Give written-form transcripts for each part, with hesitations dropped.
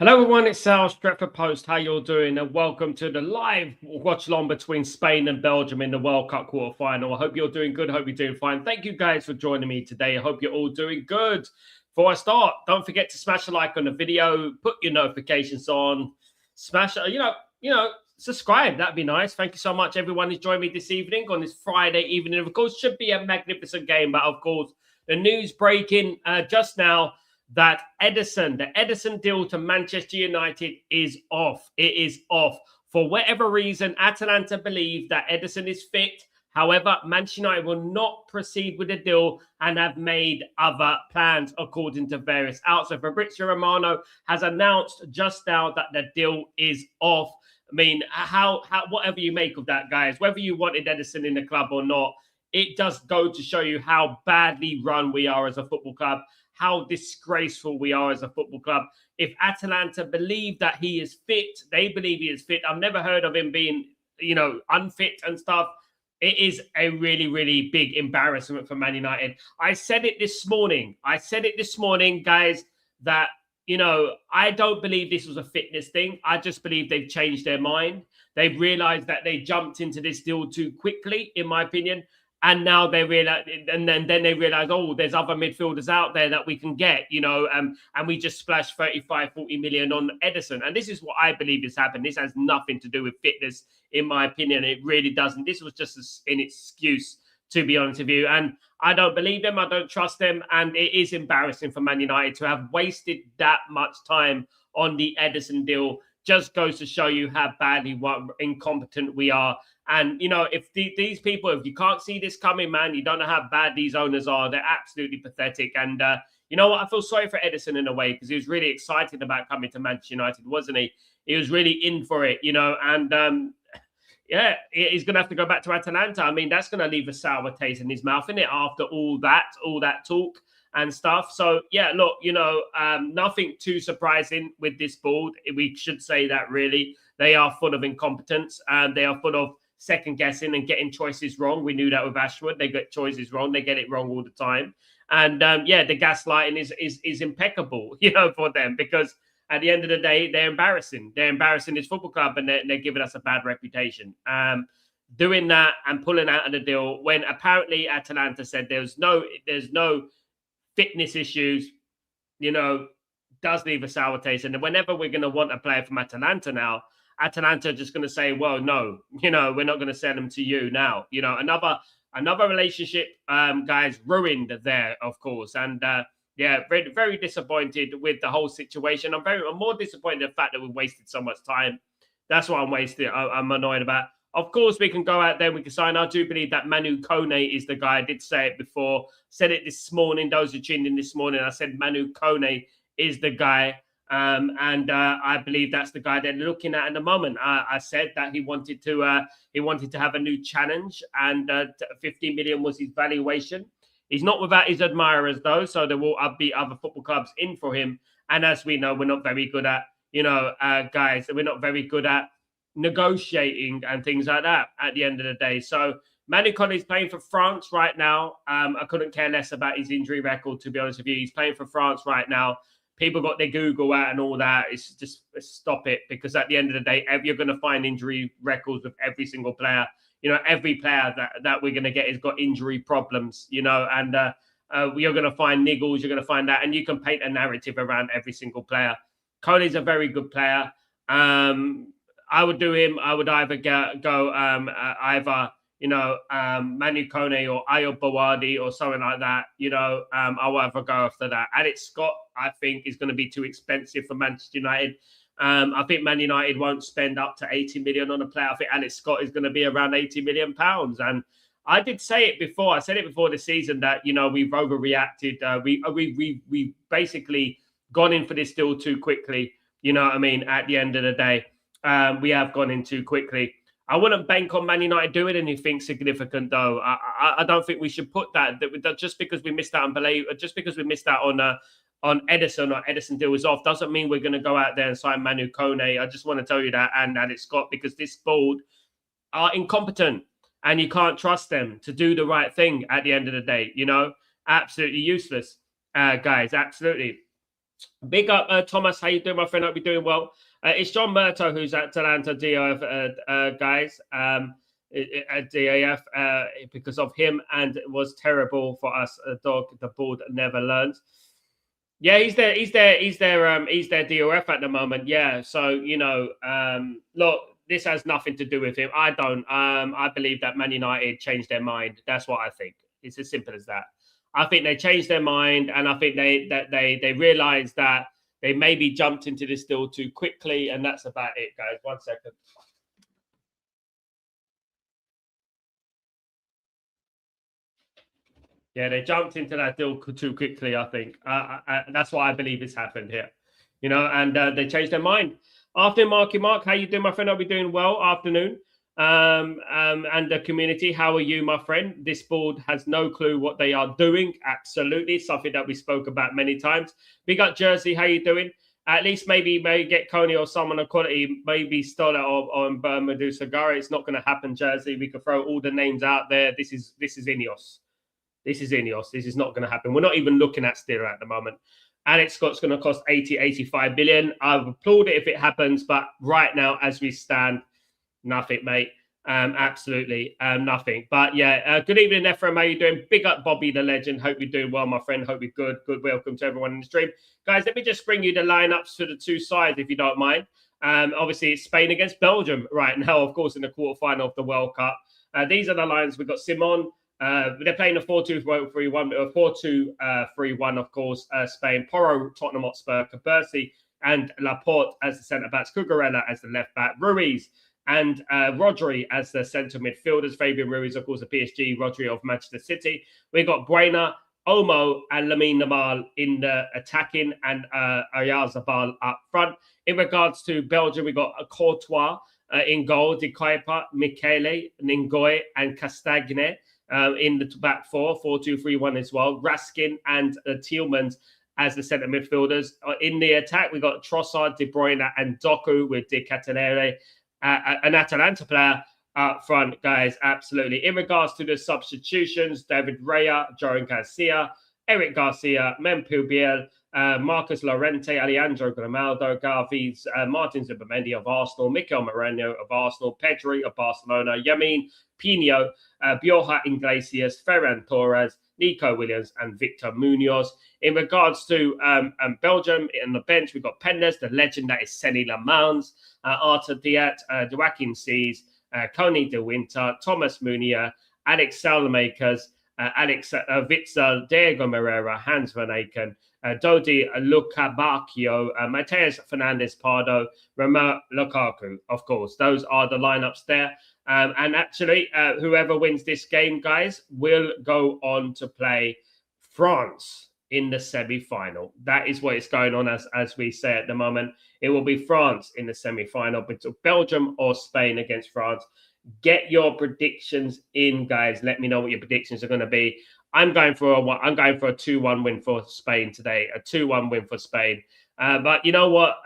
Hello everyone, it's Sal, Stretford Post. How you're doing? And welcome to the live watch along between Spain and Belgium in the World Cup quarter final. I hope you're doing good. I hope you're doing fine. Thank you guys for joining me today. I hope you're all doing good. Before I start, don't forget to smash a like on the video, put your notifications on, smash, subscribe. That'd be nice. Thank you so much, everyone who's joined me this evening on this Friday evening. Of course, should be a magnificent game, but of course, the news breaking just now that the Edison deal to Manchester United is off. It is off. For whatever reason, Atalanta believe that Edison is fit. However, Manchester United will not proceed with the deal and have made other plans, according to various outlets. Fabrizio Romano has announced just now that the deal is off. I mean, how whatever you make of that, guys, whether you wanted Edison in the club or not, it does go to show you how badly run we are as a football club, how disgraceful we are as a football club. If Atalanta believe that he is fit, they believe he is fit. I've never heard of him being, unfit and stuff. It is a really, really big embarrassment for Man United. I said it this morning, guys, that, I don't believe this was a fitness thing. I just believe they've changed their mind. They've realized that they jumped into this deal too quickly, in my opinion. And now they realize, and then they realize, oh, there's other midfielders out there that we can get, and we just splashed 35, 40 million on Edison. And this is what I believe has happened. This has nothing to do with fitness, in my opinion. It really doesn't. This was just an excuse, to be honest with you. And I don't believe them. I don't trust them. And it is embarrassing for Man United to have wasted that much time on the Edison deal. Just goes to show you how badly incompetent we are. And, if these people, if you can't see this coming, man, you don't know how bad these owners are. They're absolutely pathetic. And you know what? I feel sorry for Edison in a way, because he was really excited about coming to Manchester United, wasn't he? He was really in for it, and yeah, he's going to have to go back to Atalanta. I mean, that's going to leave a sour taste in his mouth, isn't it, after all that talk and stuff. So, yeah, look, nothing too surprising with this board. We should say that, really. They are full of incompetence, and they are full of second guessing and getting choices wrong. We knew that with Ashwood. They get choices wrong. They get it wrong all the time. And, the gaslighting is impeccable, for them, because at the end of the day, they're embarrassing. They're embarrassing this football club, and they're giving us a bad reputation. Doing that and pulling out of the deal when apparently Atalanta said there's no fitness issues, does leave a sour taste. And whenever we're going to want a player from Atalanta now, Atalanta are just going to say, well, no, we're not going to send them to you now. Another relationship, guys, ruined there, of course. And very, very disappointed with the whole situation. I'm more disappointed in the fact that we wasted so much time. That's what I'm annoyed about. Of course, we can go out there, we can sign. I do believe that Manu Kone is the guy. I did say it before, said it this morning. Those who tuned in this morning, I said Manu Kone is the guy. And I believe that's the guy they're looking at the moment. I said that he wanted to have a new challenge, and 15 million was his valuation. He's not without his admirers, though, so there will be other football clubs in for him. And as we know, we're not very good at, guys, we're not very good at negotiating and things like that at the end of the day. So Manu Kone is playing for France right now. I couldn't care less about his injury record, to be honest with you. He's playing for France right now. People got their Google out and all that. It's just stop it, because at the end of the day, you're going to find injury records with every single player. Every player that we're going to get has got injury problems, and you're going to find niggles. You're going to find that, and you can paint a narrative around every single player. Kone's a very good player. I would do him. I would either go Manu Kone or Ayo Bawadi or something like that. I'll either go after that. Alex Scott, I think, is going to be too expensive for Manchester United. I think Man United won't spend up to 80 million on a player. I think Alex Scott is going to be around 80 million pounds. And I did say it before. I said it before the season that, we've overreacted. We basically gone in for this deal too quickly. You know what I mean? At the end of the day, we have gone in too quickly. I wouldn't bank on Man United doing anything significant, though. I don't think we should put that just because we missed out on Edison, or Edison deal is off, doesn't mean we're going to go out there and sign Manu Kone. I just want to tell you that, and Alex Scott, because this board are incompetent, and you can't trust them to do the right thing at the end of the day. Absolutely useless, guys. Absolutely. Big up, Thomas. How you doing, my friend? Hope you're doing well. It's John Murto who's at Atlanta DOF, guys. At DAF, because of him, and it was terrible for us. Dog, the board never learns. Yeah, he's there. He's their DOF at the moment. Yeah, so look, this has nothing to do with him. I don't. I believe that Man United changed their mind. That's what I think. It's as simple as that. I think they changed their mind, and I think they realized that they maybe jumped into this deal too quickly, and that's about it, guys. 1 second. Yeah, they jumped into that deal too quickly, I think. That's what I believe has happened here. And they changed their mind. Afternoon, Marky Mark. How you doing, my friend? I'll be doing well. Afternoon. And the community, how are you, my friend? This board has no clue what they are doing. Absolutely. Something that we spoke about many times. Big up Jersey. How you doing? At least maybe get Coney or someone of quality, maybe Stoller or Medusa Gara. It's not going to happen, Jersey. We could throw all the names out there. This is Ineos. This is Ineos. This is not going to happen. We're not even looking at Steer at the moment. Alex Scott's going to cost 85 billion. I would applaud it if it happens, but right now, as we stand, nothing, mate. Absolutely nothing. But yeah, good evening, Ephraim. How you doing? Big up, Bobby the legend. Hope you're doing well, my friend. Hope you're good. Good welcome to everyone in the stream. Guys, let me just bring you the lineups for the two sides, if you don't mind. Obviously, it's Spain against Belgium right now, of course, in the quarterfinal of the World Cup. These are the lines. We've got Simon. They're playing a 4-2-3-1, 4-2-3-1, of course. Spain, Porro, Tottenham Hotspur, Cabersi, and Laporte as the centre backs, Cucurella as the left back, Ruiz and Rodri as the centre midfielders. Fabian Ruiz, of course, the PSG, Rodri of Manchester City. We've got Buena, Omo, and Lamine Yamal in the attacking, and Oyarzabal up front. In regards to Belgium, we've got Courtois in goal, De Kuyper, Michele, Ningoy, and Castagne. In the back four, 4-2-3-1 as well. Raskin and Tielemans as the centre midfielders. In the attack, we got Trossard, De Bruyne, and Doku with De Ketelaere, an Atalanta player up front, guys. Absolutely. In regards to the substitutions, David Raya, Joran Garcia, Eric Garcia, Memphis Biel, Marcus Llorente, Alejandro Grimaldo, Garviz, Martin Zubimendi of Arsenal, Mikel Moreno of Arsenal, Pedri of Barcelona, Yamin Pino, Bioja Iglesias, Ferran Torres, Nico Williams, and Victor Munoz. In regards to Belgium, in the bench, we've got Pendes, the legend that is Seni Lamans, Arthur Diat, Joaquin Sees, Coney De Winter, Thomas Munier, Alex Salmakers, Alex Witzel, Diego Moreira, Hans Van Aken, Dodi Lukabakio, Mateus Fernandez Pardo, Romelu Lukaku. Of course, those are the lineups there. And actually, whoever wins this game, guys, will go on to play France in the semi-final. That is what is going on as we say at the moment. It will be France in the semi-final, but Belgium or Spain against France. Get your predictions in, guys. Let me know what your predictions are going to be. I'm going for a 2-1 win for Spain today. A 2-1 win for Spain. But you know what?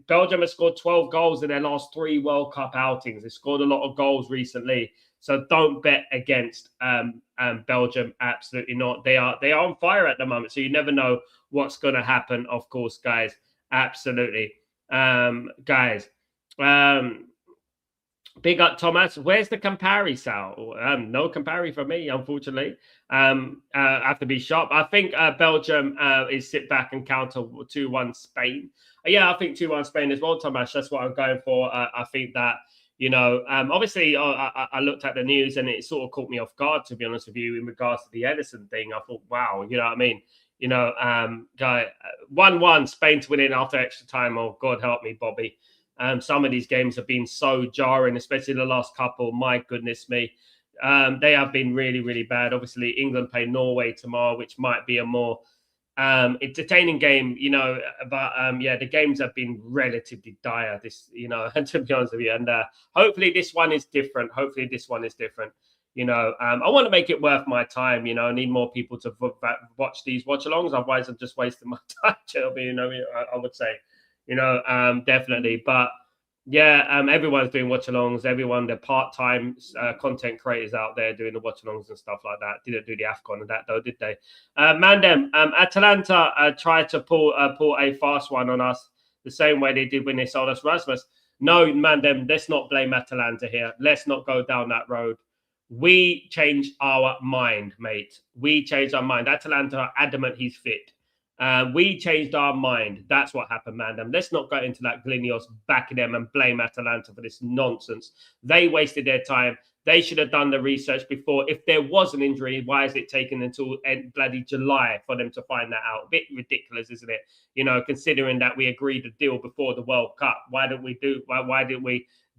Belgium has scored 12 goals in their last 3 World Cup outings. They scored a lot of goals recently. So don't bet against Belgium. Absolutely not. They are on fire at the moment. So you never know what's going to happen, of course, guys. Absolutely. Guys. Big up, Thomas. Where's the Campari, Sal? No Campari for me, unfortunately. I have to be sharp. I think Belgium is sit back and counter 2-1 Spain. Yeah, I think 2-1 Spain as well, Thomas. That's what I'm going for. I think that, obviously I looked at the news and it sort of caught me off guard, to be honest with you, in regards to the Edison thing. I thought, wow, you know what I mean? 1-1 Spain to win in after extra time. Oh, God help me, Bobby. Some of these games have been so jarring, especially the last couple. My goodness me. They have been really, really bad. Obviously, England play Norway tomorrow, which might be a more entertaining game, but the games have been relatively dire, to be honest with you. And hopefully this one is different. I want to make it worth my time. I need more people to watch these watch-alongs. Otherwise, I'm just wasting my time. I would say. Definitely. But Yeah, everyone's doing watch-alongs. Everyone, the part-time content creators out there doing the watch-alongs and stuff like that. Didn't do the AFCON and that though, did they? Mandem, Atalanta tried to pull a fast one on us the same way they did when they sold us Rasmus. No, Mandem, let's not blame Atalanta here. Let's not go down that road. We changed our mind, mate. We changed our mind. Atalanta are adamant he's fit. We changed our mind. That's what happened, man. And let's not go into that Glinios backing them and blame Atalanta for this nonsense. They wasted their time. They should have done the research before. If there was an injury, why is it taking until bloody July for them to find that out? A bit ridiculous, isn't it? You know, considering that we agreed a deal before the World Cup. Why didn't we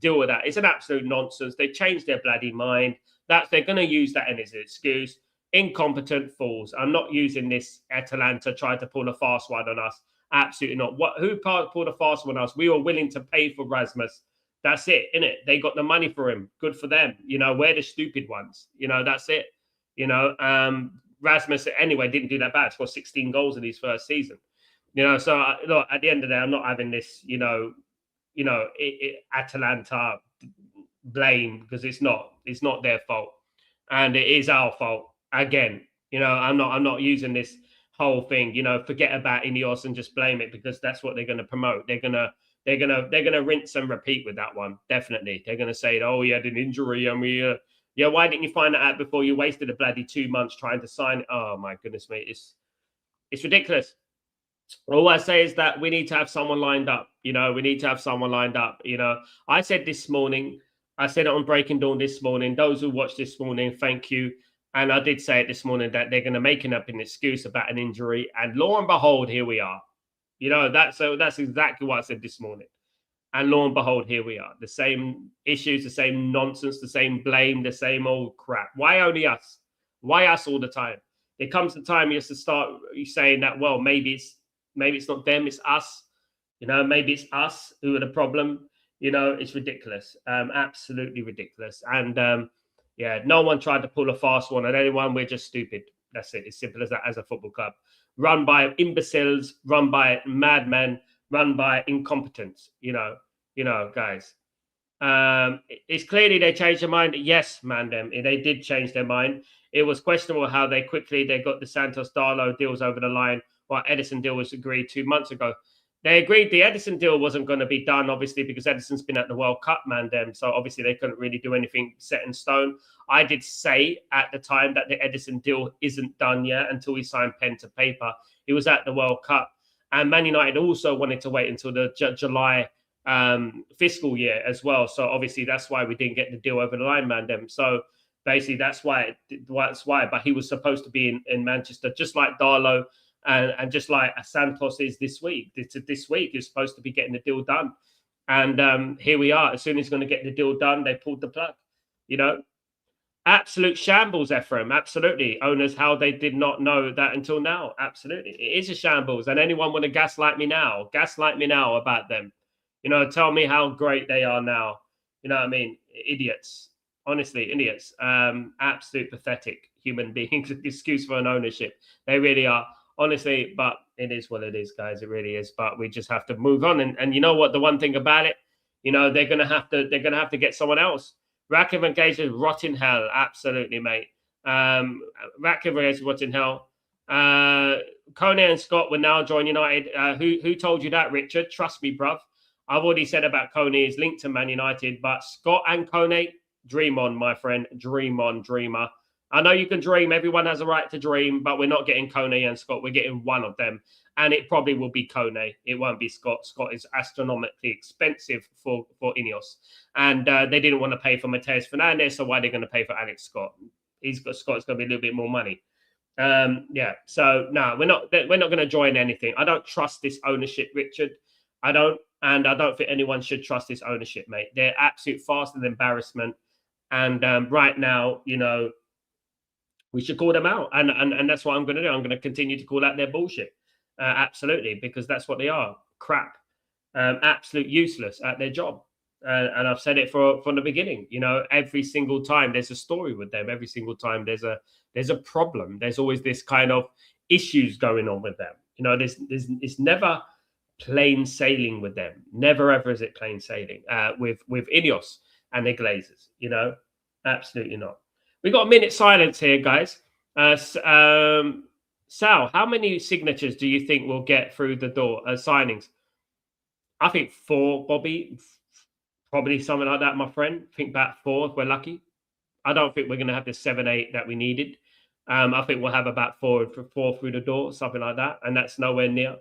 deal with that? It's an absolute nonsense. They changed their bloody mind. They're going to use that as an excuse. Incompetent fools. I'm not using this Atalanta try to pull a fast one on us. Absolutely not. Who pulled a fast one on us? We were willing to pay for Rasmus. That's it, innit? They got the money for him. Good for them. You know, we're the stupid ones. You know, that's it. You know, Rasmus anyway didn't do that bad. Scored 16 goals in his first season. You know, so look, at the end of the day, I'm not having this. Atalanta blame because it's not their fault, and it is our fault again. You know, I'm not using this whole thing. You know, forget about Ineos and just blame it because that's what they're going to promote. They're gonna rinse and repeat with that one. Definitely, they're gonna say, "Oh, he had an injury," and yeah. Why didn't you find that out before you wasted a bloody 2 months trying to sign it? Oh my goodness, mate, it's ridiculous. All I say is that we need to have someone lined up. You know, we need to have someone lined up. You know, I said this morning, I said it on Breaking Dawn this morning. Those who watched this morning, thank you. And I did say it this morning that they're going to make up an excuse about an injury. And lo and behold, here we are. You know, that's exactly what I said this morning. And lo and behold, here we are. The same issues, the same nonsense, the same blame, the same old crap. Why only us? Why us all the time? There comes the time you have to start saying that, well, maybe it's not them, it's us. You know, maybe it's us who are the problem. You know, it's ridiculous. Absolutely ridiculous. And yeah, no one tried to pull a fast one on anyone. We're just stupid. That's it. It's simple as that as a football club. Run by imbeciles, run by madmen, run by incompetence, you know, guys. It's clearly they changed their mind. Yes, Mandem, they did change their mind. It was questionable how they got the Santos Darlow deals over the line, while Edison deal was agreed 2 months ago. They agreed the Edison deal wasn't going to be done, obviously, because Edison's been at the World Cup, Mandem. So obviously they couldn't really do anything set in stone. I did say at the time that the Edison deal isn't done yet until we sign pen to paper. He was at the World Cup. And Man United also wanted to wait until the July fiscal year as well. So obviously that's why we didn't get the deal over the line, Mandem. So basically that's why. But he was supposed to be in Manchester, just like Darlow. And just like Santos is this week. This week is supposed to be getting the deal done. And here we are. As soon as he's going to get the deal done, they pulled the plug. You know, absolute shambles, Ephraim. Absolutely. Owners, how they did not know that until now. Absolutely. It is a shambles. And anyone want to gaslight me now? Gaslight me now about them. You know, tell me how great they are now. You know what I mean? Idiots. Honestly, idiots. Absolute pathetic human beings. Excuse for an ownership. They really are. Honestly, but it is what it is, guys. It really is. But we just have to move on. And you know what? The one thing about it, you know, they're gonna have to get someone else. Rakiv engaged with rot in hell. Absolutely, mate. Rakiv engaged with rot in hell. Kone and Scott will now join United. Who told you that, Richard? Trust me, bruv. I've already said about Kone is linked to Man United, but Scott and Kone, dream on, my friend. Dream on, dreamer. I know you can dream. Everyone has a right to dream, but we're not getting Kone and Scott. We're getting one of them. And it probably will be Kone. It won't be Scott. Scott is astronomically expensive for Ineos. And they didn't want to pay for Mateus Fernandez, so why are they going to pay for Alex Scott? Scott's going to be a little bit more money. Yeah. So no, we're not going to join anything. I don't trust this ownership, Richard. I don't. And I don't think anyone should trust this ownership, mate. They're absolute farce and embarrassment. And right now, you know, we should call them out. And that's what I'm going to do. I'm going to continue to call out their bullshit. Absolutely, because that's what they are. Crap. Absolute useless at their job. And I've said it from the beginning. You know, every single time there's a story with them. Every single time there's a problem. There's always this kind of issues going on with them. You know, it's never plain sailing with them. Never ever is it plain sailing with Ineos and the Glazers. Absolutely not. We got a minute silence here, guys. Sal, how many signatures do you think we'll get through the door? Signings? I think 4, Bobby. Probably something like that, my friend. I think about 4 if we're lucky. I don't think we're going to have the 7, 8 that we needed. I think we'll have about 4 through the door, something like that, and that's nowhere near.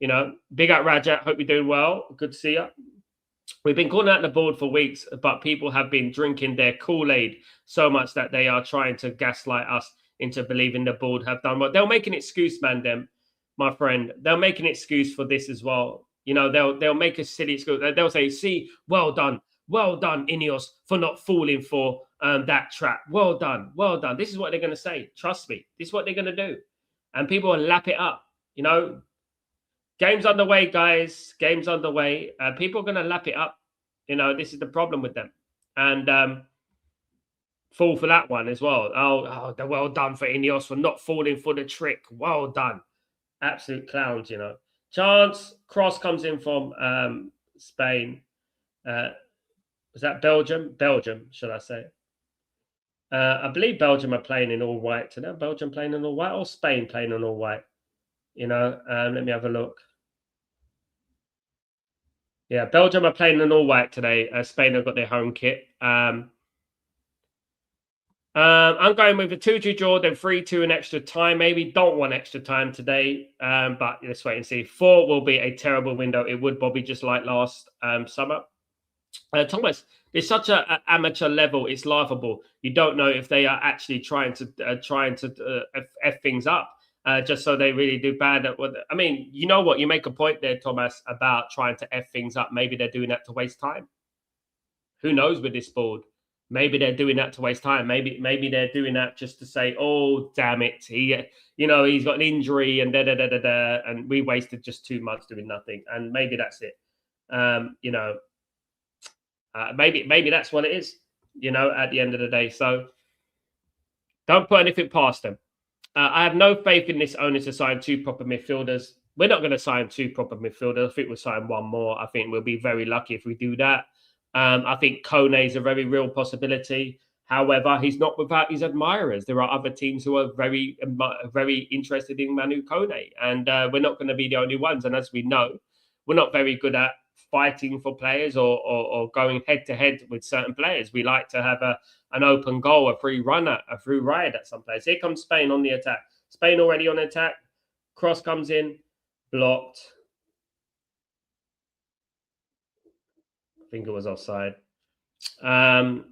Big up Rajat. Hope you're doing well. Good to see you. We've been calling out the board for weeks, but people have been drinking their Kool-Aid so much that they are trying to gaslight us into believing the board have done well. They'll make an excuse, man, them, my friend. They'll make an excuse for this as well. They'll make a silly excuse. They'll say, see, well done, Ineos, for not falling for that trap. Well done. This is what they're going to say. Trust me. This is what they're going to do. And people will lap it up, Game's underway, guys. Game's underway. People are going to lap it up. This is the problem with them. And fall for that one as well. Oh, they're well done for Ineos for not falling for the trick. Well done. Absolute clowns, Chance. Cross comes in from Spain. Was that Belgium? Belgium, should I say. I believe Belgium are playing in all white today. Belgium playing in all white or Spain playing in all white? Let me have a look. Yeah, Belgium are playing in all white today. Spain have got their home kit. I'm going with a 2-2 draw, then 3-2 in extra time. Maybe don't want extra time today, but let's wait and see. 4 will be a terrible window. It would, Bobby, just like last summer. Thomas, it's such an amateur level. It's laughable. You don't know if they are actually trying to f things up. Just so they really do bad at what. I mean, you know what? You make a point there, Thomas, about trying to F things up. Maybe they're doing that to waste time. Who knows with this board? Maybe they're doing that to waste time. Maybe they're doing that just to say, oh, damn it. He's got an injury and and we wasted just 2 months doing nothing. And maybe that's it. Maybe that's what it is, at the end of the day. So don't put anything past them. I have no faith in this owner to sign 2 proper midfielders. We're not going to sign 2 proper midfielders. I think we'll sign 1 more. I think we'll be very lucky if we do that. I think Kone is a very real possibility. However, he's not without his admirers. There are other teams who are very, very interested in Manu Kone, and we're not going to be the only ones. And as we know, we're not very good at fighting for players or going head-to-head with certain players. We like to have an open goal, a free runner, a free ride at some place. Here comes Spain on the attack. Spain already on attack. Cross comes in, blocked. I think it was offside. No,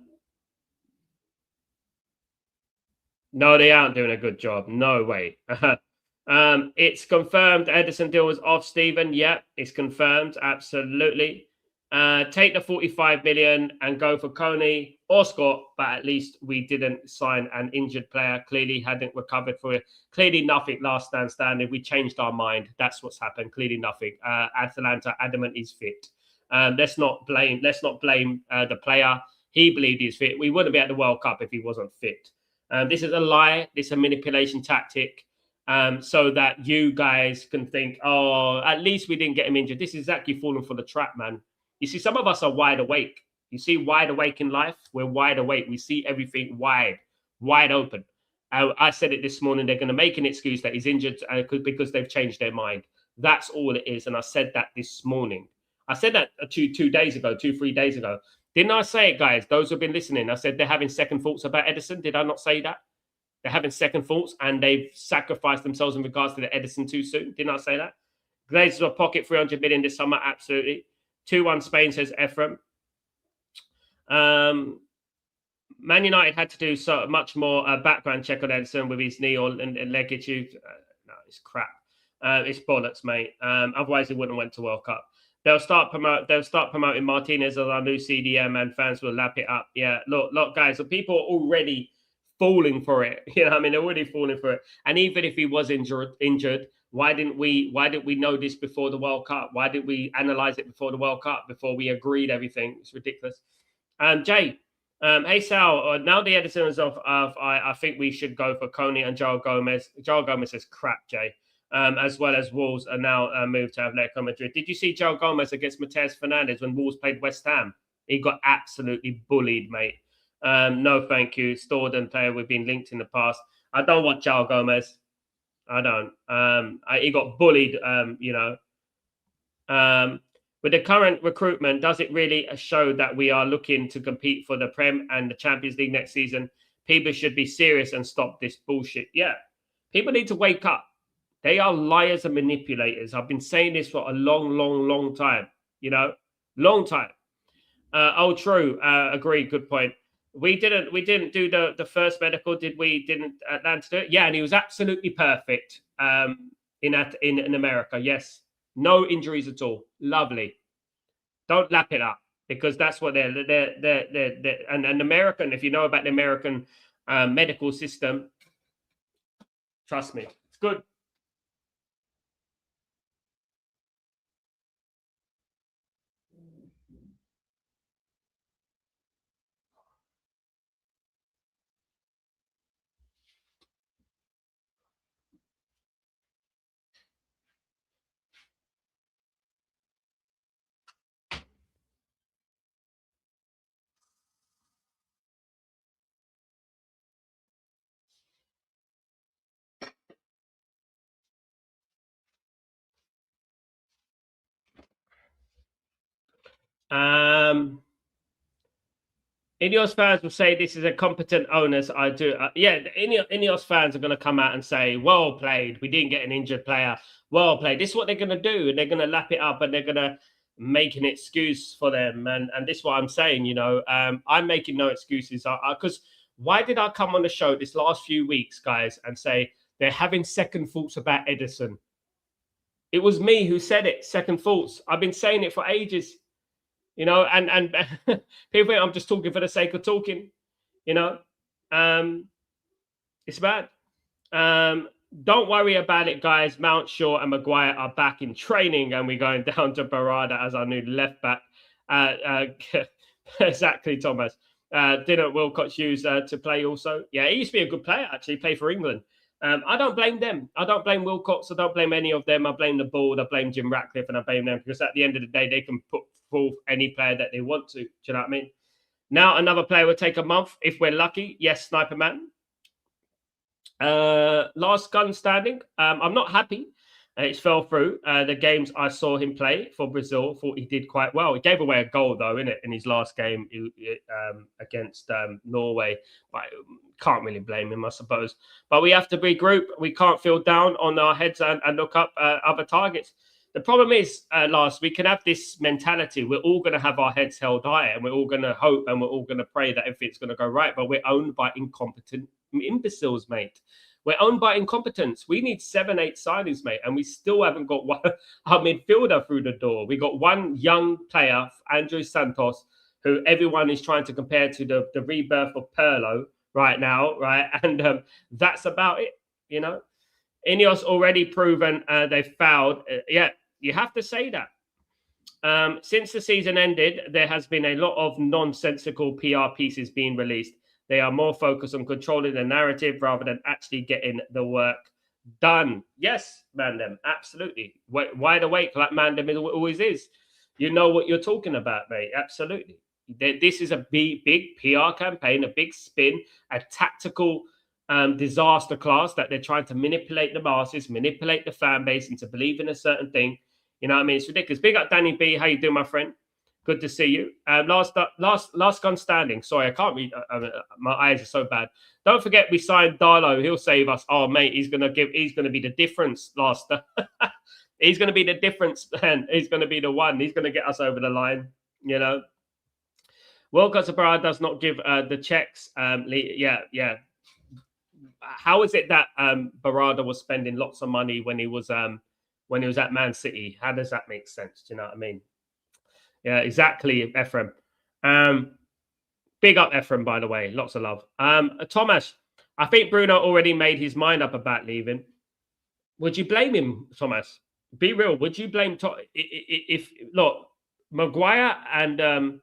they aren't doing a good job. No way. It's confirmed Ederson deal was off, Stephen. Yep, it's confirmed. Absolutely. Take the 45 million and go for Kone or Scott, but at least we didn't sign an injured player. Clearly hadn't recovered for it. Clearly nothing last stand standing. We changed our mind. That's what's happened. Clearly nothing. Atalanta adamant is fit. Let's not blame the player. He believed he's fit. We wouldn't be at the World Cup if he wasn't fit. This is a lie. This is a manipulation tactic. So that you guys can think, oh, at least we didn't get him injured. This is exactly falling for the trap, man. You see, some of us are wide awake. You see, wide awake in life. We're wide awake. We see everything wide open. I said it this morning. They're going to make an excuse that he's injured because they've changed their mind. That's all it is. And I said that this morning. I said that 3 days ago. Didn't I say it, guys? Those who've been listening, I said they're having second thoughts about Ederson. Did I not say that? They're having second thoughts and they've sacrificed themselves in regards to the Ederson too soon. Didn't I say that? Glazers will pocket 300 million this summer. Absolutely. 2-1 Spain, says Ephraim. Man United had to do so much more background check on Ederson with his knee or leg issue. No, it's crap. It's bollocks, mate. Otherwise, he wouldn't have went to World Cup. They'll start promoting Martinez as our new CDM, and fans will lap it up. Yeah, look, guys. So people are already falling for it. They're already falling for it. And even if he was injured, why didn't we know this before the World Cup? Why did we analyze it before the World Cup, before we agreed everything? It's ridiculous. Jay, hey Sal, now the Ederson is off. I think we should go for Kone and Joel Gomez. Joel Gomez is crap, Jay. as well as Wolves are now moved to Atletico Madrid. Did you see Joe Gomez against Mateus Fernandes when Wolves played West Ham? He got absolutely bullied, mate. No, thank you. Stored and player we've been linked in the past. I don't want Joe Gomez. I don't. He got bullied, with the current recruitment, does it really show that we are looking to compete for the Prem and the Champions League next season? People should be serious and stop this bullshit. Yeah, people need to wake up. They are liars and manipulators. I've been saying this for a long time. Long time. True. Agree. Good point. We didn't do the first medical, did we? Didn't Atlanta do it? Yeah, and he was absolutely perfect. In America, yes. No injuries at all. Lovely. Don't lap it up because that's what they're and American. If you know about the American medical system, trust me, it's good. Ineos fans will say this is a competent owners. I do. Yeah, Ineos fans are going to come out and say, well played. We didn't get an injured player. Well played. This is what they're going to do. And they're going to lap it up and they're going to make an excuse for them. And this is what I'm saying, I'm making no excuses. Because why did I come on the show this last few weeks, guys, and say they're having second thoughts about Edison? It was me who said it, second thoughts. I've been saying it for ages. And people think I'm just talking for the sake of talking, it's bad. Don't worry about it, guys. Mount Shaw and Maguire are back in training and we're going down to Barada as our new left back. Exactly, Thomas. Didn't Wilcox use to play also? Yeah, he used to be a good player, actually, play for England. I don't blame them. I don't blame Wilcox. I don't blame any of them. I blame the board. I blame Jim Ratcliffe and I blame them because at the end of the day, they can put forth any player that they want to. Do you know what I mean? Now, another player will take a month if we're lucky. Yes, Sniper Man. Last gun standing. I'm not happy. It fell through. The games I saw him play for Brazil, thought he did quite well. He gave away a goal, though, in his last game against Norway. But can't really blame him, I suppose. But we have to regroup. We can't feel down on our heads and look up other targets. The problem is, Lars, we can have this mentality. We're all going to have our heads held high and we're all going to hope and we're all going to pray that everything's going to go right. But we're owned by incompetent imbeciles, mate. We're owned by incompetence. We need 7-8 signings, mate, and we still haven't got our midfielder through the door. We got one young player, Andrew Santos, who everyone is trying to compare to the rebirth of Pirlo right now, right? And that's about it, Ineos already proven they've fouled. Yeah, you have to say that. Since the season ended, there has been a lot of nonsensical PR pieces being released. They are more focused on controlling the narrative rather than actually getting the work done. Yes, Mandem, absolutely. Wide awake like Mandem always is. You know what you're talking about, mate. Absolutely. This is a big PR campaign, a big spin, a tactical disaster class that they're trying to manipulate the masses, manipulate the fan base into believing a certain thing. You know what I mean? It's ridiculous. Big up, Danny B. How you doing, my friend? Good to see you. Last gun standing. Sorry, I can't read. My eyes are so bad. Don't forget, we signed Darlow. He'll save us. Oh, mate, he's gonna be the difference. He's gonna be the difference, man. He's gonna be the one. He's gonna get us over the line. Wilcox Abara does not give the checks. Yeah. How is it that Barada was spending lots of money when he was at Man City? How does that make sense? Do you know what I mean? Yeah, exactly, Ephraim. Big up, Ephraim, by the way. Lots of love. Thomas, I think Bruno already made his mind up about leaving. Would you blame him, Thomas? Be real. Would you blame if look, Maguire and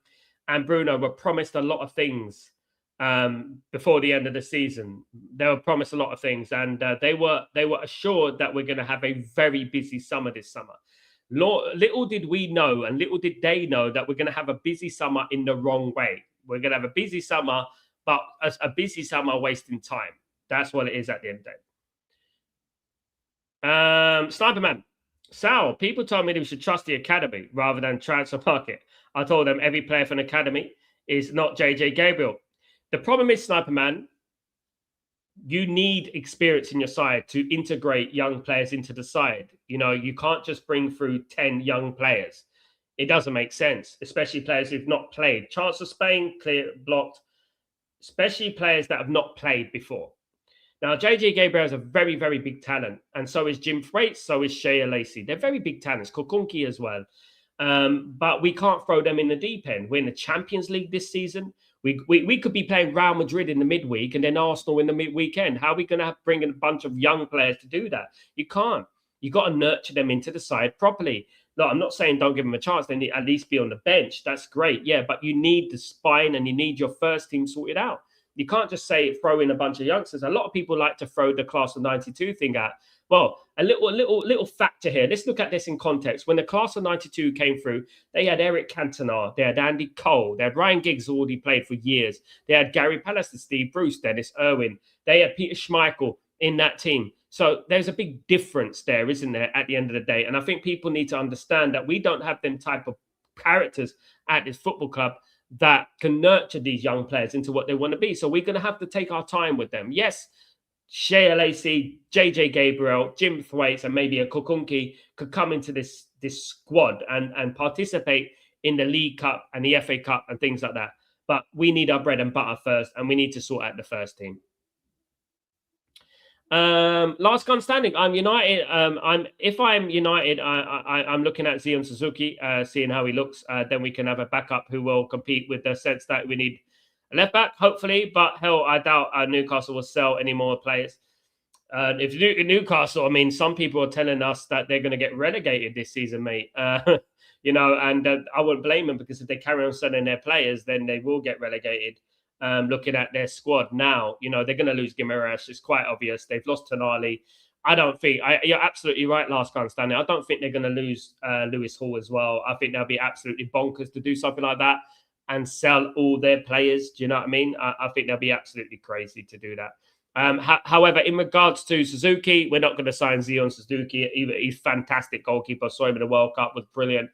Bruno were promised a lot of things before the end of the season. They were promised a lot of things, and they were assured that we're going to have a very busy summer this summer. Little did we know, and little did they know, that we're going to have a busy summer in the wrong way. We're going to have a busy summer, but a busy summer wasting time. That's what it is at the end of the day. Sniper Man. Sal, people told me that we should trust the academy rather than transfer market. I told them every player from the academy is not JJ Gabriel. The problem is, Sniper Man, you need experience in your side to integrate young players into the side. You know, you can't just bring through 10 young players. It doesn't make sense, especially players who've not played. Chance of Spain, clear, blocked, especially players that have not played before. Now, JJ Gabriel is a very, very big talent, and so is Jim Thwaites, so is Shea Lacey. They're very big talents, Kokunki as well. But we can't throw them in the deep end. We're in the Champions League this season. We could be playing Real Madrid in the midweek and then Arsenal in the midweekend. How are we going to bring in a bunch of young players to do that? You can't. You got to nurture them into the side properly. No, I'm not saying don't give them a chance. They need at least be on the bench. That's great. Yeah, but you need the spine and you need your first team sorted out. You can't just say throw in a bunch of youngsters. A lot of people like to throw the class of 92 thing out. Well, a little factor here. Let's look at this in context. When the class of 92 came through, they had Eric Cantona, they had Andy Cole, they had Ryan Giggs, who already played for years. They had Gary Pallister, Steve Bruce, Dennis Irwin. They had Peter Schmeichel in that team. So there's a big difference there, isn't there, at the end of the day? And I think people need to understand that we don't have them type of characters at this football club that can nurture these young players into what they want to be. So we're going to have to take our time with them. Yes, Shea Lacey, JJ Gabriel, Jim Thwaites, and maybe a Kokunki could come into this squad and participate in the League Cup and the FA Cup and things like that. But we need our bread and butter first, and we need to sort out the first team. Last gun standing. I'm United. If I'm United, I'm looking at Zion Suzuki, seeing how he looks. Then we can have a backup who will compete with the sense that we need a left back, hopefully. But hell, I doubt Newcastle will sell any more players. If Newcastle, I mean, some people are telling us that they're going to get relegated this season, mate. You know, and I wouldn't blame them, because if they carry on selling their players, then they will get relegated. Looking at their squad now, you know, they're going to lose Guimaraes. It's quite obvious. They've lost Tonali. I don't think, you're absolutely right, last guy standing. I don't think they're going to lose Lewis Hall as well. I think they'll be absolutely bonkers to do something like that and sell all their players. Do you know what I mean? I think they'll be absolutely crazy to do that. However, in regards to Suzuki, we're not going to sign Zion Suzuki. He's fantastic goalkeeper. Saw him in the World Cup, was brilliant,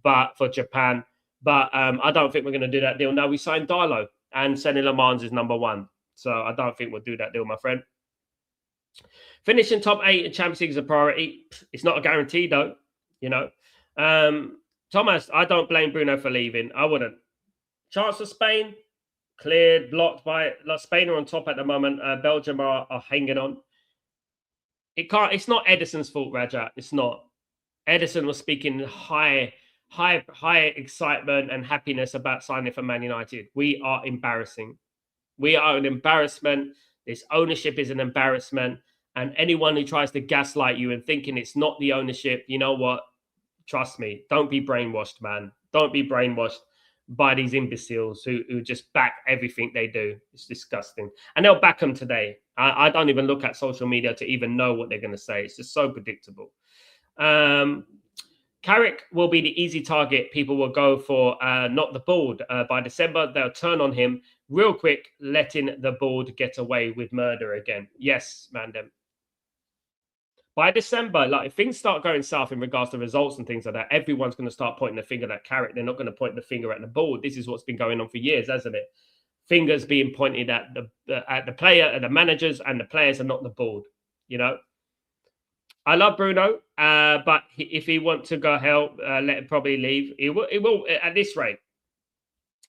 but for Japan. But I don't think we're going to do that deal. Now we signed Darlow. And Sonny Lamans is number one. So I don't think we'll do that deal, my friend. Finishing top 8 in Champions League is a priority. It's not a guarantee, though. You know. Thomas, I don't blame Bruno for leaving. I wouldn't. Chance of Spain, cleared, blocked by... Spain are on top at the moment. Belgium are hanging on. It's not Edison's fault, Raja. It's not. Edison was speaking high excitement and happiness about signing for Man United. We are embarrassing. We are an embarrassment. This ownership is an embarrassment. And anyone who tries to gaslight you and thinking it's not the ownership, you know what? Trust me, don't be brainwashed, man. Don't be brainwashed by these imbeciles who just back everything they do. It's disgusting. And they'll back them today. I don't even look at social media to even know what they're going to say. It's just so predictable. Carrick will be the easy target. People will go for not the board. By December, they'll turn on him real quick, letting the board get away with murder again. Yes, Mandem. By December, like if things start going south in regards to results and things like that, everyone's going to start pointing the finger at Carrick. They're not going to point the finger at the board. This is what's been going on for years, hasn't it? Fingers being pointed at the player, at the managers, and the players are not the board. You know. I love Bruno, but if he wants to go hell, let him probably leave. He will at this rate.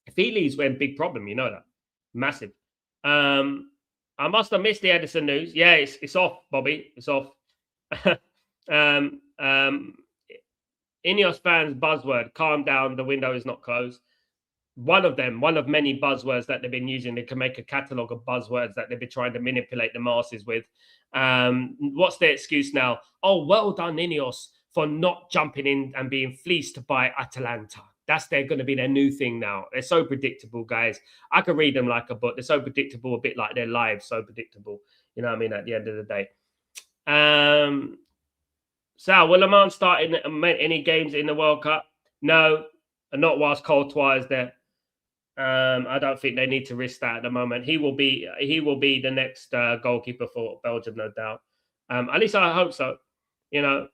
If he leaves, we're in big problem. You know that, massive. I must have missed the Edison news. Yeah, it's off, Bobby. It's off. Ineos fans buzzword: calm down. The window is not closed. One of many buzzwords that they've been using. They can make a catalogue of buzzwords that they've been trying to manipulate the masses with. What's their excuse now? Oh, well done, Ineos, for not jumping in and being fleeced by Atalanta. That's going to be their new thing now. They're so predictable, guys. I could read them like a book. They're so predictable, a bit like their lives, so predictable. You know what I mean? At the end of the day. Sal, will Lamont start in any games in the World Cup? No, not whilst Courtois is there. I don't think they need to risk that at the moment. He will be the next goalkeeper for Belgium, no doubt. At least I hope so. You know.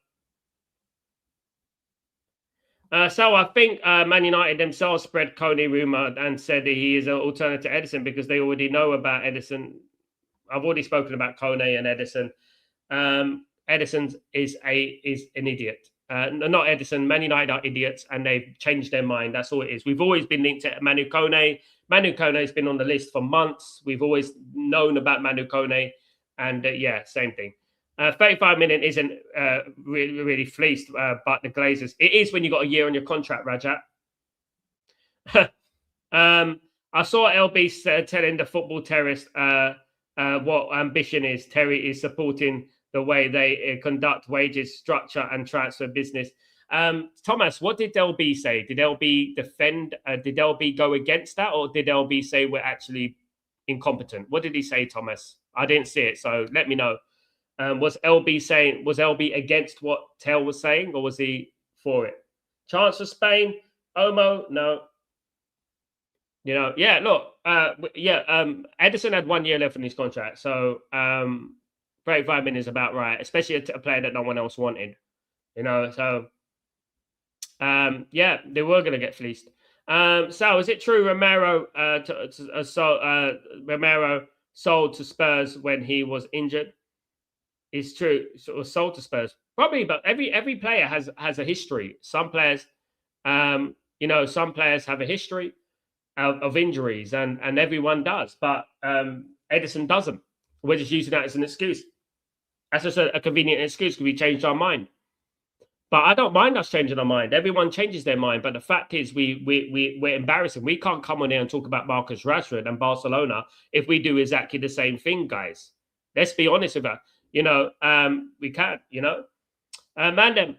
So I think Man United themselves spread Kone rumor and said that he is an alternative to Edison because they already know about Edison. I've already spoken about Kone and Edison. Edison is an idiot. Not Edison. Man United are idiots, and they've changed their mind. That's all it is. We've always been linked to Manu Kone. Manu Kone has been on the list for months. We've always known about Manu Kone, and yeah, same thing. 35 million isn't really fleeced, but the Glazers. It is when you got a year on your contract, Rajat. I saw LB telling the football terrorist what ambition is. Terry is supporting the way they conduct wages, structure, and transfer business. Thomas, what did LB say? Did LB defend? Did LB go against that, or did LB say we're actually incompetent? What did he say, Thomas? I didn't see it, so let me know. Was LB against what Tel was saying, or was he for it? Chance for Spain? Omo? No. You know, yeah, look, Edison had 1 year left in his contract, so 35 minutes is about right, especially a player that no one else wanted, you know. So, yeah, they were going to get fleeced. So, is it true Romero sold to Spurs when he was injured? It's true, sort of sold to Spurs, probably, but every player has a history. Some players, some players have a history of injuries, and everyone does, but Edison doesn't. We're just using that as an excuse. That's just a convenient excuse because we changed our mind. But I don't mind us changing our mind. Everyone changes their mind. But the fact is, we're embarrassing. We can't come on here and talk about Marcus Rashford and Barcelona if we do exactly the same thing, guys. Let's be honest about it. You know, we can't. You know, Mandem.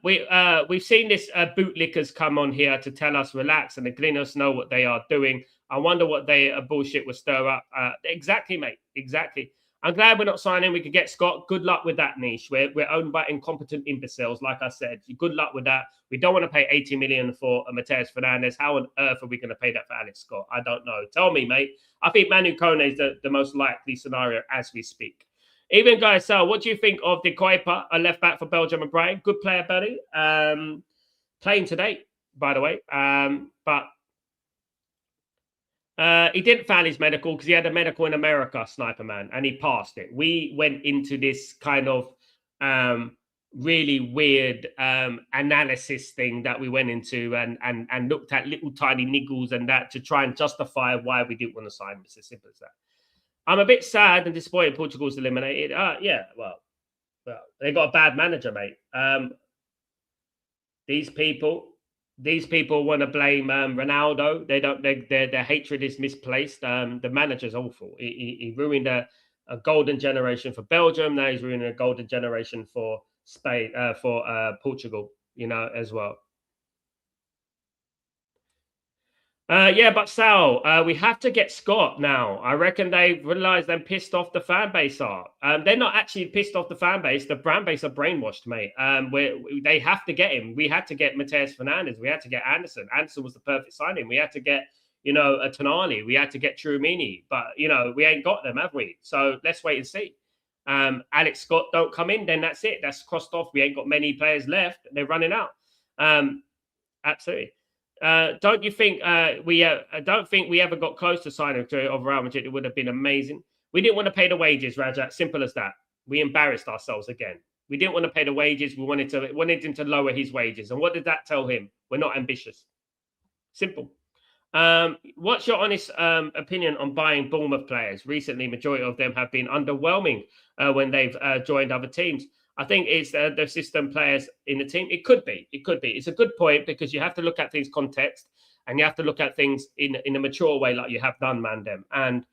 We've seen this bootlickers come on here to tell us relax and to let us know what they are doing. I wonder what they bullshit will stir up. Exactly, mate. Exactly. I'm glad we're not signing. We could get Scott. Good luck with that niche. We're owned by incompetent imbeciles, like I said. Good luck with that. We don't want to pay 80 million for Mateus Fernandes. How on earth are we going to pay that for Alex Scott? I don't know. Tell me, mate. I think Manu Kone is the most likely scenario as we speak. Even guys, so what do you think of De Kuiper, a left back for Belgium and Brighton? Good player, buddy. Playing today, by the way. But he didn't fail his medical because he had a medical in America, Sniper Man, and he passed it. We went into this kind of really weird analysis thing that we went into and looked at little tiny niggles and that to try and justify why we didn't want to sign him. It's as simple as that. I'm a bit sad and disappointed Portugal's eliminated. Yeah, well, they got a bad manager, mate. These people want to blame Ronaldo. Their hatred is misplaced. The manager's awful. He ruined a golden generation for Belgium. Now he's ruining a golden generation for Spain, for Portugal, you know, as well. Yeah, but Sal, we have to get Scott now. I reckon they've realised and pissed off the fan base are. They're not actually pissed off the fan base. The brand base are brainwashed, mate. They have to get him. We had to get Mateus Fernandes. We had to get Anderson. Anderson was the perfect signing. We had to get, a Tonali. We had to get Tchouaméni. But, we ain't got them, have we? So let's wait and see. Alex Scott don't come in, then that's it. That's crossed off. We ain't got many players left. They're running out. Absolutely. Don't you think I don't think we ever got close to signing of Real Madrid? It would have been amazing. We didn't want to pay the wages, Rajat. Simple as that. We embarrassed ourselves again. We didn't want to pay the wages. We wanted him to lower his wages. And what did that tell him? We're not ambitious. Simple. What's your honest opinion on buying Bournemouth players? Recently, majority of them have been underwhelming when they've joined other teams. I think it's the system players in the team. It could be. It's a good point because you have to look at things context and you have to look at things in a mature way like you have done, Mandem. And,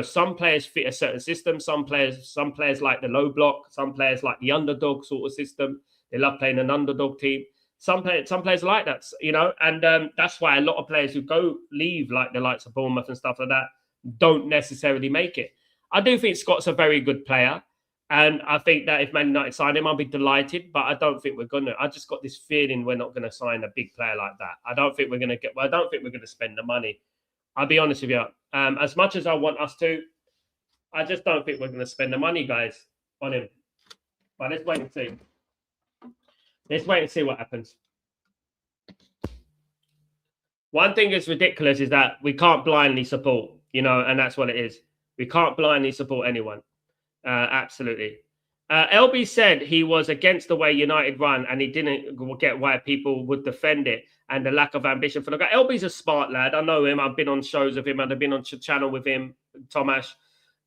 some players fit a certain system. Some players like the low block. Some players like the underdog sort of system. They love playing an underdog team. Some players are like that, you know, and that's why a lot of players who leave like the likes of Bournemouth and stuff like that don't necessarily make it. I do think Scott's a very good player. And I think that if Man United sign him, I'll be delighted. But I don't think we're gonna. I just got this feeling we're not gonna sign a big player like that. I don't think we're gonna get. Well, I don't think we're gonna spend the money. I'll be honest with you. As much as I want us to, I just don't think we're gonna spend the money, guys, on him. But let's wait and see. Let's wait and see what happens. One thing that's ridiculous is that we can't blindly support, you know, and that's what it is. We can't blindly support anyone. Absolutely. LB said he was against the way United run and he didn't get why people would defend it and the lack of ambition for the guy. LB's a smart lad. I know him. I've been on shows with him and I've been on channel with him, Tomash,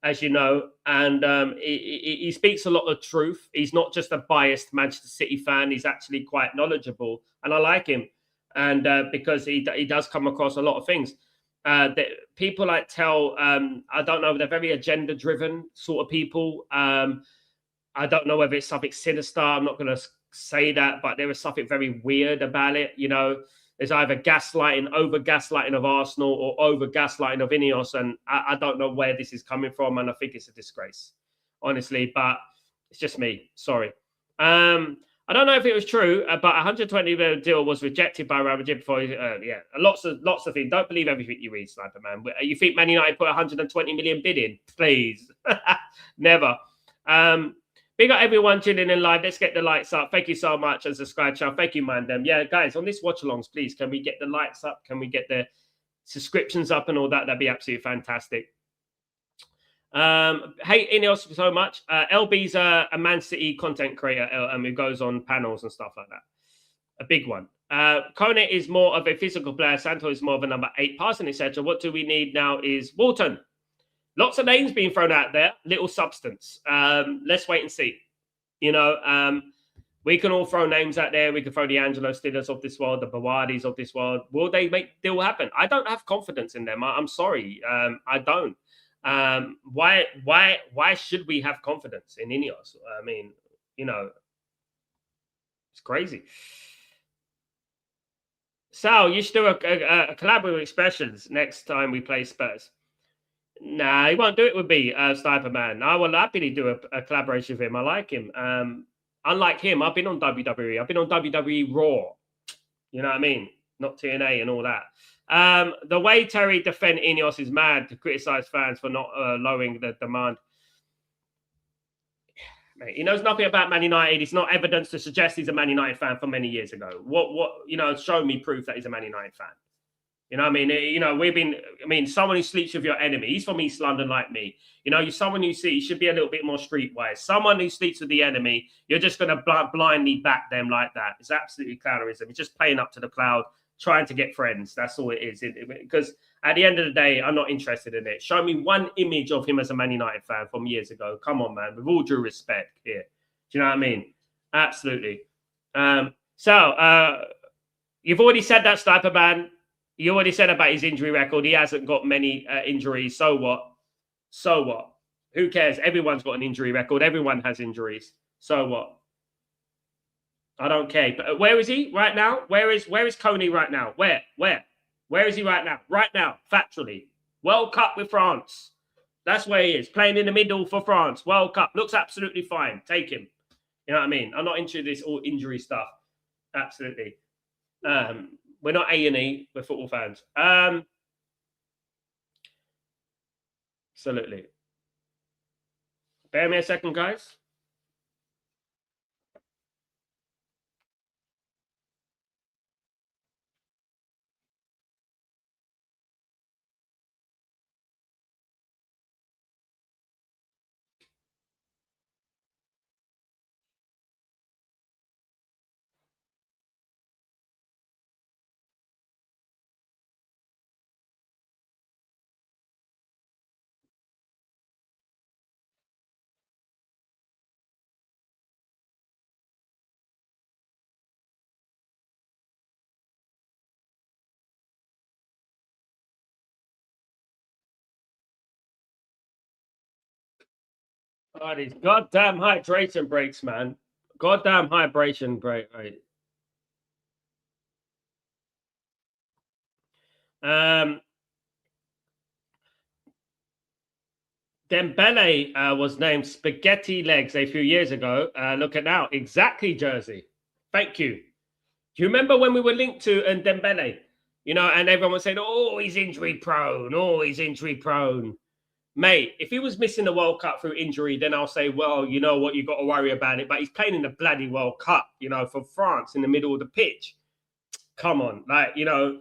as you know. And he speaks a lot of truth. He's not just a biased Manchester City fan. He's actually quite knowledgeable. And I like him. And because he does come across a lot of things. That people like tell, I don't know, they're very agenda driven sort of people. I don't know whether it's something sinister. I'm not going to say that, but there is something very weird about it. You know, there's either over gaslighting of Arsenal or over gaslighting of Ineos. And I don't know where this is coming from. And I think it's a disgrace, honestly, but it's just me. Sorry. I don't know if it was true, but 120 million deal was rejected by Real Madrid before. Yeah, lots of things. Don't believe everything you read, Sniper Man. You think Man United put 120 million bid in? Please, never. Big up everyone tuning in live. Let's get the lights up. Thank you so much and subscribe, channel. Thank you, Mandem. Yeah, guys, on this watch-alongs, please, can we get the lights up? Can we get the subscriptions up and all that? That'd be absolutely fantastic. Hate Ineos so much. LB's a Man City content creator who goes on panels and stuff like that. A big one. Kone is more of a physical player. Santo is more of a number 8 passing, etc. What do we need now is Walton. Lots of names being thrown out there. Little substance. Let's wait and see. You know, we can all throw names out there. We can throw the Angelo Stillers of this world, the Bawadis of this world. Will they make deal happen? I don't have confidence in them. I'm sorry. I don't. Why should we have confidence in Ineos? I mean, you know, it's crazy. Sal, you should do a collab with Expressions next time we play Spurs. Nah, he won't do it with me, Sniper Man. I will happily do a collaboration with him. I like him. Unlike him, I've been on WWE. I've been on WWE Raw. You know what I mean? Not TNA and all that. The way Terry defend Ineos is mad to criticize fans for not lowering the demand. Mate, he knows nothing about Man United. It's not evidence to suggest he's a Man United fan from many years ago. What you know, show me proof that he's a Man United fan. You know what I mean? You know, someone who sleeps with your enemy. He's from East London like me. You know, you're someone you see, you should be a little bit more streetwise. Someone who sleeps with the enemy, you're just going to blindly back them like that. It's absolutely clownerism. It's just playing up to the crowd, trying to get friends. That's all it is. Because at the end of the day, I'm not interested in it. Show me one image of him as a Man United fan from years ago. Come on, man. With all due respect here. Do you know what I mean? Absolutely. So, you've already said that, Sniper Man. You already said about his injury record. He hasn't got many injuries. So what? So what? Who cares? Everyone's got an injury record. Everyone has injuries. So what? I don't care. But where is he right now? Where is Coney right now? Where is he right now? Right now, factually. World Cup with France. That's where he is. Playing in the middle for France. World Cup. Looks absolutely fine. Take him. You know what I mean? I'm not into this all injury stuff. Absolutely. We're not A&E, we're football fans. Absolutely. Bear me a second, guys. Oh, these goddamn hydration breaks, man. Goddamn hydration break. Right. Um, Dembele was named Spaghetti Legs a few years ago. Look at now. Exactly, Jersey. Thank you. Do you remember when we were linked to Dembele? You know, and everyone was saying, oh, he's injury prone. Oh, he's injury prone. Mate, if he was missing the World Cup through injury, then I'll say, well, you know what, you got to worry about it. But he's playing in the bloody World Cup, you know, for France in the middle of the pitch. Come on, like, you know.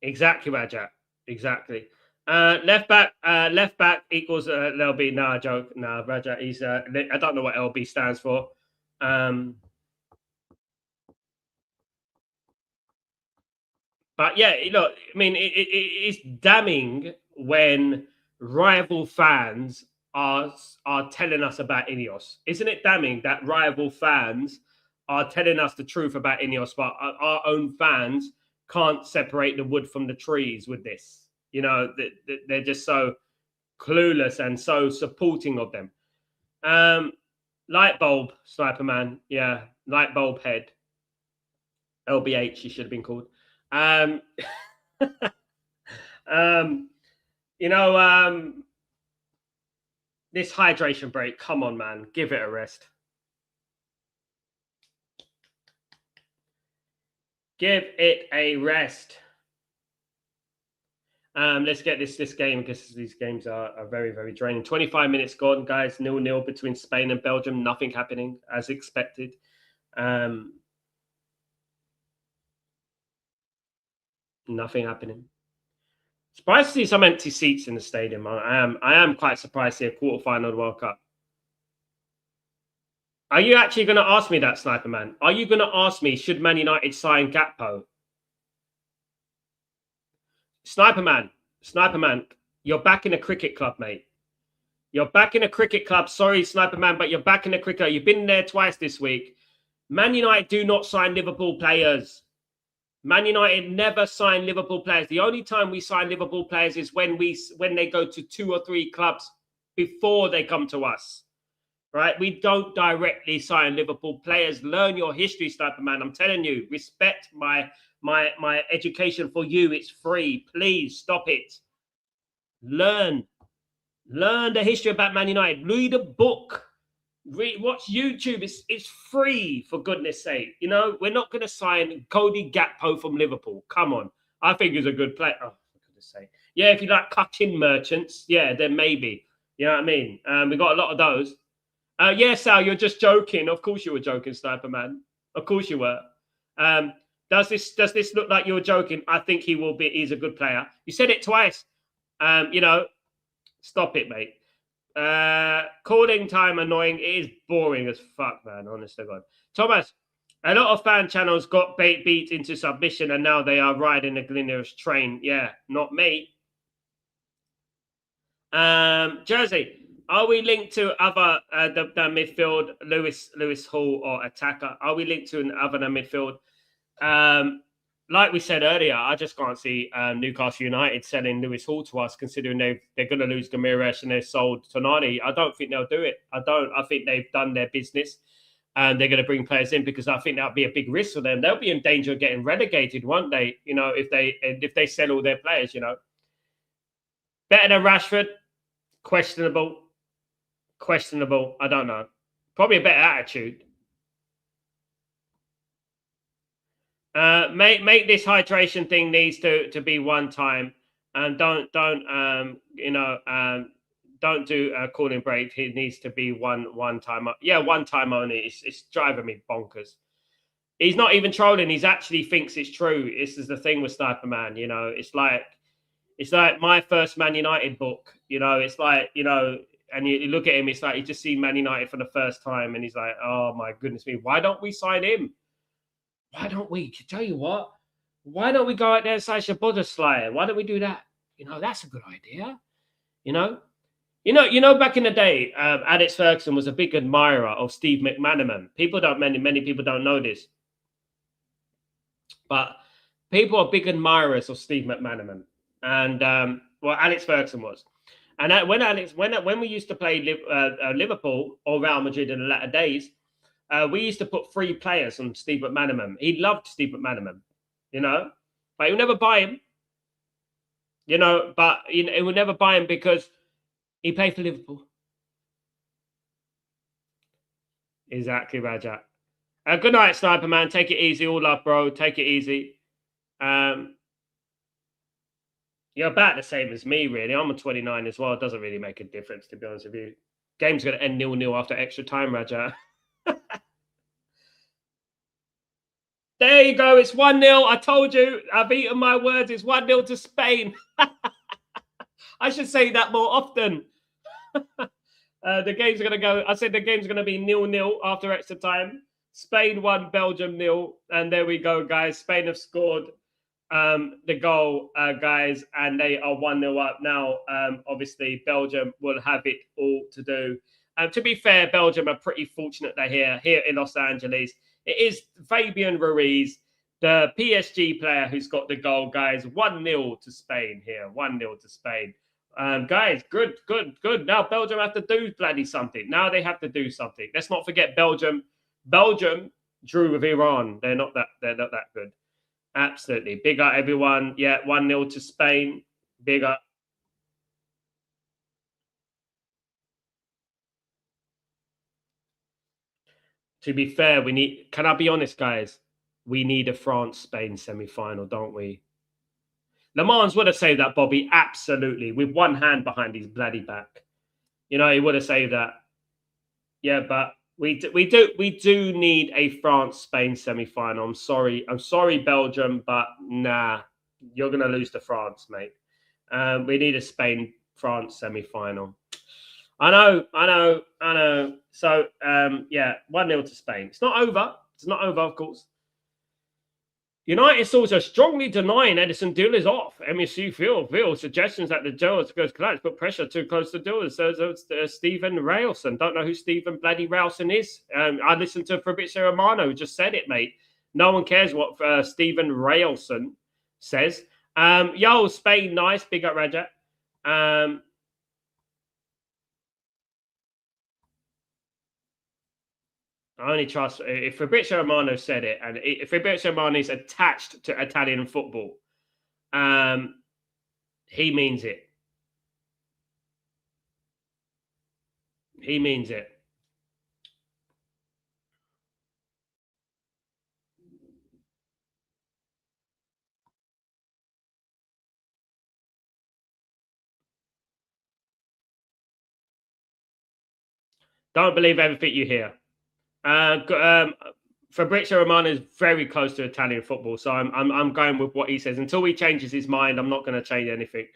Exactly, Rajat. Exactly. Left back equals LB. Nah, joke. Nah, Rajat. He's I don't know what LB stands for. But yeah, look, I mean, it's damning when rival fans are telling us about Ineos. Isn't it damning that rival fans are telling us the truth about Ineos, but our own fans can't separate the wood from the trees with this? You know, they're just so clueless and so supporting of them. Light bulb, Sniper Man. Yeah, light bulb head. LBH, he should have been called. Um, um, you know, this hydration break, come on, man, give it a rest. Give it a rest. Let's get this game because these games are very, very draining. 25 minutes gone, guys. 0-0 between Spain and Belgium. Nothing happening as expected. Nothing happening. Surprised to see some empty seats in the stadium. I am quite surprised to see a quarterfinal of the World Cup. Are you actually going to ask me that, Sniper Man? Are you going to ask me, should Man United sign Gakpo? Sniper Man, you're back in a cricket club, mate. You're back in a cricket club. Sorry, Sniper Man, but you're back in a cricket. You've been there twice this week. Man United do not sign Liverpool players. Man United never sign Liverpool players. The only time we sign Liverpool players is when they go to 2 or 3 clubs before they come to us. Right? We don't directly sign Liverpool players. Learn your history, Sniper Man. I'm telling you, respect my education for you. It's free. Please stop it. Learn the history about Man United. Read a book. Watch YouTube. It's free, for goodness sake. You know, we're not going to sign Cody Gakpo from Liverpool. Come on. I think he's a good player. Oh, for goodness sake. Yeah, if you like cutting merchants, yeah, then maybe. You know what I mean? We got a lot of those. Yeah, Sal, you're just joking. Of course you were joking, Sniper Man. Of course you were. Does this look like you're joking? I think he will be. He's a good player. You said it twice. You know, stop it, mate. Calling time annoying. It is boring as fuck, man. Honest to God. Thomas, a lot of fan channels got beat into submission and now they are riding the Glynis train. Yeah, not me. Jersey, are we linked to other the midfield, Lewis Hall or attacker? Are we linked to another midfield? Like we said earlier, I just can't see Newcastle United selling Lewis Hall to us, considering they're going to lose Gamiresh and they've sold Tonali. I don't think they'll do it. I think they've done their business and they're going to bring players in because I think that'll be a big risk for them. They'll be in danger of getting relegated, won't they? You know, if they sell all their players, you know. Better than Rashford? Questionable. I don't know. Probably a better attitude. Make this hydration thing needs to be one time, and don't do a cooling break. It needs to be one time. Yeah, one time only. It's driving me bonkers. He's not even trolling. He's actually thinks it's true. This is the thing with Sniper Man. You know, it's like my first Man United book. You know, it's like, you know, and you look at him. It's like he's just seen Man United for the first time, and he's like, oh my goodness me, why don't we sign him? Why don't we? Tell you what, why don't we go out there and sign Szoboszlai? Why don't we do that? You know, that's a good idea. You know, back in the day, Alex Ferguson was a big admirer of Steve McManaman. Many people don't know this, but people are big admirers of Steve McManaman, and Alex Ferguson was. And when we used to play Liverpool or Real Madrid in the latter days, we used to put 3 players on Steve McManaman. He loved Steve McManaman. you know, but he'll never buy him, you know, but he will never buy him because he played for Liverpool. Exactly, Rajat. Good night, Sniper Man. Take it easy. All love, bro. Take it easy. Um, you're about the same as me, really. I'm a 29 as well. It doesn't really make a difference, to be honest with you. Game's going to end 0-0 after extra time, Rajat. There you go. It's 1-0. I told you. I've eaten my words. It's 1-0 to Spain. I should say that more often. The game's going to go. I said the game's going to be 0-0 after extra time. Spain 1, Belgium 0. And there we go, guys. Spain have scored the goal, guys, and they are 1-0 up now. Obviously, Belgium will have it all to do. To be fair, Belgium are pretty fortunate they're here in Los Angeles. It is Fabian Ruiz, the PSG player, who's got the goal, guys. 1-0 to Spain here. 1-0 to Spain. Guys, good. Now Belgium have to do bloody something. Now they have to do something. Let's not forget Belgium. Belgium drew with Iran. They're not that good. Absolutely. Big up, everyone. Yeah, 1-0 to Spain. Big up. To be fair, can I be honest, guys? We need a France-Spain semi-final, don't we? Le Mans would have saved that, Bobby. Absolutely. With one hand behind his bloody back. You know, he would have saved that. Yeah, but we do need a France-Spain semi-final. I'm sorry, Belgium, but nah, you're gonna lose to France, mate. We need a Spain-France semi-final. I know. So yeah, 1-0 to Spain. It's not over. It's not over, of course. United sources are strongly denying Edison deal is off. MSC Phil suggestions that the Jones goes collapse put pressure too close to deal. Says Stephen Railson. Don't know who Stephen bloody Railson is. I listened to Fabrizio Romano who just said it, mate. No one cares what Stephen Railson says. Yo, Spain, nice. Big up, Raja. I only trust if Fabrizio Romano said it, and if Fabrizio Romano is attached to Italian football, he means it. He means it. Don't believe everything you hear. Fabrizio Romano is very close to Italian football, so I'm going with what he says. Until he changes his mind, I'm not going to change anything.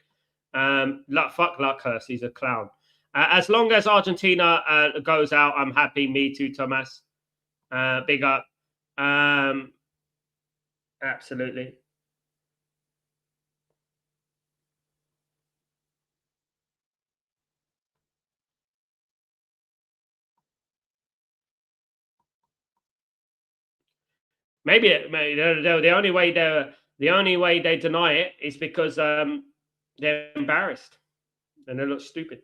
Fuck Luckhurst, he's a clown. As long as Argentina goes out, I'm happy. Me too, Thomas. Big up. Absolutely. Maybe the only way they deny it is because they're embarrassed and they look stupid.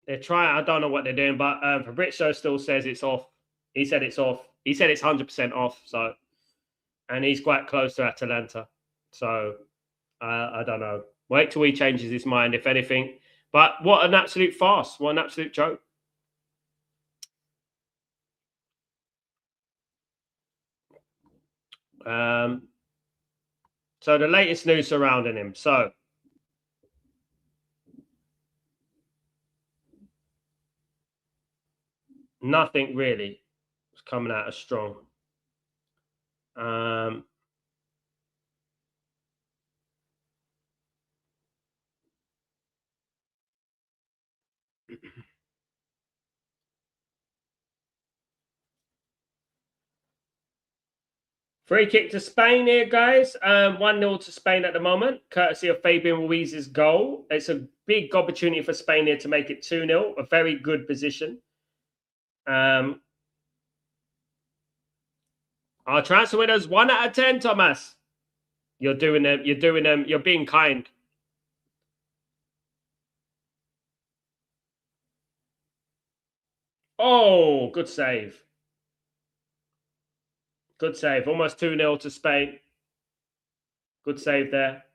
They're trying. I don't know what they're doing, but Fabrizio still says it's off. He said it's off. He said it's 100% off. So, and he's quite close to Atalanta. So, I don't know. Wait till he changes his mind, if anything. But what an absolute farce! What an absolute joke! So the latest news surrounding him. So nothing really was coming out as strong. Um, Free kick to Spain here, guys. 1-0 to Spain at the moment, courtesy of Fabian Ruiz's goal. It's a big opportunity for Spain here to make it 2-0. A very good position. Our transfer winners, 1 out of 10, Thomas. You're doing them. You're doing them. You're being kind. Oh, good save. Good save. Almost 2-0 to Spain. Good save there.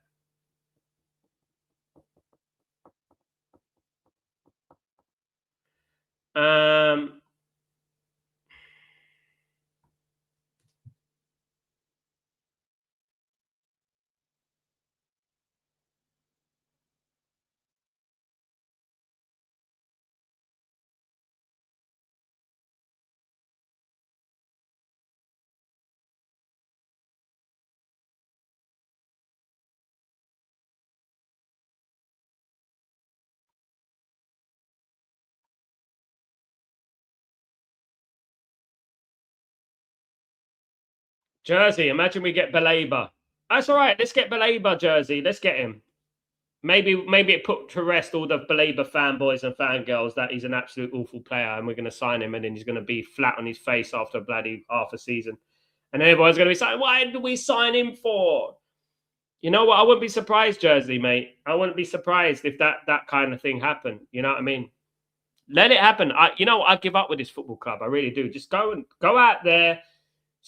Jersey, imagine we get Baleba. That's all right. Let's get Baleba, Jersey. Let's get him. Maybe it put to rest all the Baleba fanboys and fangirls that he's an absolute awful player and we're going to sign him and then he's going to be flat on his face after bloody half a season. And everyone's going to be saying, why did we sign him for? You know what? I wouldn't be surprised, Jersey, mate. I wouldn't be surprised if that kind of thing happened. You know what I mean? Let it happen. I give up with this football club. I really do. Just go out there.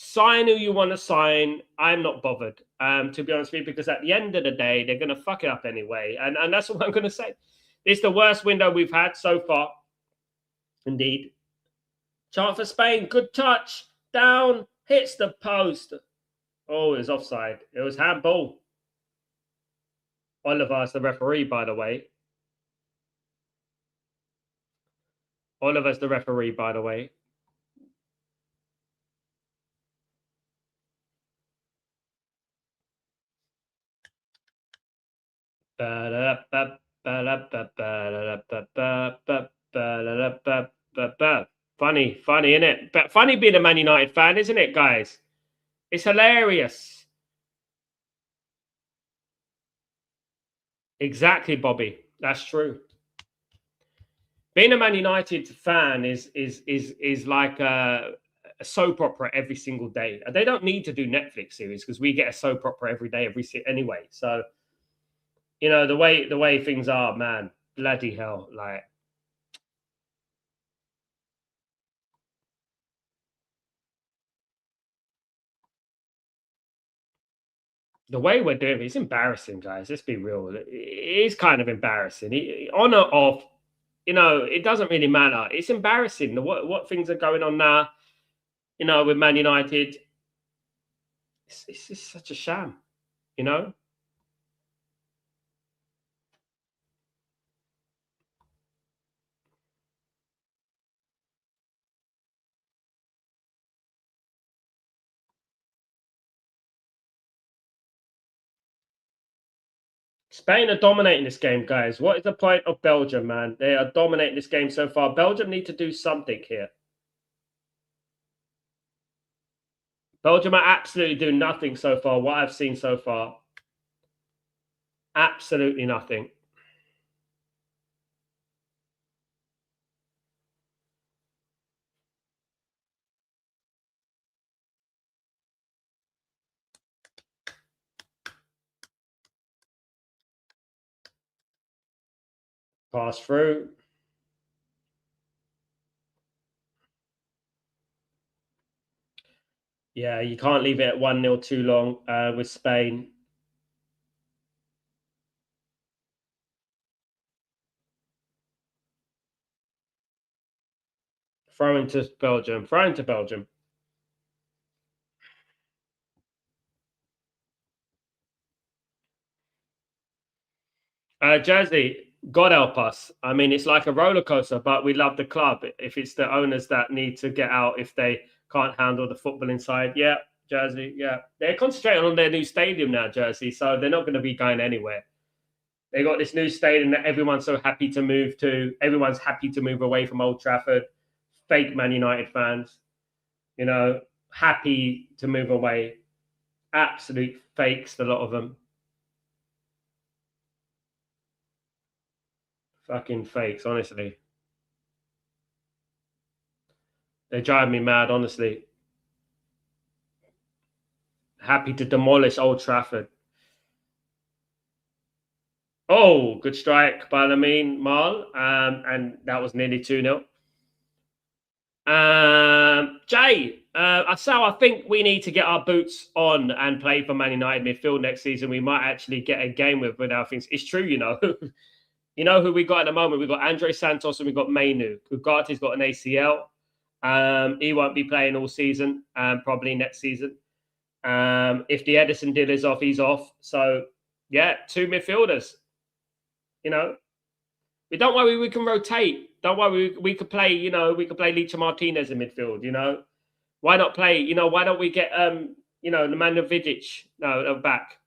Sign who you want to sign. I'm not bothered, to be honest with you, because at the end of the day, they're going to fuck it up anyway. And that's what I'm going to say. It's the worst window we've had so far. Indeed. Chance for Spain. Good touch. Down. Hits the post. Oh, it was offside. It was handball. Oliver's the referee, by the way. Oliver's the referee, by the way. Funny, isn't it? But funny being a Man United fan, isn't it, guys? It's hilarious. Exactly, Bobby. That's true. Being a Man United fan is like a soap opera every single day. They don't need to do Netflix series because we get a soap opera every day, anyway. So, you know, the way things are, man, bloody hell, like. The way we're doing it's embarrassing, guys. Let's be real. It is kind of embarrassing. On or off, you know, it doesn't really matter. It's embarrassing what things are going on now, you know, with Man United. It's just such a sham, you know. Spain are dominating this game, guys. What is the point of Belgium, man? They are dominating this game so far. Belgium need to do something here. Belgium are absolutely doing nothing so far. What I've seen so far, absolutely nothing. Pass through. Yeah, you can't leave it at 1-0 too long with Spain. Throw into Belgium. Jersey, God help us. I mean, it's like a roller coaster, but we love the club. If it's the owners that need to get out, if they can't handle the football inside, yeah, Jersey, yeah. They're concentrating on their new stadium now, Jersey, so they're not going to be going anywhere. They got this new stadium that everyone's so happy to move to. Everyone's happy to move away from Old Trafford. Fake Man United fans, you know, happy to move away. Absolute fakes, a lot of them. Fucking fakes, honestly. They drive me mad, honestly. Happy to demolish Old Trafford. Oh, good strike by Lamine Mal. And that was nearly 2-0. Jay, so I think we need to get our boots on and play for Man United midfield next season. We might actually get a game with our things. It's true, you know. You know who we got at the moment? We've got Andre Santos and we've got Mainu. Ugarte's got an ACL. He won't be playing all season, probably next season. If the Edison deal is off, he's off. So, yeah, 2 midfielders. You know, don't worry, we can rotate. Don't worry, we could play, you know, we could play Licha Martinez in midfield, you know. Why not play, you know, why don't we get, you know, Nemanja Vidic back?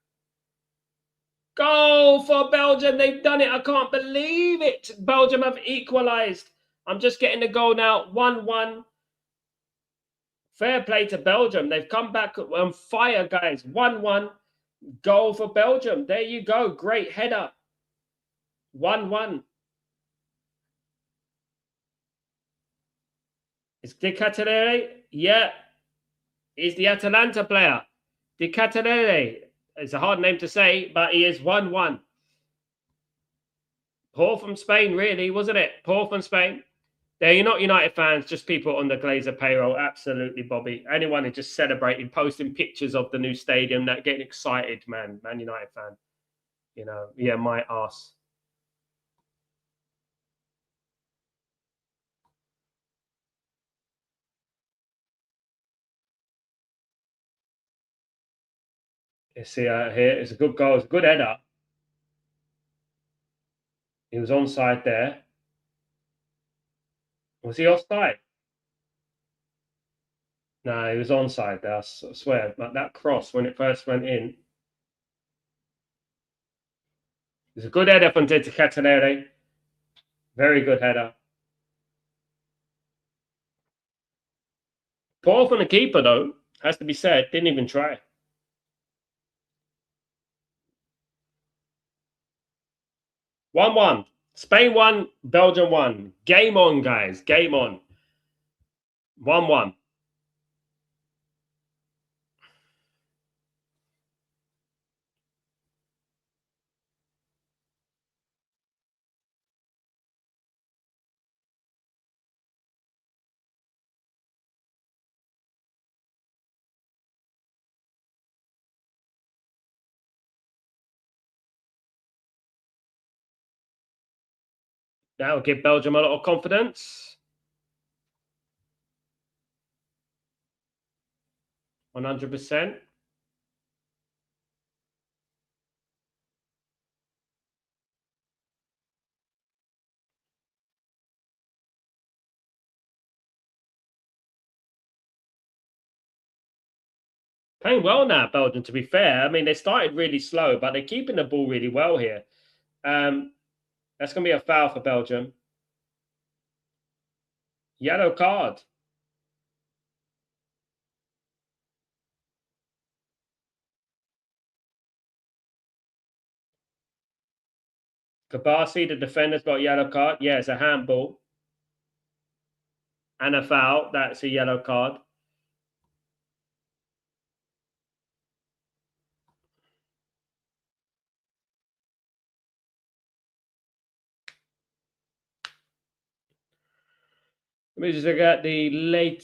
Goal for Belgium. They've done it. I can't believe it. Belgium have equalised. I'm just getting the goal now. 1-1. Fair play to Belgium. They've come back on fire, guys. 1-1. Goal for Belgium. There you go. Great header. 1-1. Is Di Cattanelli? Yeah. He's the Atalanta player. Di Cattanelli. It's a hard name to say, but he is 1-1. Poor from Spain, really, wasn't it? Poor from Spain. You're not United fans, just people on the Glazer payroll. Absolutely, Bobby. Anyone who just celebrating, posting pictures of the new stadium, that getting excited, man. Man United fan. You know, yeah, my ass. You see here, it's a good goal. It's a good header. He was onside there. Was he offside? No, he was onside there, I swear. Like that cross when it first went in. It's a good header from Di Cattanelli. Very good header. Poor from the keeper, though. Has to be said. Didn't even try. 1-1. Spain 1, Belgium 1. Game on, guys. Game on. 1-1. That will give Belgium a lot of confidence. 100%. Playing well now, Belgium, to be fair. I mean, they started really slow, but they're keeping the ball really well here. That's going to be a foul for Belgium. Yellow card. Kabasi, the defender's got a yellow card. Yeah, it's a handball. And a foul. That's a yellow card. Let me just look at the late.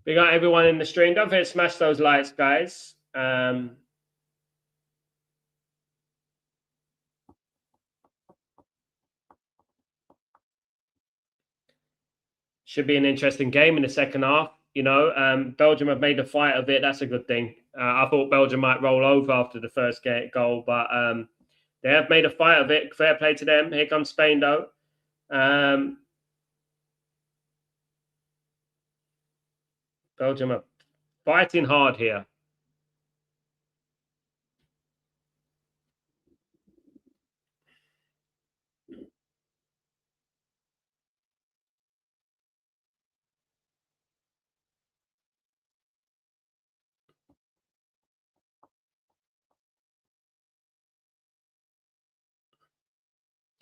We got everyone in the stream. Don't forget to smash those likes, guys. Should be an interesting game in the second half. You know, Belgium have made a fight of it. That's a good thing. I thought Belgium might roll over after the first goal, but they have made a fight of it. Fair play to them. Here comes Spain, though. Belgium are fighting hard here.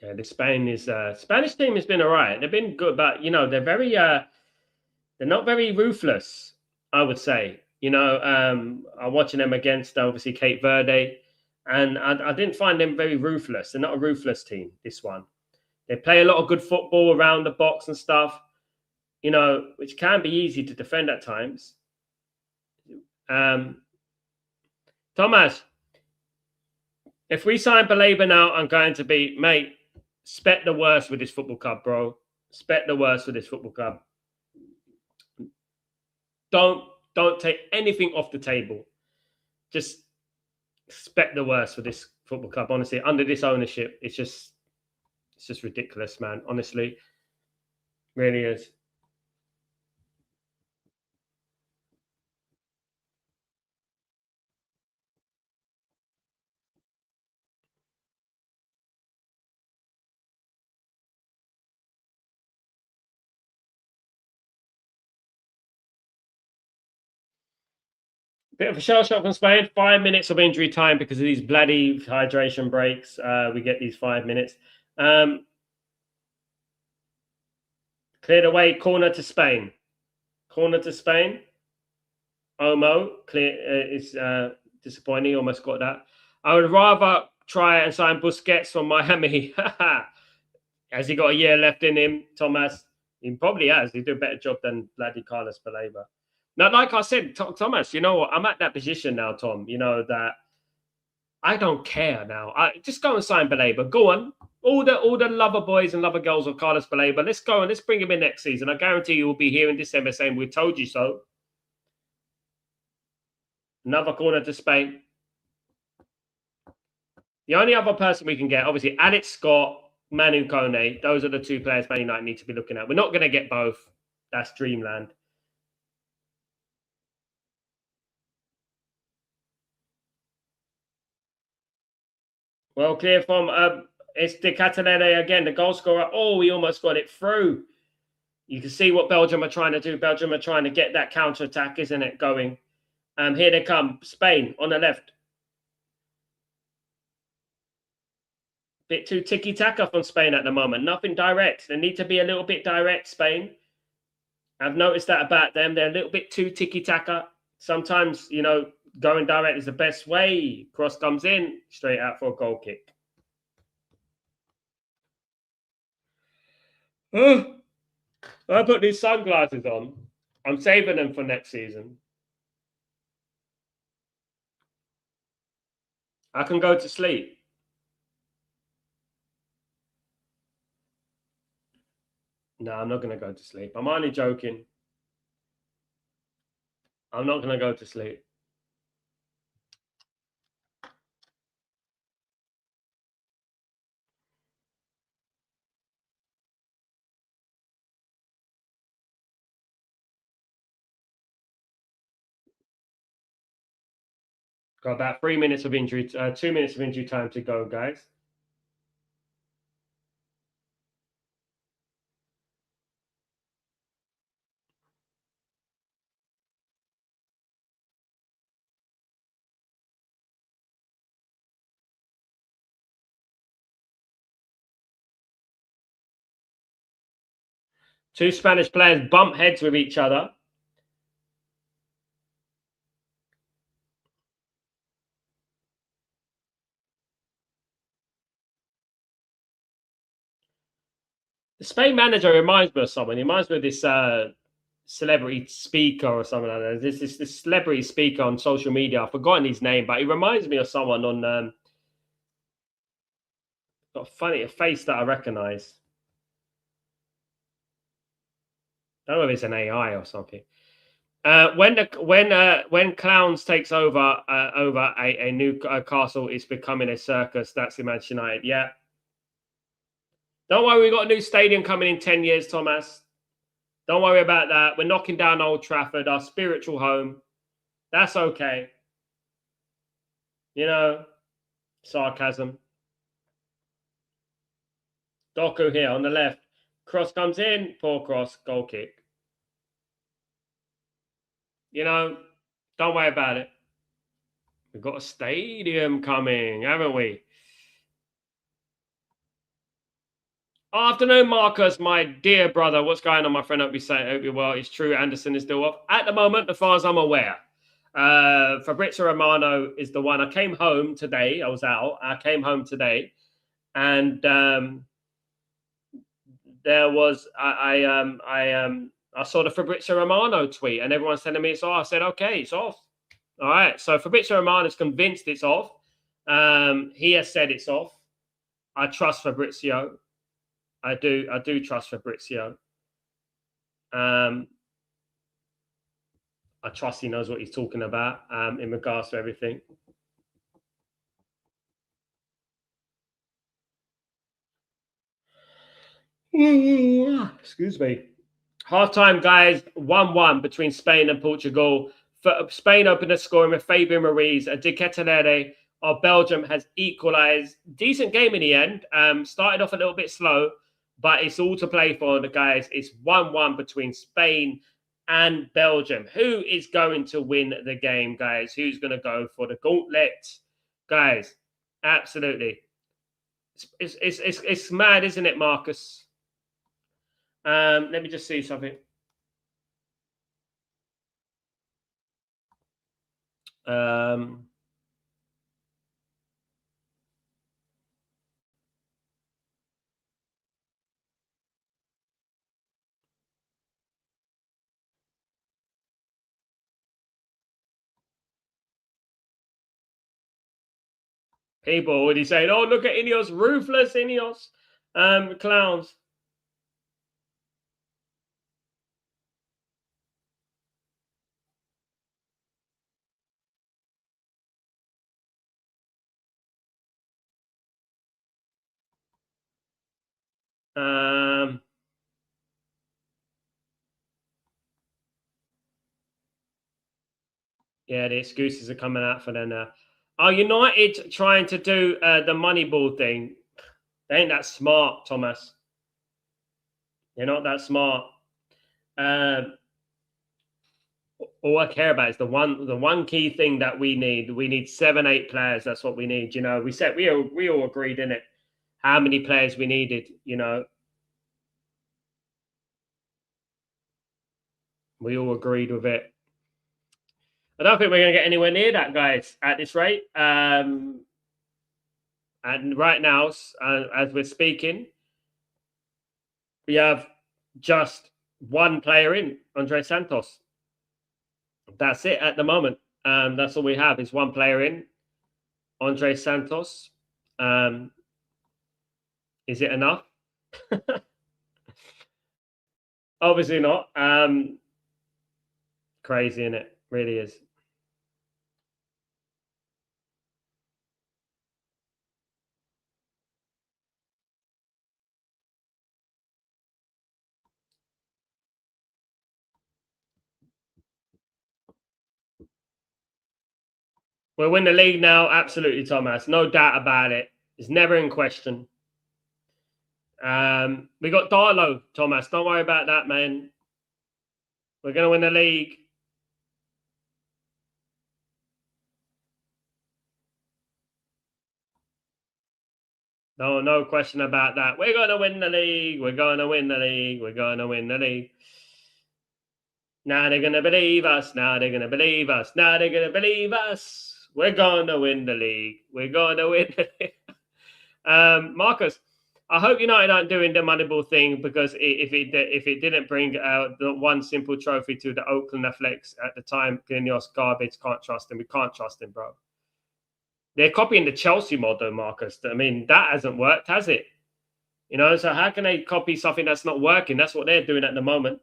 Yeah, the Spanish team has been all right. They've been good, but they're they're not very ruthless, I would say. I'm watching them against obviously Cape Verde, and I didn't find them very ruthless. They're not a ruthless team. This one, they play a lot of good football around the box and stuff. Which can be easy to defend at times. Um, Thomas, if we sign Baleba now, I'm going to be, mate, expect the worst with this football club, bro. Expect the worst with this football club. Don't take anything off the table. Just expect the worst for this football club. Honestly, under this ownership, it's just ridiculous, man. Honestly, really is. Bit of a shell shock from Spain. 5 minutes of injury time because of these bloody hydration breaks. We get these 5 minutes. Cleared away, corner to Spain. Corner to Spain. Omo, clear. It's disappointing. Almost got that. I would rather try and sign Busquets from Miami. Has he got a year left in him, Thomas? He probably has. He do a better job than bloody Carlos Baleba. Now, like I said, Thomas, you know what? I'm at that position now, Tom. You know that I don't care now. I just go and sign Baleba. Go on. All the lover boys and lover girls of Carlos Baleba. Let's go and let's bring him in next season. I guarantee you will be here in December saying we told you so. Another corner to Spain. The only other person we can get, obviously, Alex Scott, Manu Kone. Those are the two players Man United need to be looking at. We're not going to get both. That's dreamland. Well, clear from it's De Catalene again, the goal scorer. Oh, he almost got it through. You can see what Belgium are trying to do. Belgium are trying to get that counter attack, isn't it? Going. Here they come. Spain on the left. Bit too ticky taka from Spain at the moment. Nothing direct. They need to be a little bit direct, Spain. I've noticed that about them. They're a little bit too ticky taka. Sometimes, going direct is the best way. Cross comes in, straight out for a goal kick. I put these sunglasses on. I'm saving them for next season. I can go to sleep. No, I'm not going to go to sleep. I'm only joking. I'm not going to go to sleep. Got about 3 minutes of injury, 2 minutes of injury time to go, guys. Two Spanish players bump heads with each other. The Spain manager reminds me of someone. He reminds me of this celebrity speaker or something like that. This celebrity speaker on social media. I've forgotten his name, but he reminds me of someone on. Got a face that I recognise. I don't know if it's an AI or something. When Clowns takes over a new castle, it's becoming a circus. That's the Manchester United. Yeah. Don't worry, we got a new stadium coming in 10 years, Thomas. Don't worry about that. We're knocking down Old Trafford, our spiritual home. That's okay. You know, sarcasm. Doku here on the left. Cross comes in, poor cross, goal kick. You know, don't worry about it. We've got a stadium coming, haven't we? Afternoon, Marcus, my dear brother. What's going on, my friend? Hope you're well. It's true, Anderson is still off. At the moment, as far as I'm aware, Fabrizio Romano is the one. I came home today. I was out. I came home today, and there was I saw the Fabrizio Romano tweet, and everyone's telling me it's off. I said, okay, it's off. All right. So Fabrizio Romano is convinced it's off. He has said it's off. I trust Fabrizio. I do trust Fabrizio. I trust he knows what he's talking about in regards to everything. Excuse me. Halftime, guys, 1-1 between Spain and Portugal. Spain opened the scoring with Fabian Ruiz, a De Ketelaere of Belgium has equalised. Decent game in the end. Started off a little bit slow, but it's all to play for, the guys. It's 1-1 between Spain and Belgium. Who is going to win the game, guys? Who's going to go for the gauntlet? Guys, absolutely. It's mad, isn't it, Marcus? Let me just see something. People already saying, "Oh, look at Ineos, ruthless Ineos, clowns." Yeah, the excuses are coming out for them now. Are United trying to do the Moneyball thing? They ain't that smart, Thomas. They're not that smart. All I care about is the one key thing that we need. We need 7-8 players. That's what we need. We said we all agreed in it. How many players we needed. We all agreed with it. I don't think we're going to get anywhere near that, guys, at this rate. And right now, as we're speaking, we have just one player in, Andre Santos. That's it at the moment. That's all we have is one player in, Andre Santos. Is it enough? Obviously not. Crazy, isn't it? Really is. We'll win the league now. Absolutely, Thomas. No doubt about it. It's never in question. We got Darlow, Thomas. Don't worry about that, man. We're going to win the league. No question about that. We're going to win the league. We're going to win the league. We're going to win the league. Now they're going to believe us. Now they're going to believe us. Now they're going to believe us. We're going to win the league. We're going to win the league. Marcus, I hope United aren't doing the Moneyball thing, because if it didn't bring out the one simple trophy to the Oakland Athletics at the time, Ineos garbage, can't trust him. We can't trust him, bro. They're copying the Chelsea model, Marcus. I mean, that hasn't worked, has it? So how can they copy something that's not working? That's what they're doing at the moment.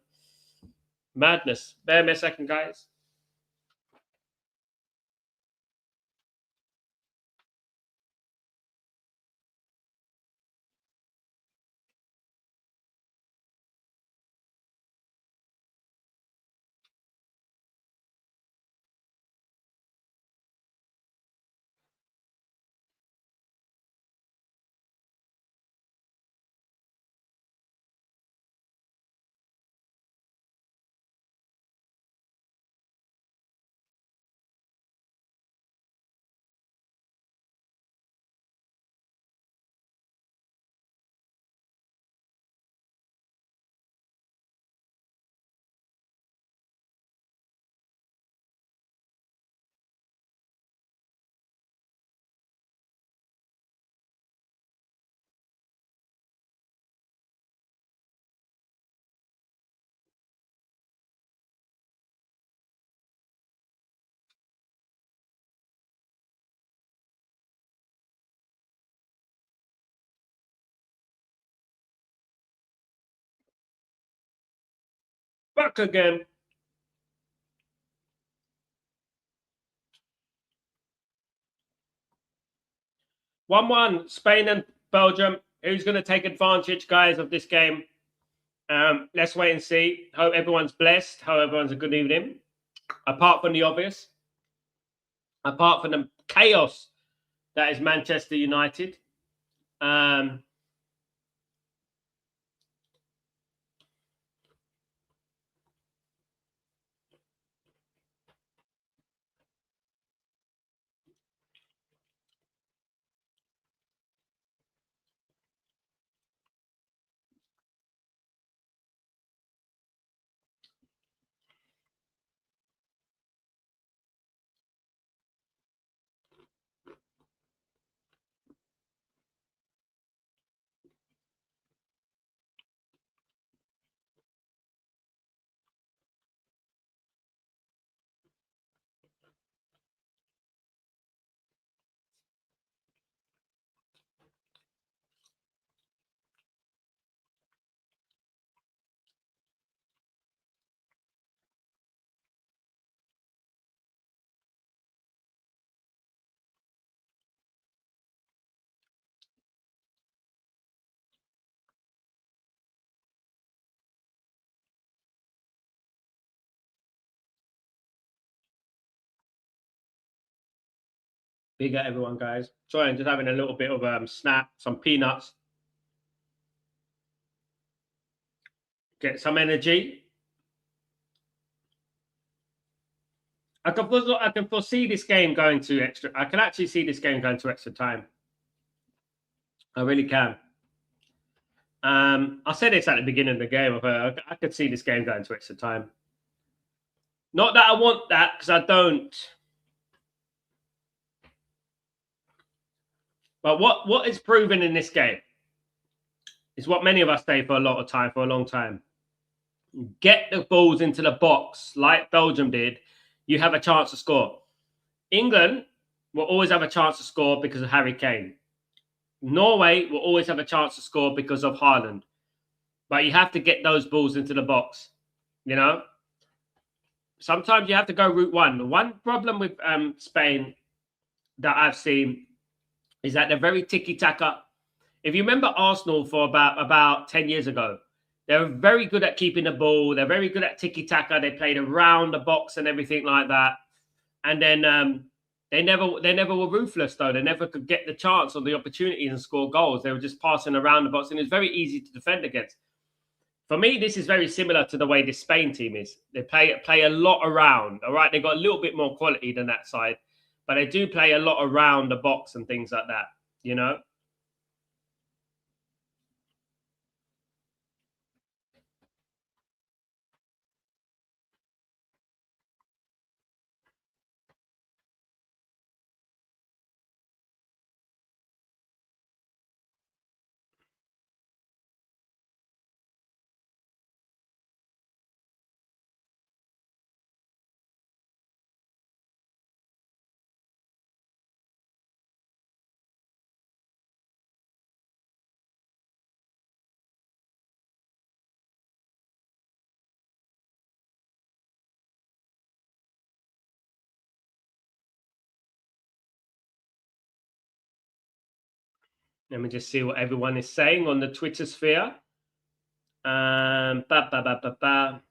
Madness. Bear me a second, guys. Back again. 1-1, Spain and Belgium. Who's going to take advantage, guys, of this game? Let's wait and see. Hope everyone's blessed. Hope everyone's a good evening. Apart from the obvious. Apart from the chaos that is Manchester United. Big at everyone, guys. Sorry, I'm just having a little bit of snap, some peanuts. Get some energy. I can foresee this game going to extra. I can actually see this game going to extra time. I really can. I said this at the beginning of the game. I could see this game going to extra time. Not that I want that, because I don't. But what is proven in this game is what many of us say for a long time. Get the balls into the box like Belgium did. You have a chance to score. England will always have a chance to score because of Harry Kane. Norway will always have a chance to score because of Haaland. But you have to get those balls into the box. You know? Sometimes you have to go route one. The one problem with Spain that I've seen is that they're very tiki-taka. If you remember Arsenal for about 10 years ago, they were very good at keeping the ball. They're very good at tiki-taka. They played around the box and everything like that. And then they never were ruthless, though. They never could get the chance or the opportunity and score goals. They were just passing around the box, and it's very easy to defend against. For me, this is very similar to the way this Spain team is. They play a lot around, all right? They've got a little bit more quality than that side, but they do play a lot around the box and things like that, you know? Let me just see what everyone is saying on the Twitter sphere. Ba, ba, ba, ba, ba.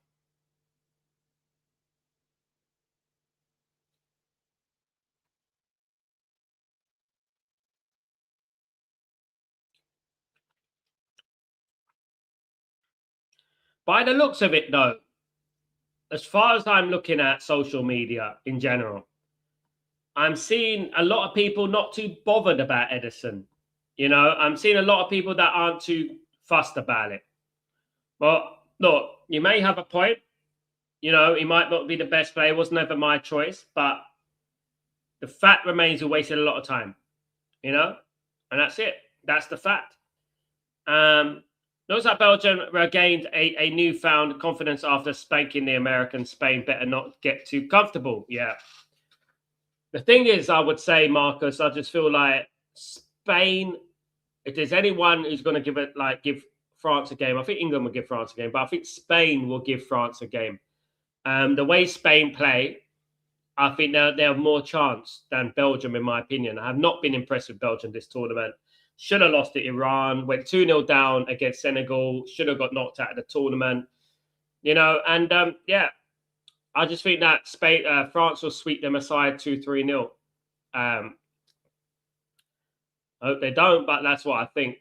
By the looks of it, though, as far as I'm looking at social media in general, I'm seeing a lot of people not too bothered about Edison. You know, I'm seeing a lot of people that aren't too fussed about it. Well, look, you may have a point. You know, he might not be the best player. It was never my choice. But the fact remains he wasted a lot of time. You know? And that's it. That's the fact. Looks like Belgium regained a newfound confidence after spanking the Americans. Spain better not get too comfortable. Yeah. The thing is, I would say, Marcus, I just feel like Spain, if there's anyone who's going to give France a game. I think England will give France a game, but I think Spain will give France a game. The way Spain play, I think they have more chance than Belgium, in my opinion. I have not been impressed with Belgium this tournament. Should have lost to Iran, went 2-0 down against Senegal, should have got knocked out of the tournament. And yeah, I just think that France will sweep them aside 2-3-0. I hope they don't, but that's what I think.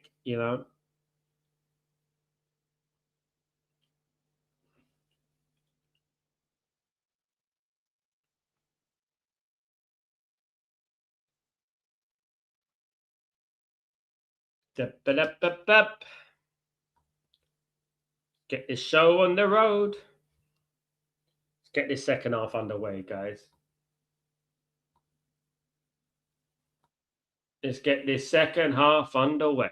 Get this show on the road. Let's get this second half underway, guys. Let's get this second half underway.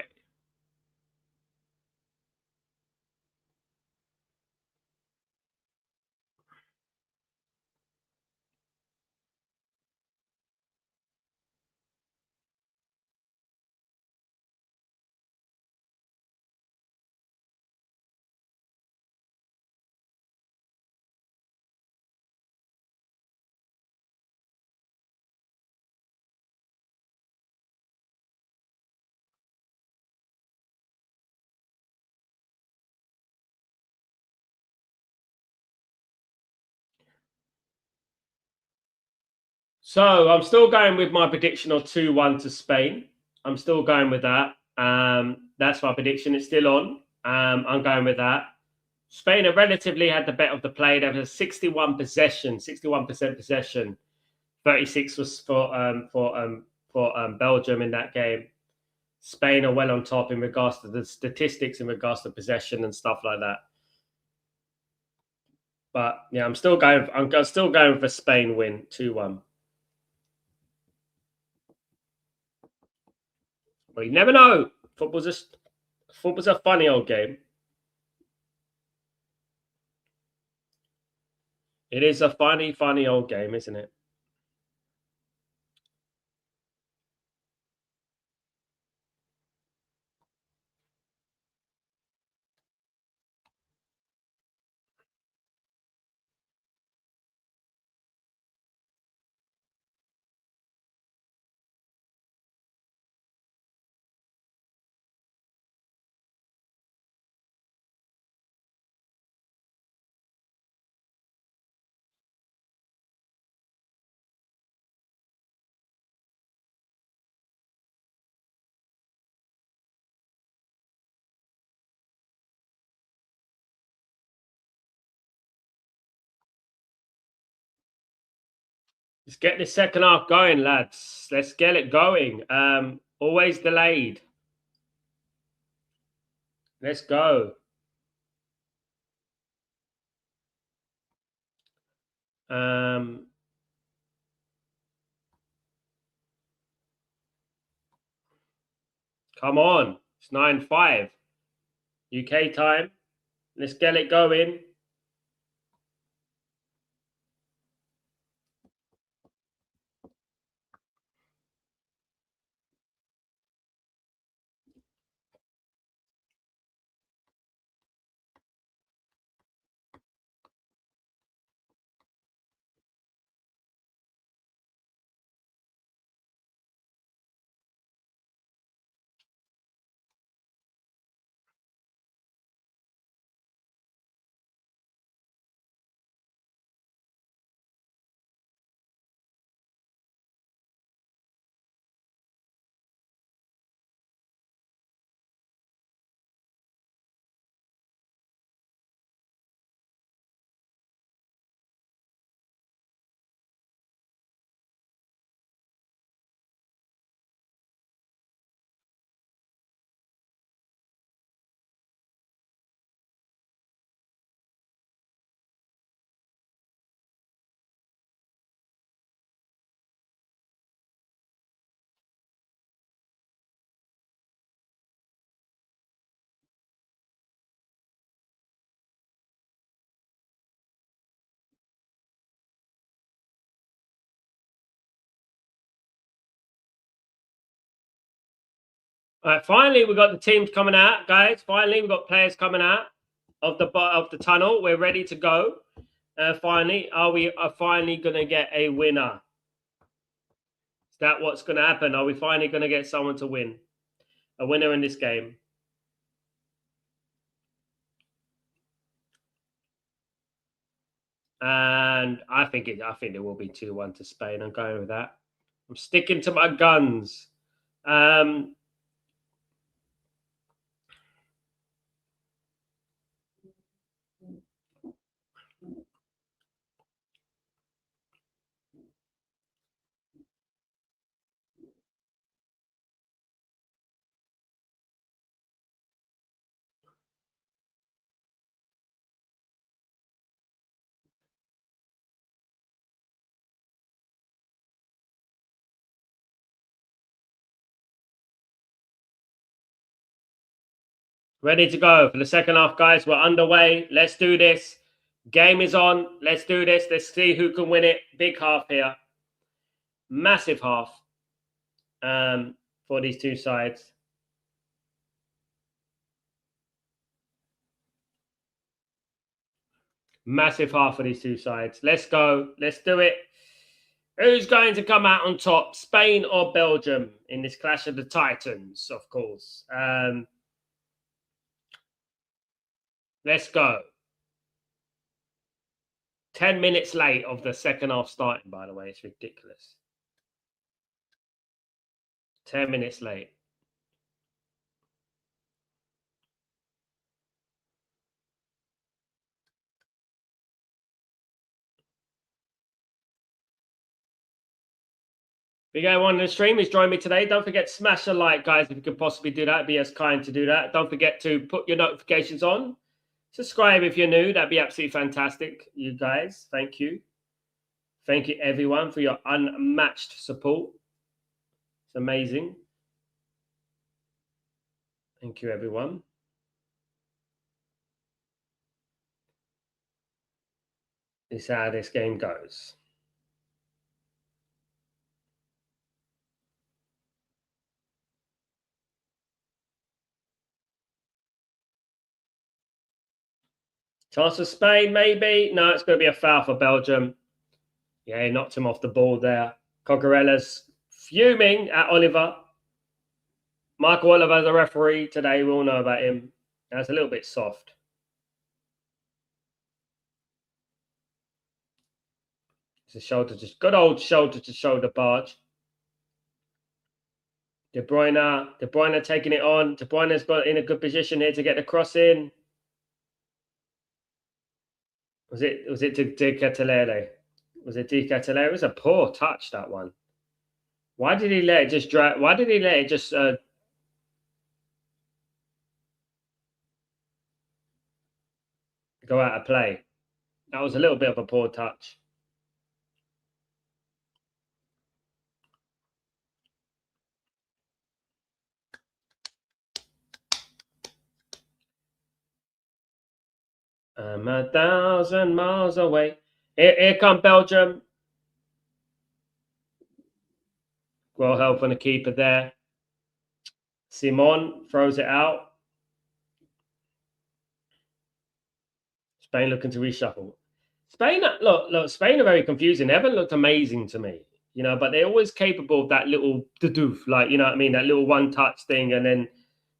So I'm still going with my prediction of 2-1 to Spain. I'm still going with that. That's my prediction. It's still on. I'm going with that. Spain have relatively had the better of the play. There was 61% possession. 36 was for Belgium in that game. Spain are well on top in regards to the statistics, in regards to possession and stuff like that. But yeah, I'm still going for Spain win 2-1. Well, you never know. Football's a funny old game. It is a funny, funny old game, isn't it? Let's get this second half going, lads. Let's get it going. Always delayed. Let's go. Um, Come on. It's 9-5. UK time. Let's get it going. All right, finally we got the teams coming out, guys. Finally, we got players coming out of the tunnel. We're ready to go. Finally, we finally gonna get a winner? Is that what's gonna happen? Are we finally gonna get someone to win? A winner in this game? And I think it will be 2-1 to Spain. I'm going with that. I'm sticking to my guns. Ready to go for the second half, guys. We're underway. Let's do this. Game is on. Let's do this. Let's see who can win it. Big half here. Massive half for these two sides. Massive half for these two sides. Let's go. Let's do it. Who's going to come out on top? Spain or Belgium in this clash of the Titans, of course. Let's go. 10 minutes late of the second half starting, by the way. It's ridiculous. 10 minutes late. Big A1 on the stream is joining me today. Don't forget to smash a like, guys, if you can possibly do that. Be as kind to do that. Don't forget to put your notifications on. Subscribe if you're new. That'd be absolutely fantastic, you guys. Thank you. Thank you, everyone, for your unmatched support. It's amazing. Thank you, everyone. This is how this game goes. Chance for Spain, maybe. No, it's going to be a foul for Belgium. Yeah, he knocked him off the ball there. Coquerella's fuming at Oliver. Michael Oliver, the referee today, we all know about him. That's a little bit soft. It's a shoulder, just good old shoulder to shoulder barge. De Bruyne taking it on. De Bruyne's got in a good position here to get the cross in. Was it to De Ketelere? Was it De Ketelere? It was a poor touch, that one. Why did he let it just drag? Why did he let it just go out of play? That was a little bit of a poor touch. I'm 1,000 miles away. Here come Belgium. Well help from the keeper there. Simon throws it out. Spain looking to reshuffle. Spain, look, Spain are very confusing. They haven't looked amazing to me, but they're always capable of that little doof, like, you know what I mean? That little one-touch thing, and then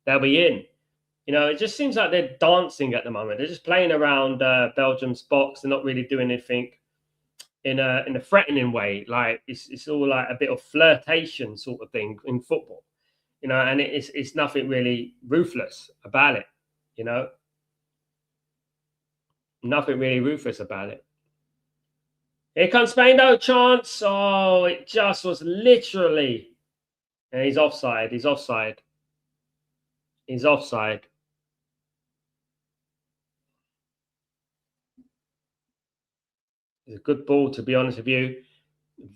they'll be in. It just seems like they're dancing at the moment. They're just playing around Belgium's box. They're not really doing anything in a threatening way. Like it's all like a bit of flirtation sort of thing in football, and it's nothing really ruthless about it, nothing really ruthless about it. Here comes Spain, no chance. Oh, it just was literally, and he's offside. He's offside. He's offside. It's a good ball, to be honest with you.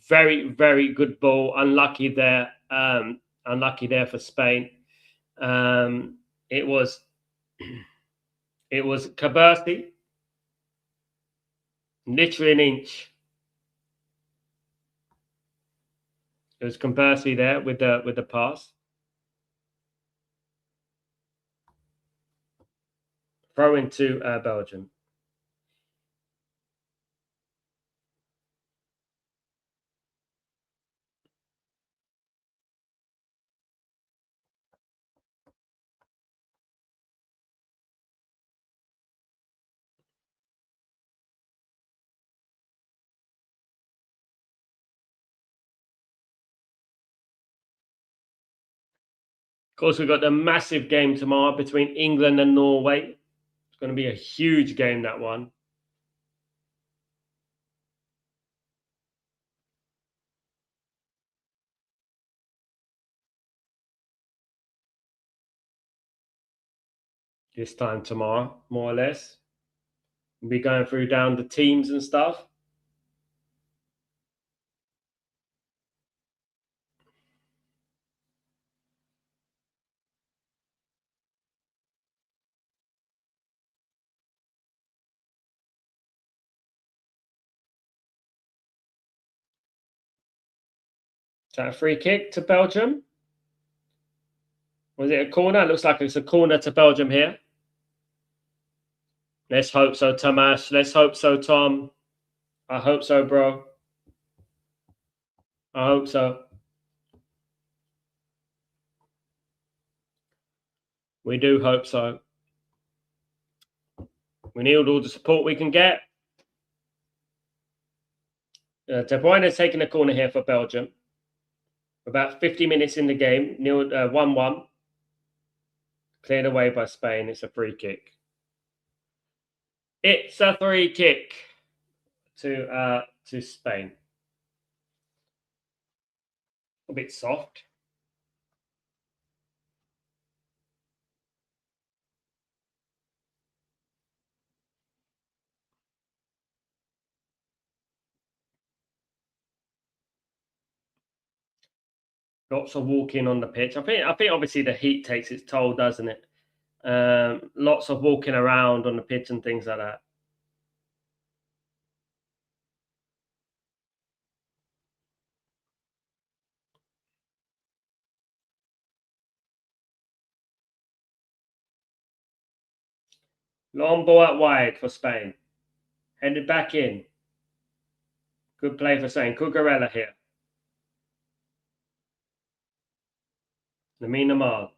Very, very good ball. Unlucky there. Unlucky there for Spain. It was Caberti. Literally an inch. It was Caberti there with the pass. Throw into Belgium. Of course, we've got the massive game tomorrow between England and Norway. It's going to be a huge game, that one. This time tomorrow, more or less. We'll be going through down the teams and stuff. Is that a free kick to Belgium? Was it a corner? It looks like it's a corner to Belgium here. Let's hope so, Tomas. Let's hope so, Tom. I hope so, bro. I hope so. We do hope so. We need all the support we can get. De Bruyne is taking a corner here for Belgium. About 50 minutes in the game, 1-1. Cleared away by Spain. It's a free kick. It's a free kick to Spain. A bit soft. Lots of walking on the pitch. I think obviously the heat takes its toll, doesn't it? Lots of walking around on the pitch and things like that. Long ball out wide for Spain. Headed back in. Good play for Spain. Cucurella here. Lamine Yamal.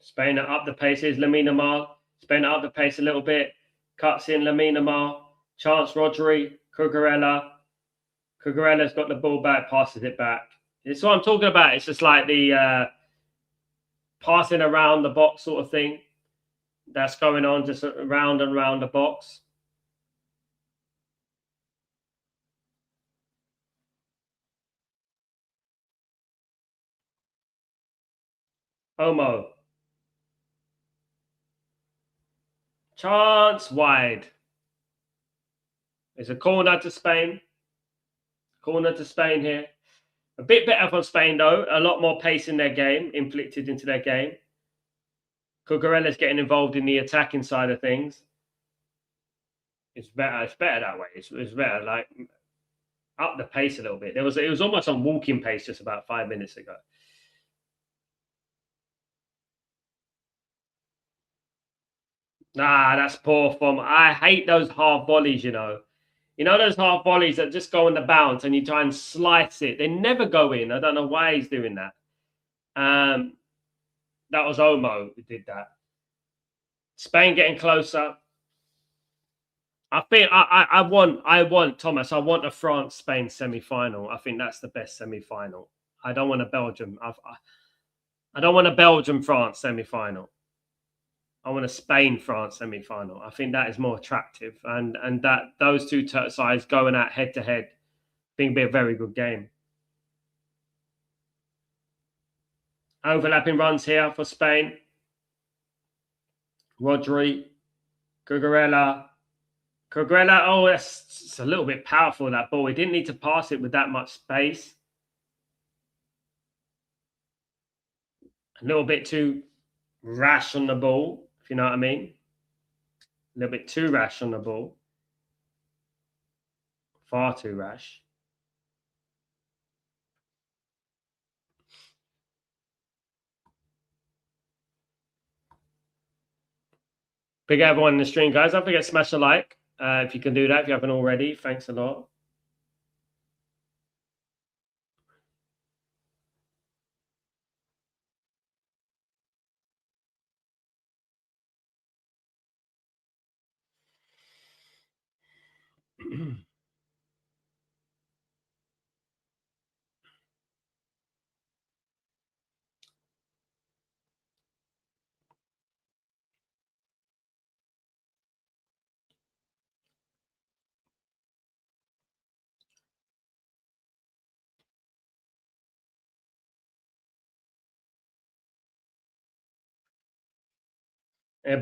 Spain are up the pace. Here's Lamine Yamal. Spain are up the pace a little bit. Cuts in Lamine Yamal. Chance Rodri. Cucurella. Cucurella's got the ball back, passes it back. It's what I'm talking about. It's just like the passing around the box sort of thing that's going on, just round and round the box. Omo. Chance wide. It's a corner to Spain. Corner to Spain here. A bit better from Spain, though. A lot more pace in their game, inflicted into their game. Cucurella's getting involved in the attacking side of things. It's better. It's better that way. It's better. Like up the pace a little bit. It was almost on walking pace just about 5 minutes ago. Nah, that's poor form. I hate those half volleys. You know those half volleys that just go on the bounce and you try and slice it. They never go in. I don't know why he's doing that. That was Omo who did that. Spain getting closer. I think I want Thomas. I want a France-Spain semi-final. I think that's the best semi-final. I don't want a Belgium. I don't want a Belgium-France semi-final. I want a Spain-France semi-final. I think that is more attractive, and that those two sides going at head-to-head, I think be a very good game. Overlapping runs here for Spain. Rodri, Cucurella. Oh, it's a little bit powerful, that ball. He didn't need to pass it with that much space. A little bit too rash on the ball, if you know what I mean. A little bit too rash on the ball. Far too rash. Big everyone in the stream, guys. Don't forget to smash a like if you can do that, if you haven't already. Thanks a lot.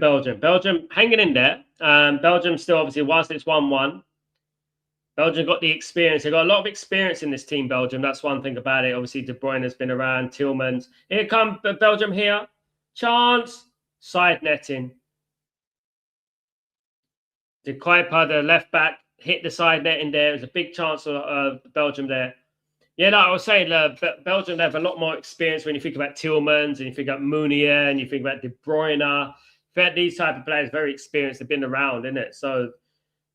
Belgium. Belgium hanging in there. Belgium still, obviously, whilst it's 1-1, Belgium got the experience. They've got a lot of experience in this team, Belgium. That's one thing about it. Obviously, De Bruyne has been around, Tillmans. Here come Belgium here. Chance. Side netting. De Kuiper, the left back, hit the side netting there. There's a big chance of Belgium there. Yeah, no, I was saying Belgium have a lot more experience when you think about Tillmans and you think about Mounier and you think about De Bruyne. These type of players, very experienced. They've been around, isn't it? So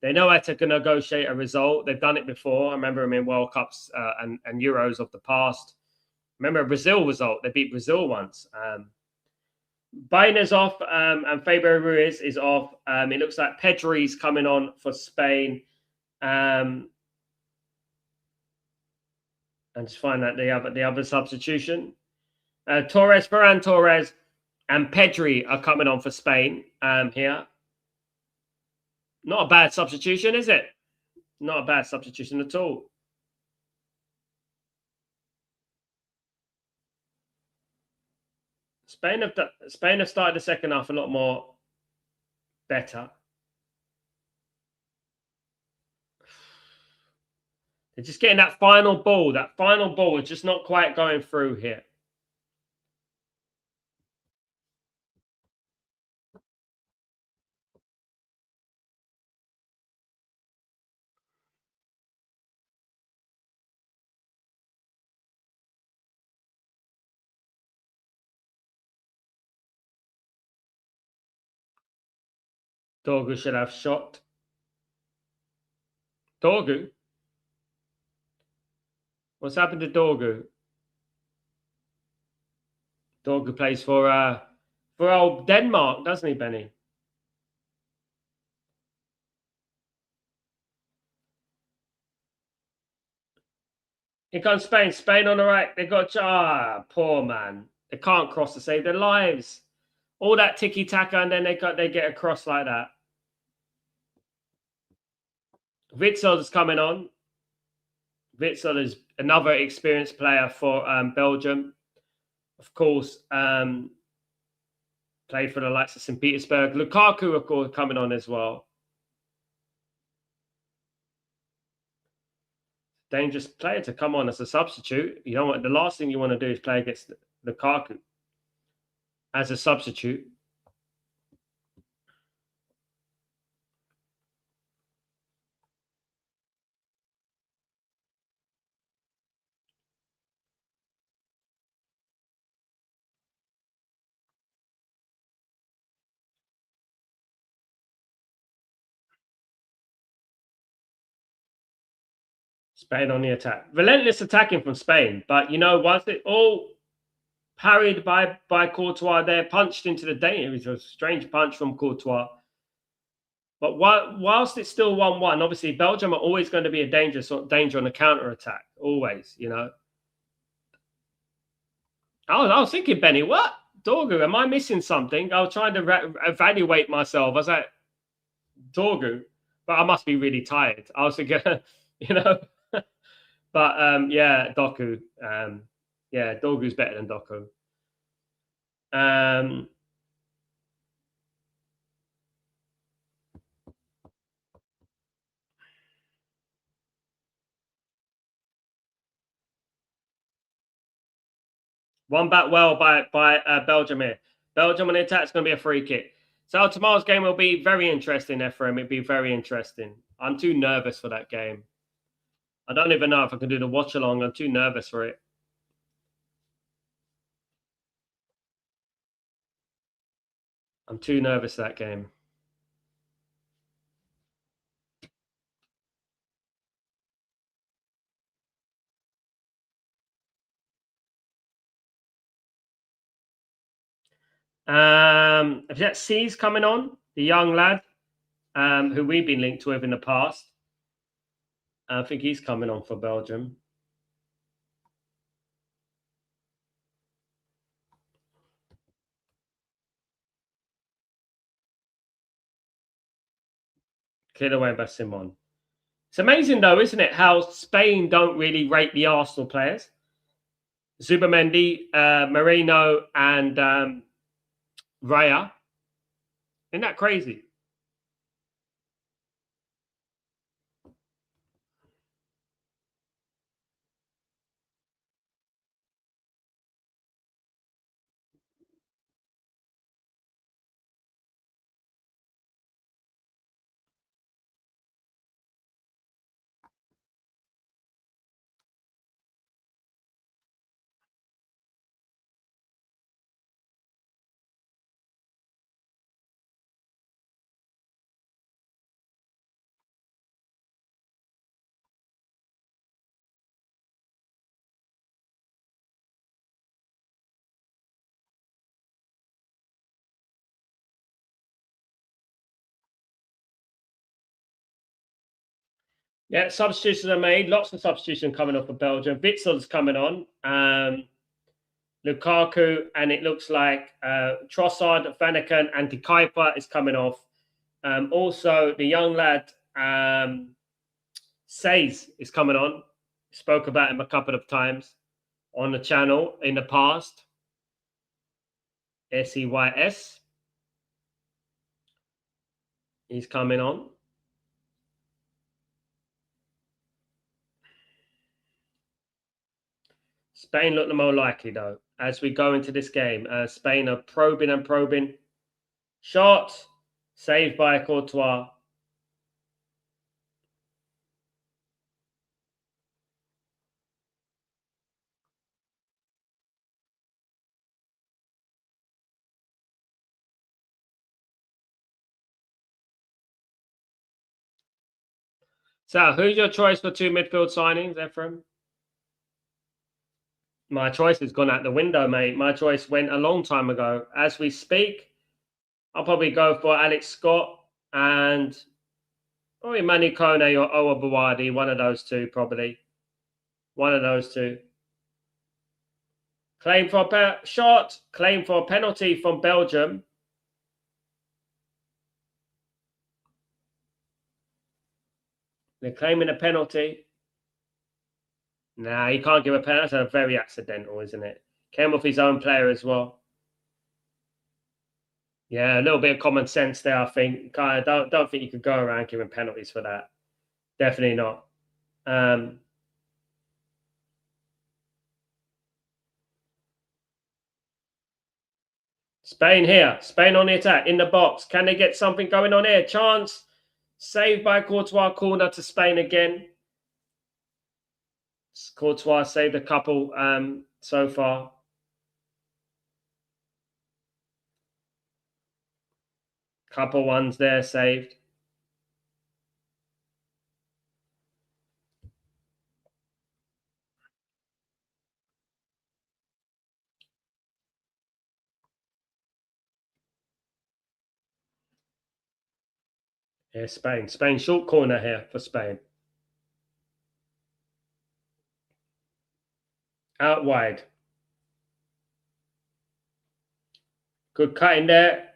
they know how to negotiate a result. They've done it before. I remember them in World Cups and Euros of the past. Remember a Brazil result. They beat Brazil once. Baina's off and Faber Ruiz is off. It looks like Pedri's coming on for Spain. And just find out the other substitution. Ferran Torres, and Pedri are coming on for Spain here. Not a bad substitution, is it? Not a bad substitution at all. Spain have started the second half a lot more better. They're just getting that final ball. That final ball is just not quite going through here. Dorgu should have shot. Dorgu? What's happened to Dorgu? Dorgu plays for old Denmark, doesn't he, Benny? Here comes Spain. Spain on the right. They got poor man. They can't cross to save their lives. All that ticky taka, and then they get across like that. Witsel is coming on. Witsel is another experienced player for Belgium. Of course, played for the likes of St. Petersburg. Lukaku, of course, coming on as well. Dangerous player to come on as a substitute. You know what? The last thing you want to do is play against Lukaku as a substitute. Spain on the attack. Relentless attacking from Spain. But, once it all parried by Courtois there, punched into the danger. It was a strange punch from Courtois. But whilst it's still 1-1, obviously Belgium are always going to be a danger on the counter-attack. Always, I was thinking, Benny, what? Dorgu, am I missing something? I was trying to evaluate myself. I was like, Dorgu, but I must be really tired. I was thinking, But yeah, Doku. Yeah, Dorgu's better than Doku. One back well by Belgium here. Belgium on the attack is going to be a free kick. So tomorrow's game will be very interesting, Ephraim. It'll be very interesting. I'm too nervous for that game. I don't even know if I can do the watch along. I'm too nervous for it. I'm too nervous for that game. If that C's coming on, the young lad, who we've been linked with in the past. I think he's coming on for Belgium. Cleared away by Simon. It's amazing, though, isn't it, how Spain don't really rate the Arsenal players. Zubamendi, Marino, and Raya. Isn't that crazy? Yeah, substitutions are made. Lots of substitutions coming off for Belgium. Witzel's coming on. Lukaku, and it looks like Trossard, Vanaken, and De Kuyper is coming off. Also, the young lad Says is coming on. Spoke about him a couple of times on the channel in the past. SEYS. He's coming on. Spain look the more likely, though, as we go into this game. Spain are probing and probing. Shot. Saved by Courtois. So, who's your choice for two midfield signings, Ephraim? My choice has gone out the window, mate. My choice went a long time ago. As we speak, I'll probably go for Alex Scott and Manu Kone or Owa Bawadi. One of those two, probably. One of those two. Claim for a shot. Claim for a penalty from Belgium. They're claiming a penalty. Nah, he can't give a penalty. That's very accidental, isn't it? Came off his own player as well. Yeah, a little bit of common sense there, I think. I don't think you could go around giving penalties for that. Definitely not. Spain here. Spain on the attack. In the box. Can they get something going on here? Chance. Saved by Courtois. Corner to Spain again. Courtois saved a couple so far. Couple ones there saved. Yeah, Spain. Spain short corner here for Spain. Out wide. Good cut in there.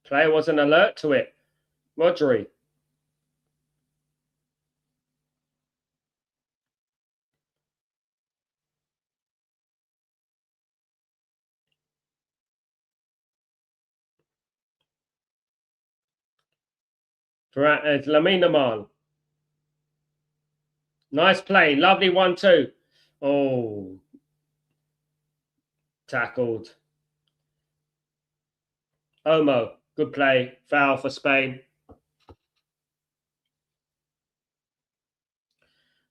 Player wasn't alert to it. Rodri. Lamine Yamal. Nice play. Lovely 1-2. Oh. Tackled. Omo. Good play. Foul for Spain.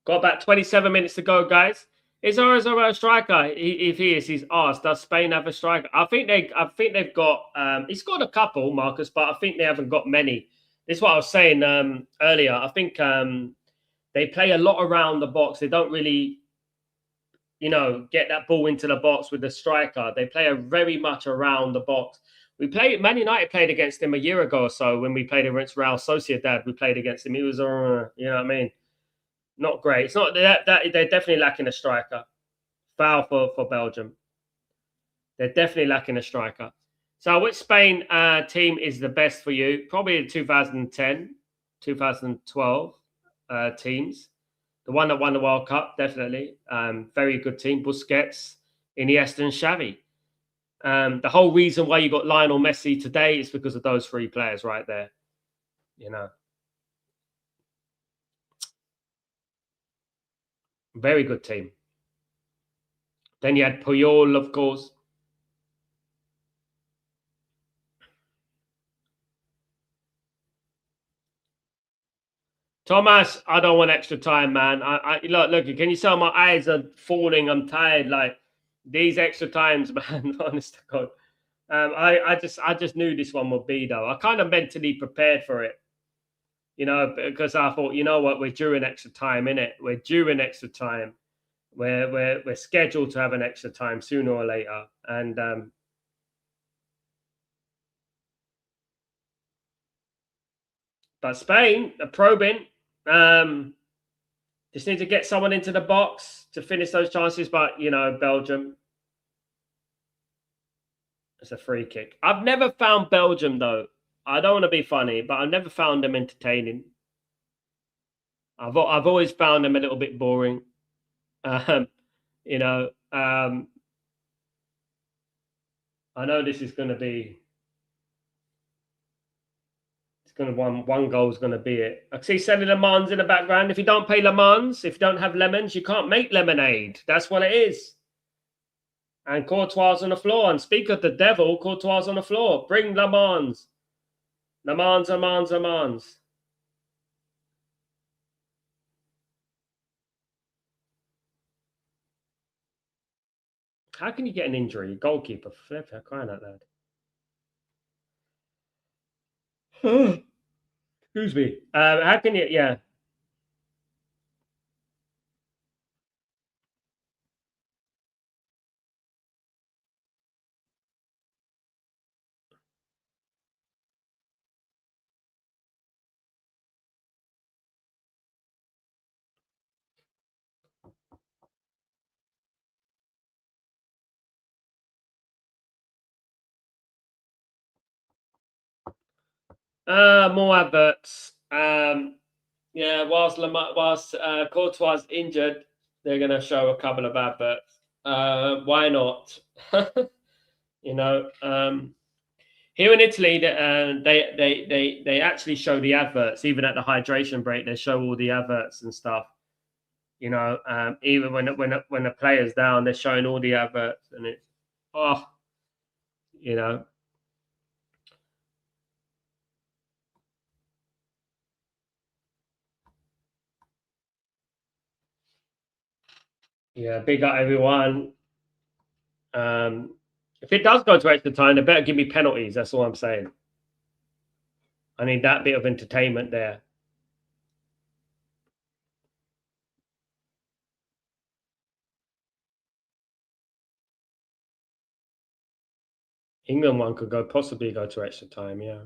Got about 27 minutes to go, guys. Is Ozaro a striker? If he is, he's asked. Does Spain have a striker? I think they've got. He's got a couple, Marcus, but I think they haven't got many. This is what I was saying earlier. I think they play a lot around the box. They don't really, get that ball into the box with the striker. They play a very much around the box. Man United played against him a year ago or so when we played against Real Sociedad. We played against him. He was, you know what I mean? Not great. It's not that they're definitely lacking a striker. Foul for Belgium. They're definitely lacking a striker. So, which Spain team is the best for you? Probably the 2010, 2012 teams. The one that won the World Cup, definitely. Very good team. Busquets, Iniesta, and Xavi. The whole reason why you got Lionel Messi today is because of those three players right there. Very good team. Then you had Puyol, of course. Thomas, I don't want extra time, man. I look. Can you tell my eyes are falling? I'm tired. Like these extra times, man. Honest to God, I just knew this one would be though. I kind of mentally prepared for it, because I thought, you know what, we're due an extra time, innit? We're due an extra time. We're scheduled to have an extra time sooner or later, and but Spain are probing. Just need to get someone into the box to finish those chances. But Belgium, it's a free kick. I've never found Belgium though. I don't want to be funny, but I've never found them entertaining. I've always found them a little bit boring. Um, you know, um, I know this is going to be. It's going to one goal is going to be it. I see selling Le Mans in the background. If you don't pay Le Mans, if you don't have lemons, you can't make lemonade. That's what it is. And Courtois on the floor. And speak of the devil, Courtois on the floor. Bring Le Mans. Le Mans, Le Mans, Le Mans. How can you get an injury? Goalkeeper, flip, crying out loud. Excuse me. How can you? Yeah. More adverts. Yeah. Whilst Courtois injured, they're going to show a couple of adverts. Why not? you know. Here in Italy, they actually show the adverts even at the hydration break. They show all the adverts and stuff. Even when the player's down, they're showing all the adverts, and it's oh, you know, yeah. Big up everyone. If it does go to extra time, they better give me penalties. That's all I'm saying. I need that bit of entertainment there. England one could possibly go to extra time. Yeah,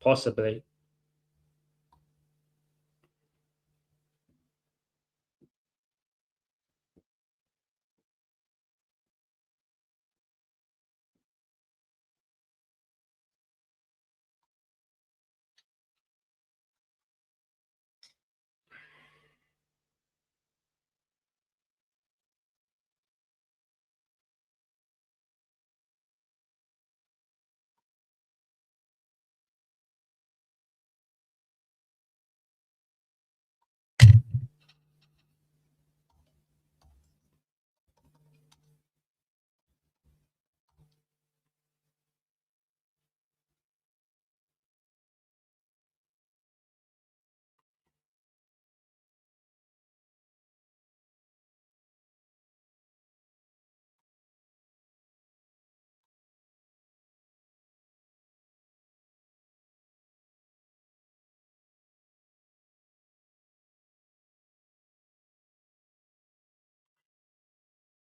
possibly.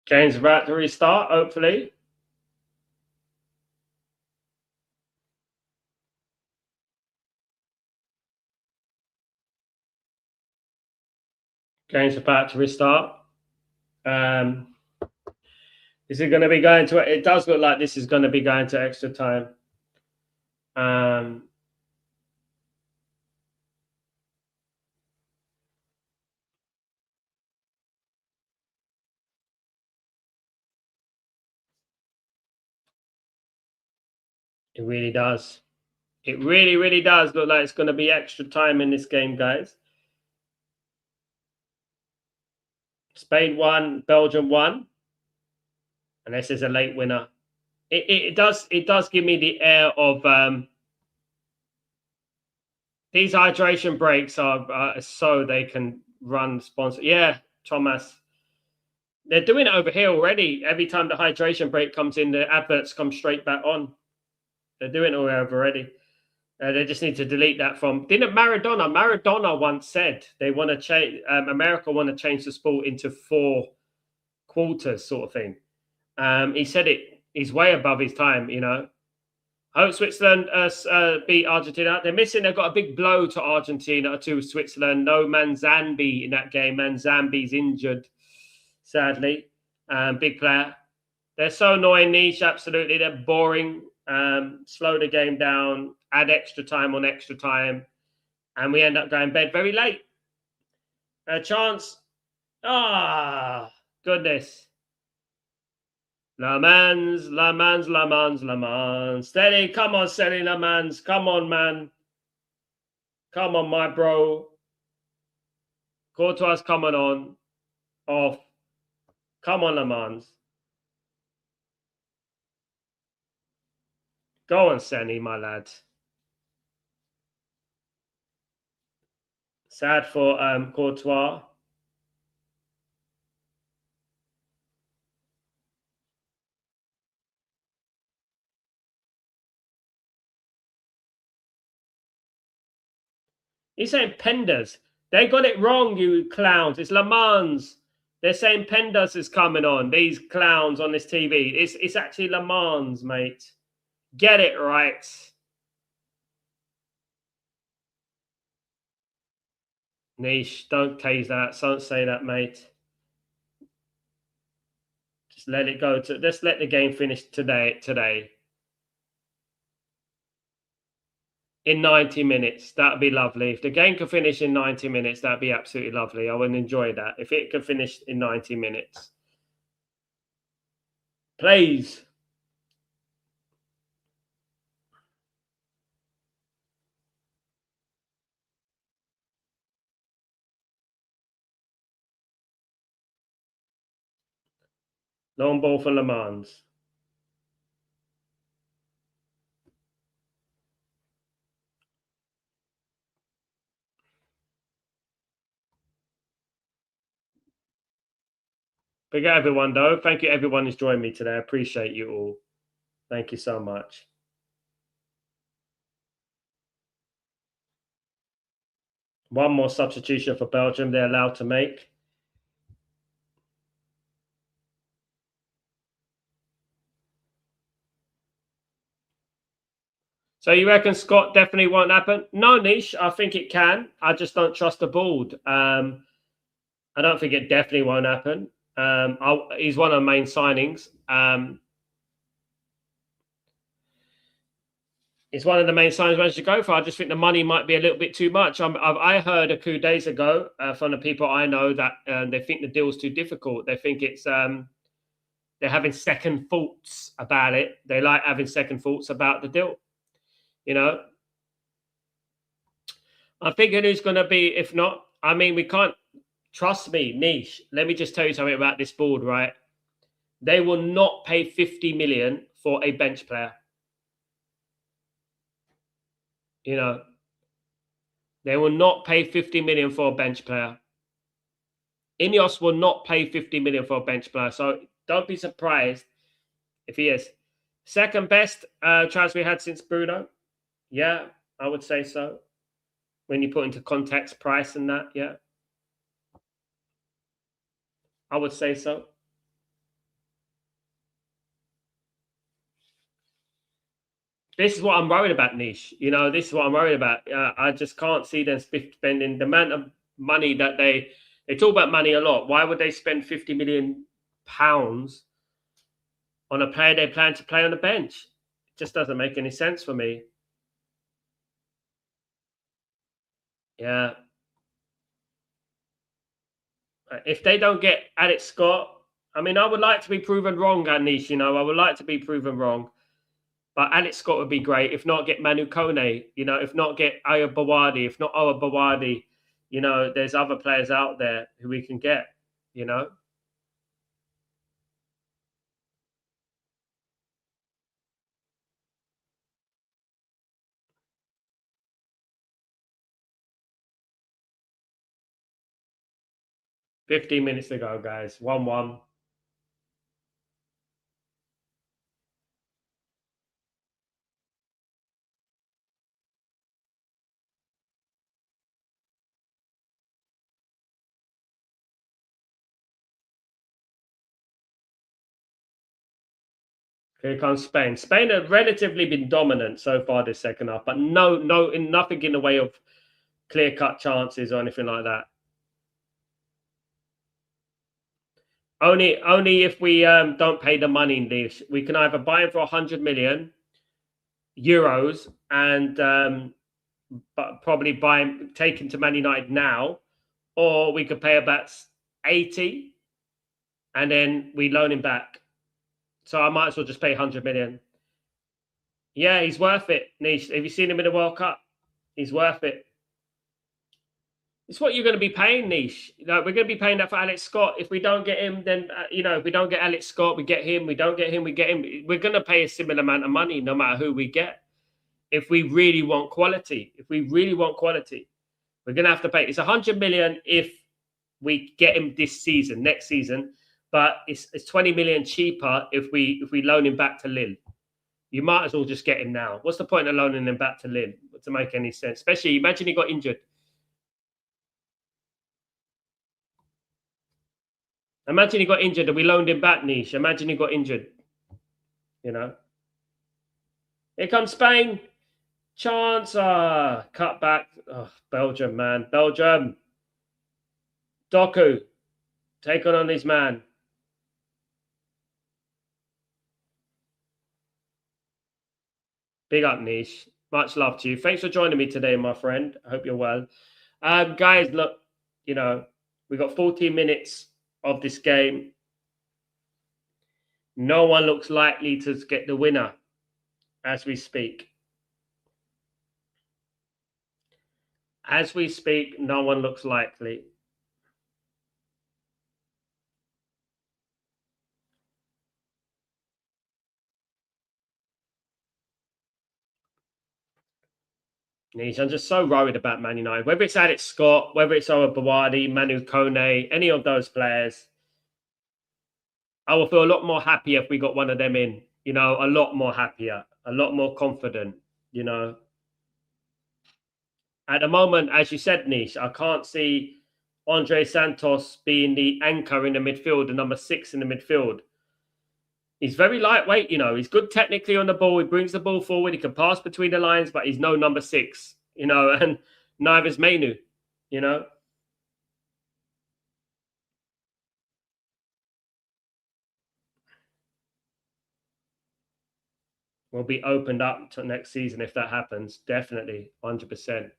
Game's about to restart, hopefully. Game's about to restart. Is it going to be going to? It does look like this is going to be going to extra time. It really does. It really, really does look like it's going to be extra time in this game, guys. Spain won, Belgium won, and this is a late winner. It does give me the air of these hydration breaks are so they can run sponsor. Yeah, Thomas. They're doing it over here already. Every time the hydration break comes in, the adverts come straight back on. They're doing it all over already. They just need to delete that from. Didn't Maradona once said they want to change. America want to change the sport into 4 quarters, sort of thing. He said it. He's way above his time, you know. I hope Switzerland beat Argentina. They're missing. They've got a big blow to Argentina, to Switzerland. No Manzambi in that game. Manzambi's injured, sadly. Big player. They're so annoying, Niche. Absolutely. They're boring. Slow the game down. Add extra time on extra time. And we end up going bed very late. A chance. Ah, goodness. Le Mans. Steady. Come on, Steady Le Mans. Come on, man. Come on, my bro. Courtois coming on. Off. Come on, Le Mans. Go on, Senny, my lad. Sad for Courtois. He's saying Penders. They got it wrong, you clowns. It's Le Mans. They're saying Penders is coming on. These clowns on this TV. It's actually Le Mans, mate. Get it right. Niche, don't tase that. Don't say that, mate. Just let it go. Let's let the game finish today. In 90 minutes. That'd be lovely. If the game could finish in 90 minutes, that'd be absolutely lovely. I would enjoy that. If it could finish in 90 minutes. Please. Long ball for Le Mans. Big up everyone, though. Thank you, everyone who's joined me today. I appreciate you all. Thank you so much. One more substitution for Belgium they're allowed to make. So you reckon Scott definitely won't happen? No, Niche. I think it can. I just don't trust the board. I don't think it definitely won't happen. He's one of the main signings. It's one of the main signings I managed to go for. I just think the money might be a little bit too much. I heard a few days ago from the people I know that they think the deal's too difficult. They think it's they're having second thoughts about it. They like having second thoughts about the deal. You know, I'm thinking who's going to be, if not, I mean, we can't, trust me, Niche. Let me just tell you something about this board, right? They will not pay 50 million for a bench player. You know, they will not pay 50 million for a bench player. Ineos will not pay 50 million for a bench player. So don't be surprised if he is. Second best transfer we had since Bruno. Yeah, I would say so. When you put into context price and that, yeah. I would say so. This is what I'm worried about, Niche. You know, this is what I'm worried about. I just can't see them spending the amount of money that they talk about money a lot. Why would they spend 50 million pounds on a player they plan to play on the bench? It just doesn't make any sense for me. Yeah. If they don't get Alex Scott, I mean, I would like to be proven wrong, Anish. You know, I would like to be proven wrong. But Alex Scott would be great. If not, get Manu Kone. You know, if not, get Aya Bawadi. If not, Owa Bawadi. You know, there's other players out there who we can get. You know, 15 minutes to go, guys. 1-1. Here comes Spain. Spain have relatively been dominant so far this second half, but nothing in the way of clear cut chances or anything like that. Only if we don't pay the money in this, we can either buy him for 100 million euros and but probably buy him, take him to Man United now, or we could pay about 80 and then we loan him back. So I might as well just pay 100 million. Yeah, he's worth it, Nish. Have you seen him in the World Cup? He's worth it. It's what you're going to be paying, Niche. Like, we're going to be paying that for Alex Scott. If we don't get him, then if we don't get Alex Scott, we get him. We don't get him, we get him. We're going to pay a similar amount of money, no matter who we get. If we really want quality, we're going to have to pay. It's 100 million if we get him this season, next season, but it's 20 million cheaper if we loan him back to Lille. You might as well just get him now. What's the point of loaning him back to Lille to make any sense? Especially, imagine he got injured. Imagine he got injured and we loaned him back, Niche. Imagine he got injured. You know. Here comes Spain. Chance. Cut back. Oh, Belgium, man. Belgium. Doku. Taking on his man. Big up, Niche. Much love to you. Thanks for joining me today, my friend. I hope you're well. Guys, look, we got 14 minutes of this game. No one looks likely to get the winner as we speak. As we speak, no one looks likely. Niche, I'm just so worried about Man United. Whether it's Alex Scott, whether it's Owa Bawadi, Manu Kone, any of those players, I will feel a lot more happier if we got one of them in. A lot more happier, a lot more confident. You know, at the moment, as you said, Niche, I can't see Andre Santos being the anchor in the midfield, the number 6 in the midfield. He's very lightweight, he's good technically on the ball. He brings the ball forward. He can pass between the lines, but he's no number 6, and neither is Menu, you know. Will be opened up to next season if that happens. Definitely, 100%.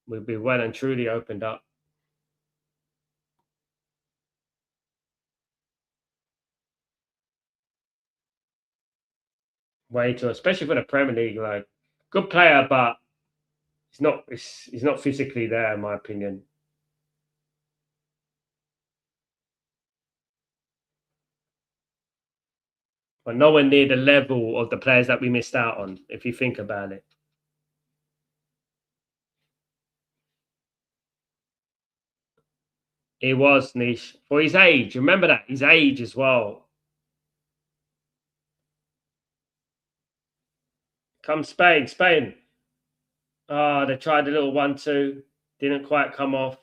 We'll be well and truly opened up. Way to, especially for the Premier League, like good player, but he's not physically there, in my opinion. But nowhere near the level of the players that we missed out on, if you think about it. He was niche for his age. Remember that, his age as well. Come Spain, Spain. They tried a little 1-2, didn't quite come off.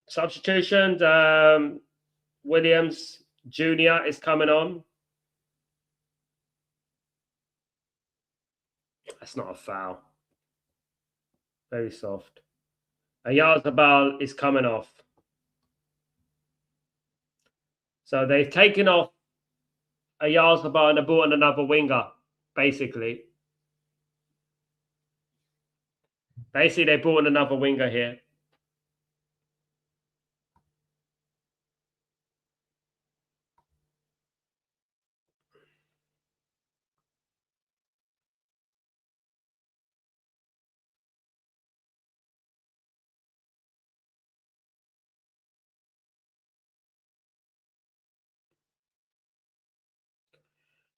Substitutions. Williams Jr. is coming on. That's not a foul. Very soft. Ayazabal is coming off. So they've taken off Ayazabal and they brought in another winger, basically. Basically, they brought in another winger here.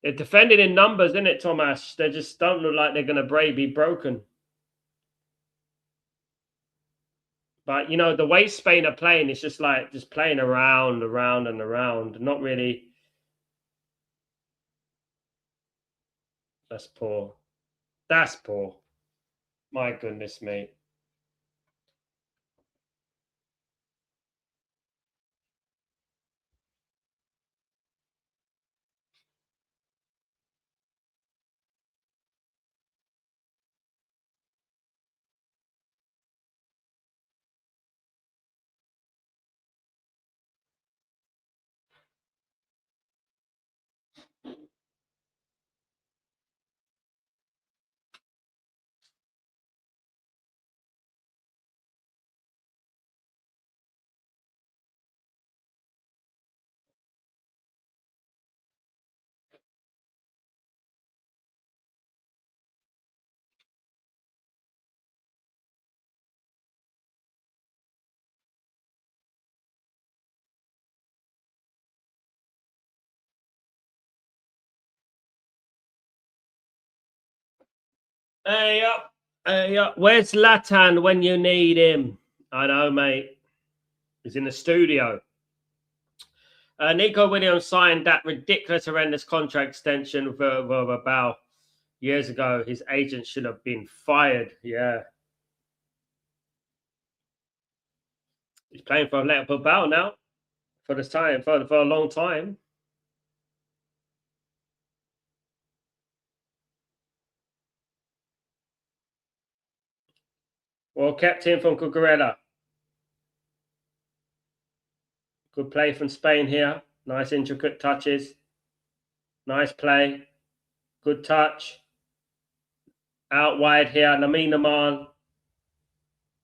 They're defending in numbers, isn't it, Tomasz? They just don't look like they're going to be broken. But, you know, the way Spain are playing, it's just like just playing around, and around. Not really. That's poor. That's poor. My goodness me. Hey up. Hey up. Where's Latan when you need him? I know, mate. He's in the studio. Nico Williams signed that ridiculous, horrendous contract extension for about years ago. His agent should have been fired. Yeah. He's playing for Atletico Bilbao now for this time, for a long time. Well, kept him from Cucurella. Good play from Spain here. Nice intricate touches. Nice play. Good touch. Out wide here. Lamine Yamal.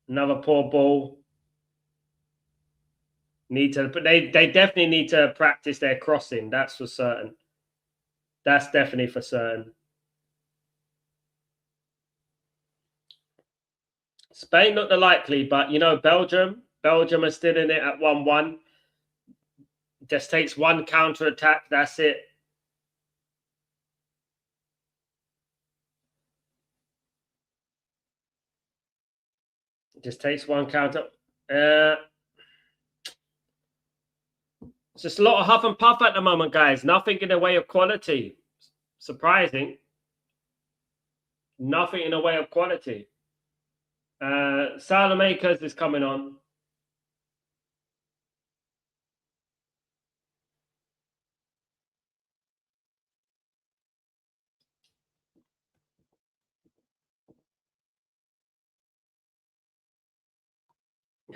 Another poor ball. But they definitely need to practice their crossing. That's for certain. That's definitely for certain. Spain not the likely, but you know, Belgium are still in it at 1-1. Just takes one counter attack. That's it. Just takes one counter. It's just a lot of huff and puff at the moment, guys. Nothing in the way of quality. Surprising. Nothing in the way of quality. Salamakers is coming on.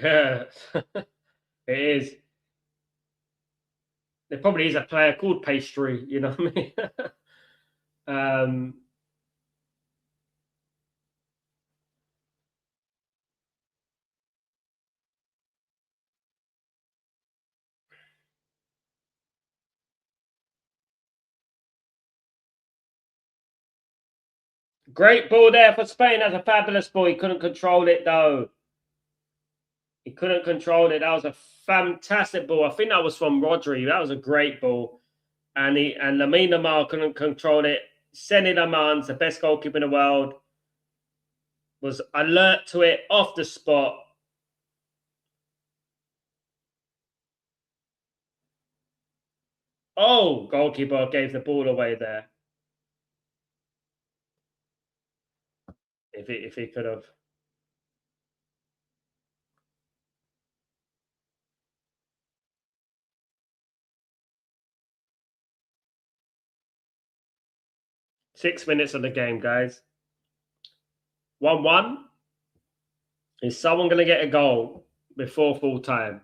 Yeah, it is. There probably is a player called Pastry, you know what I mean? Great ball there for Spain. That's a fabulous ball. He couldn't control it, though. He couldn't control it. That was a fantastic ball. I think that was from Rodri. That was a great ball. And Lamine Yamal couldn't control it. Seni Laman's the best goalkeeper in the world. Was alert to it off the spot. Oh, goalkeeper gave the ball away there. If he could have. 6 minutes of the game, guys. 1-1. Is someone going to get a goal before full time?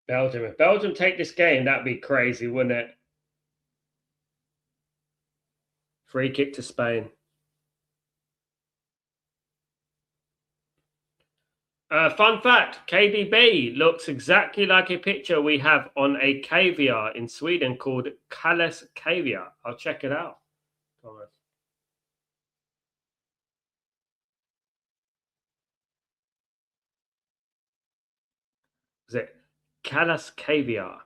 Belgium. If Belgium take this game, that'd be crazy, wouldn't it? Free kick to Spain. Fun fact, KDB looks exactly like a picture we have on a caviar in Sweden called Kalles caviar. I'll check it out, Thomas. Is it Kalles caviar?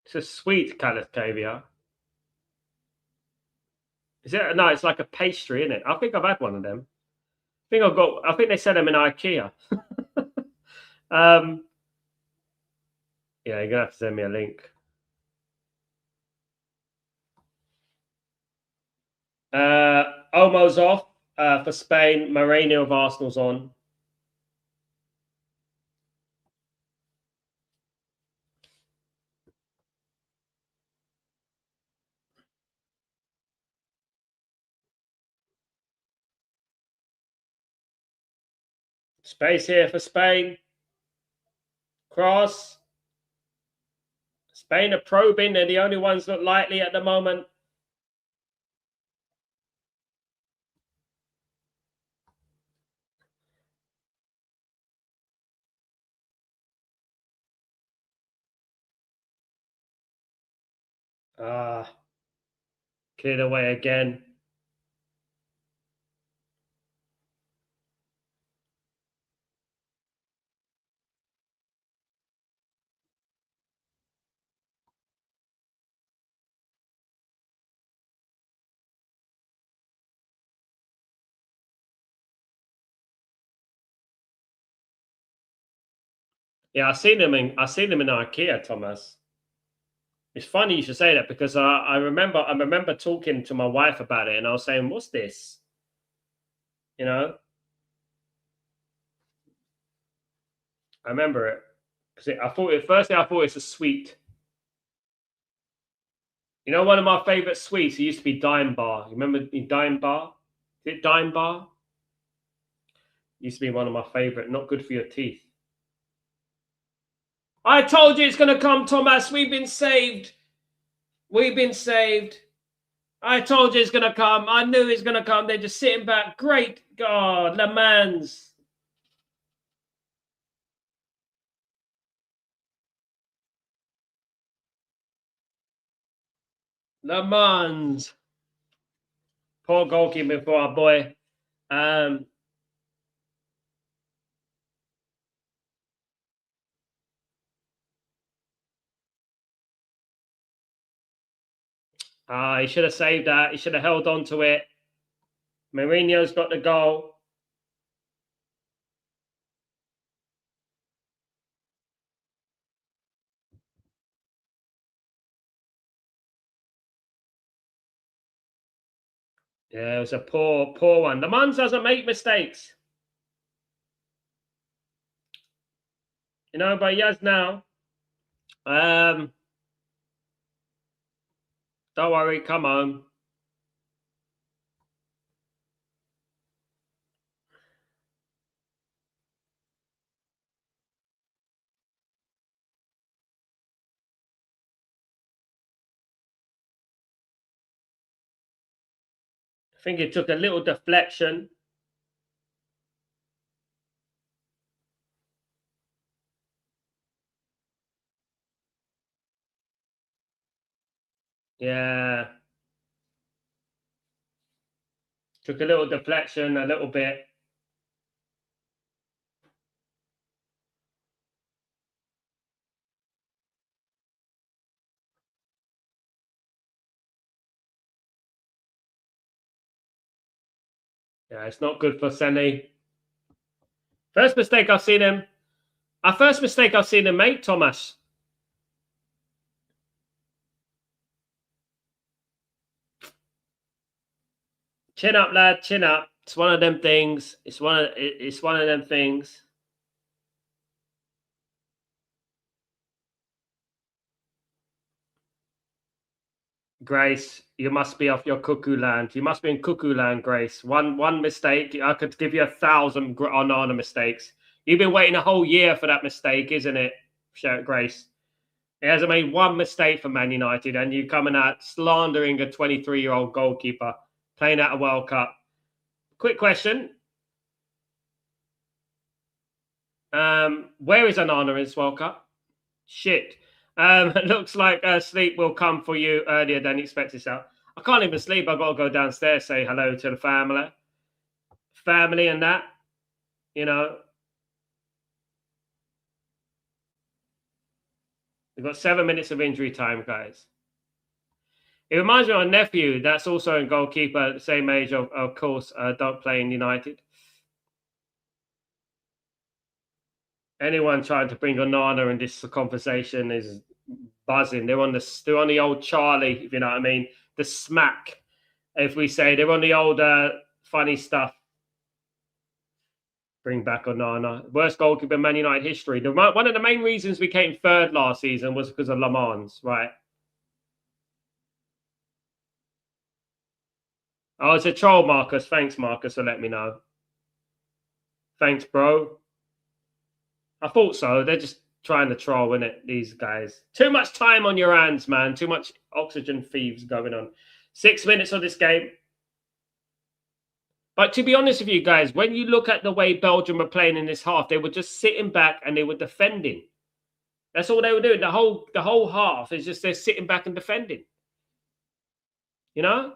It's a sweet Kalles caviar. Is it? No, it's like a pastry, isn't it? I think I've had one of them. I think they sell them in IKEA. Yeah, you're gonna have to send me a link. Olmo's off for Spain. Mourinho of Arsenal's on. Space here for Spain. Cross. Spain are probing. They're the only ones that look likely at the moment. Cleared away again. Yeah, I seen them in IKEA, Thomas. It's funny you should say that because I remember talking to my wife about it, and I was saying, "What's this?" You know, I remember it because I thought it's a sweet. You know, one of my favorite sweets. It used to be Dime Bar. You remember Dime Bar? Is it Dime Bar? Used to be one of my favorite. Not good for your teeth. I told you it's going to come, Thomas. We've been saved. We've been saved. I told you it's going to come. I knew it's going to come. They're just sitting back. Great God, Le Mans. Le Mans. Poor goalkeeper for our boy. He should have saved that. He should have held on to it. Mourinho's got the goal. Yeah, it was a poor one. The Mans doesn't make mistakes. You know, but he has now. Don't worry, come on. I think it took a little deflection. Yeah. Took a little deflection, a little bit. Yeah, it's not good for Senny. First mistake I've seen him. Our first mistake I've seen him make, Thomas. Chin up, lad. Chin up. It's one of them things. It's one of them things. Grace, you must be off your cuckoo land. You must be in cuckoo land, Grace. One mistake, I could give you 1,000 Onana mistakes. You've been waiting a whole year for that mistake, isn't it, Grace? He hasn't made one mistake for Man United, and you coming out slandering a 23-year-old goalkeeper playing at a World Cup. Quick question. Where is Onana in this World Cup? Shit. It looks like sleep will come for you earlier than expected. So I can't even sleep. I've got to go downstairs, say hello to the family and that, you know. We've got 7 minutes of injury time, guys. It reminds me of my nephew that's also a goalkeeper, the same age, of course, don't play in United. Anyone trying to bring Onana in this conversation is buzzing. They're on the old Charlie, if you know what I mean. The smack, if we say. They're on the old funny stuff. Bring back Onana. Worst goalkeeper in Man United history. One of the main reasons we came third last season was because of Le Mans, right? Oh, it's a troll, Marcus. Thanks, Marcus, for letting me know. Thanks, bro. I thought so. They're just trying to troll, innit, these guys. Too much time on your hands, man. Too much oxygen thieves going on. 6 minutes of this game. But to be honest with you guys, when you look at the way Belgium were playing in this half, they were just sitting back and they were defending. That's all they were doing. The whole half is just they're sitting back and defending. You know?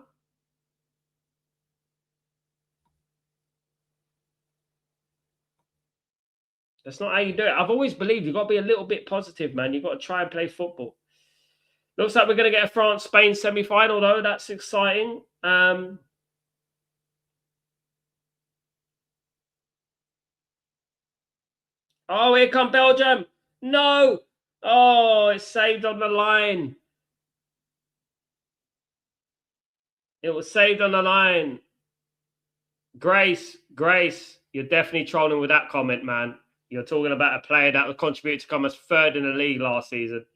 That's not how you do it. I've always believed you've got to be a little bit positive, man. You've got to try and play football. Looks like we're going to get a France-Spain semi-final, though. That's exciting. Oh, here come Belgium. No. Oh, it's saved on the line. It was saved on the line. Grace, you're definitely trolling with that comment, man. You're talking about a player that would contribute to come as third in the league last season.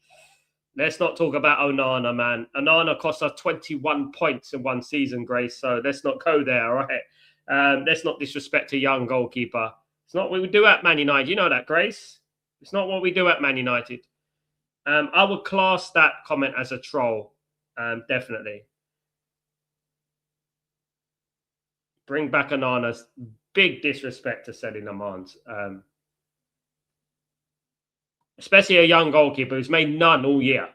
Let's not talk about Onana, man. Onana cost us 21 points in one season, Grace. So let's not go there, all right? Let's not disrespect a young goalkeeper. It's not what we do at Man United. You know that, Grace. It's not what we do at Man United. I would class that comment as a troll, definitely. Bring back Onana's big disrespect to Sally Lamans. Especially a young goalkeeper who's made none all year.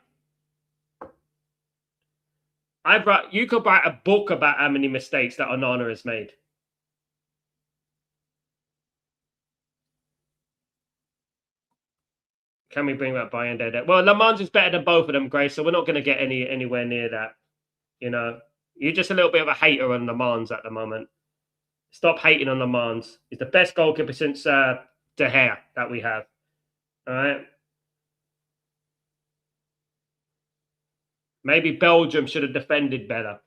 You could write a book about how many mistakes that Onana has made. Can we bring that Bayern there? Well, Le Mans is better than both of them, Grace, so we're not going to get anywhere near that. You know, you're just a little bit of a hater on Le Mans at the moment. Stop hating on Le Mans. He's the best goalkeeper since De Gea that we have. All right. Maybe Belgium should have defended better.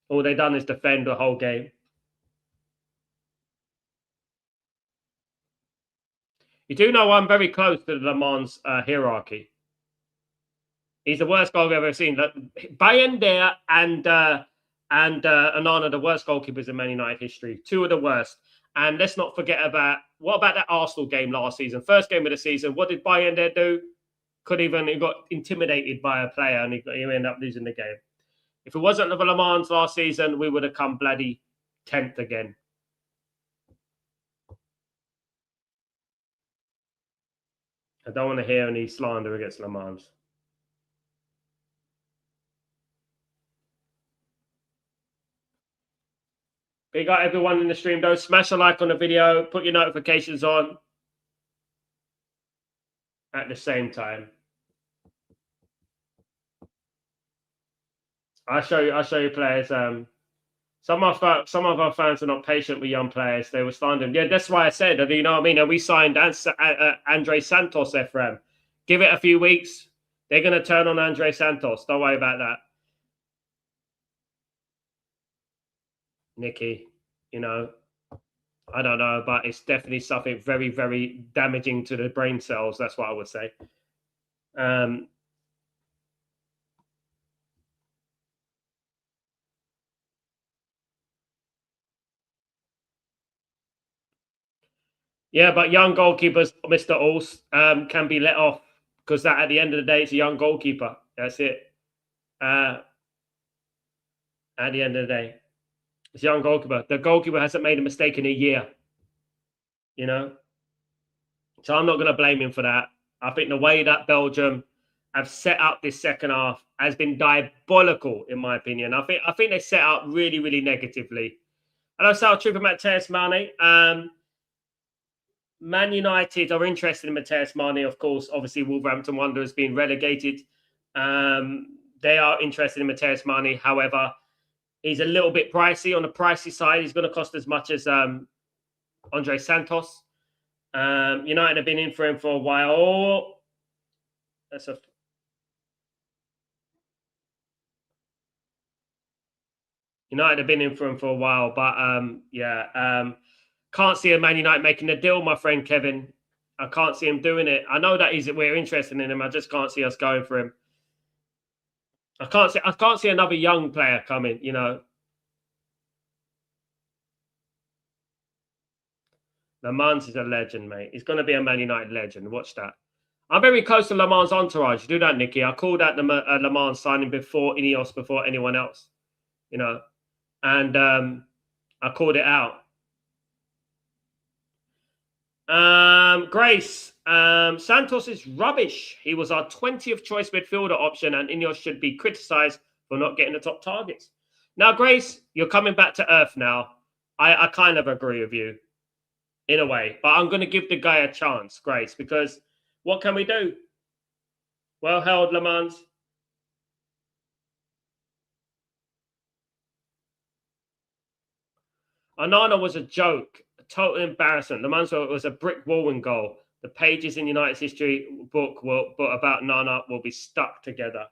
All they done is defend the whole game. You do know I'm very close to the Le Mans hierarchy. He's the worst goal I've ever seen. Bayern there and Onana, the worst goalkeepers in Man United history. Two of the worst. And let's not forget what about that Arsenal game last season? First game of the season. What did Bayern there do? He got intimidated by a player and he ended up losing the game. If it wasn't for Le Mans last season, we would have come bloody 10th again. I don't want to hear any slander against Le Mans. Big up everyone in the stream, though. Smash a like on the video. Put your notifications on at the same time. I'll show you players. Some of our fans are not patient with young players. They were standing. Yeah, that's why I said, you know what I mean? And we signed Andre Santos, Ephraim. Give it a few weeks. They're going to turn on Andre Santos. Don't worry about that. Nicky, you know, I don't know, but it's definitely something very, very damaging to the brain cells. That's what I would say. Yeah, but young goalkeepers, Mr. Als, can be let off because that at the end of the day, it's a young goalkeeper. That's it. At the end of the day, it's a young goalkeeper. The goalkeeper hasn't made a mistake in a year, you know? So I'm not going to blame him for that. I think the way that Belgium have set up this second half has been diabolical, in my opinion. I think they set up really, really negatively. Hello, Sal Trooper Mateus Mane. Man United are interested in Mateus Mane, of course. Obviously, Wolverhampton Wanderers being relegated. They are interested in Mateus Mane. However, he's a little bit pricey. On the pricey side, he's going to cost as much as Andre Santos. United have been in for him for a while. Oh, that's a... United have been in for him for a while, but can't see a Man United making a deal, my friend Kevin. I can't see him doing it. I know that we're interested in him. I just can't see us going for him. I can't see another young player coming, you know. Le Mans is a legend, mate. He's going to be a Man United legend. Watch that. I'm very close to Le Mans' entourage. You do that, Nicky. I called out the Le Mans signing before Ineos, before anyone else, you know. And I called it out. Grace, Santos is rubbish. He was our 20th choice midfielder option, and Ineos should be criticised for not getting the top targets. Now, Grace, you're coming back to earth now. I kind of agree with you in a way, but I'm going to give the guy a chance, Grace, because what can we do? Well held, Le Mans. Onana was a joke, a total embarrassment. Le Mans was a brick wall and goal. The pages in United's history book about Nana will be stuck together.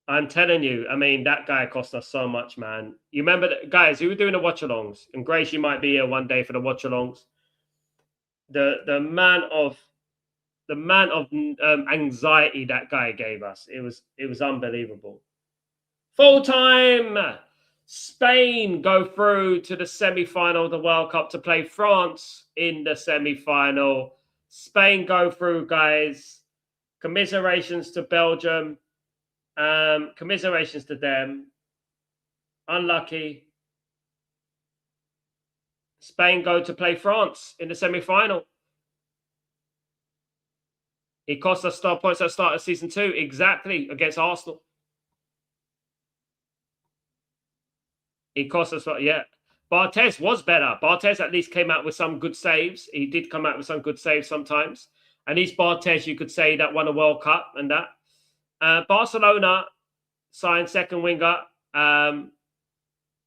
I'm telling you, I mean, that guy cost us so much, man. You remember that, guys, who were doing the watch-alongs? And Grace, you might be here one day for the watch-alongs. The man of anxiety that guy gave us. It was unbelievable. Full time. Spain go through to the semi-final of the World Cup to play France in the semi-final. Spain go through, guys. Commiserations to Belgium. Commiserations to them. Unlucky. Spain go to play France in the semi-final. It cost us star points at the start of season 2. Exactly, against Arsenal. It cost us, yeah. Barthez was better. Barthez at least came out with some good saves. He did come out with some good saves sometimes. And he's Barthez, you could say, that won a World Cup and that. Barcelona signed second winger.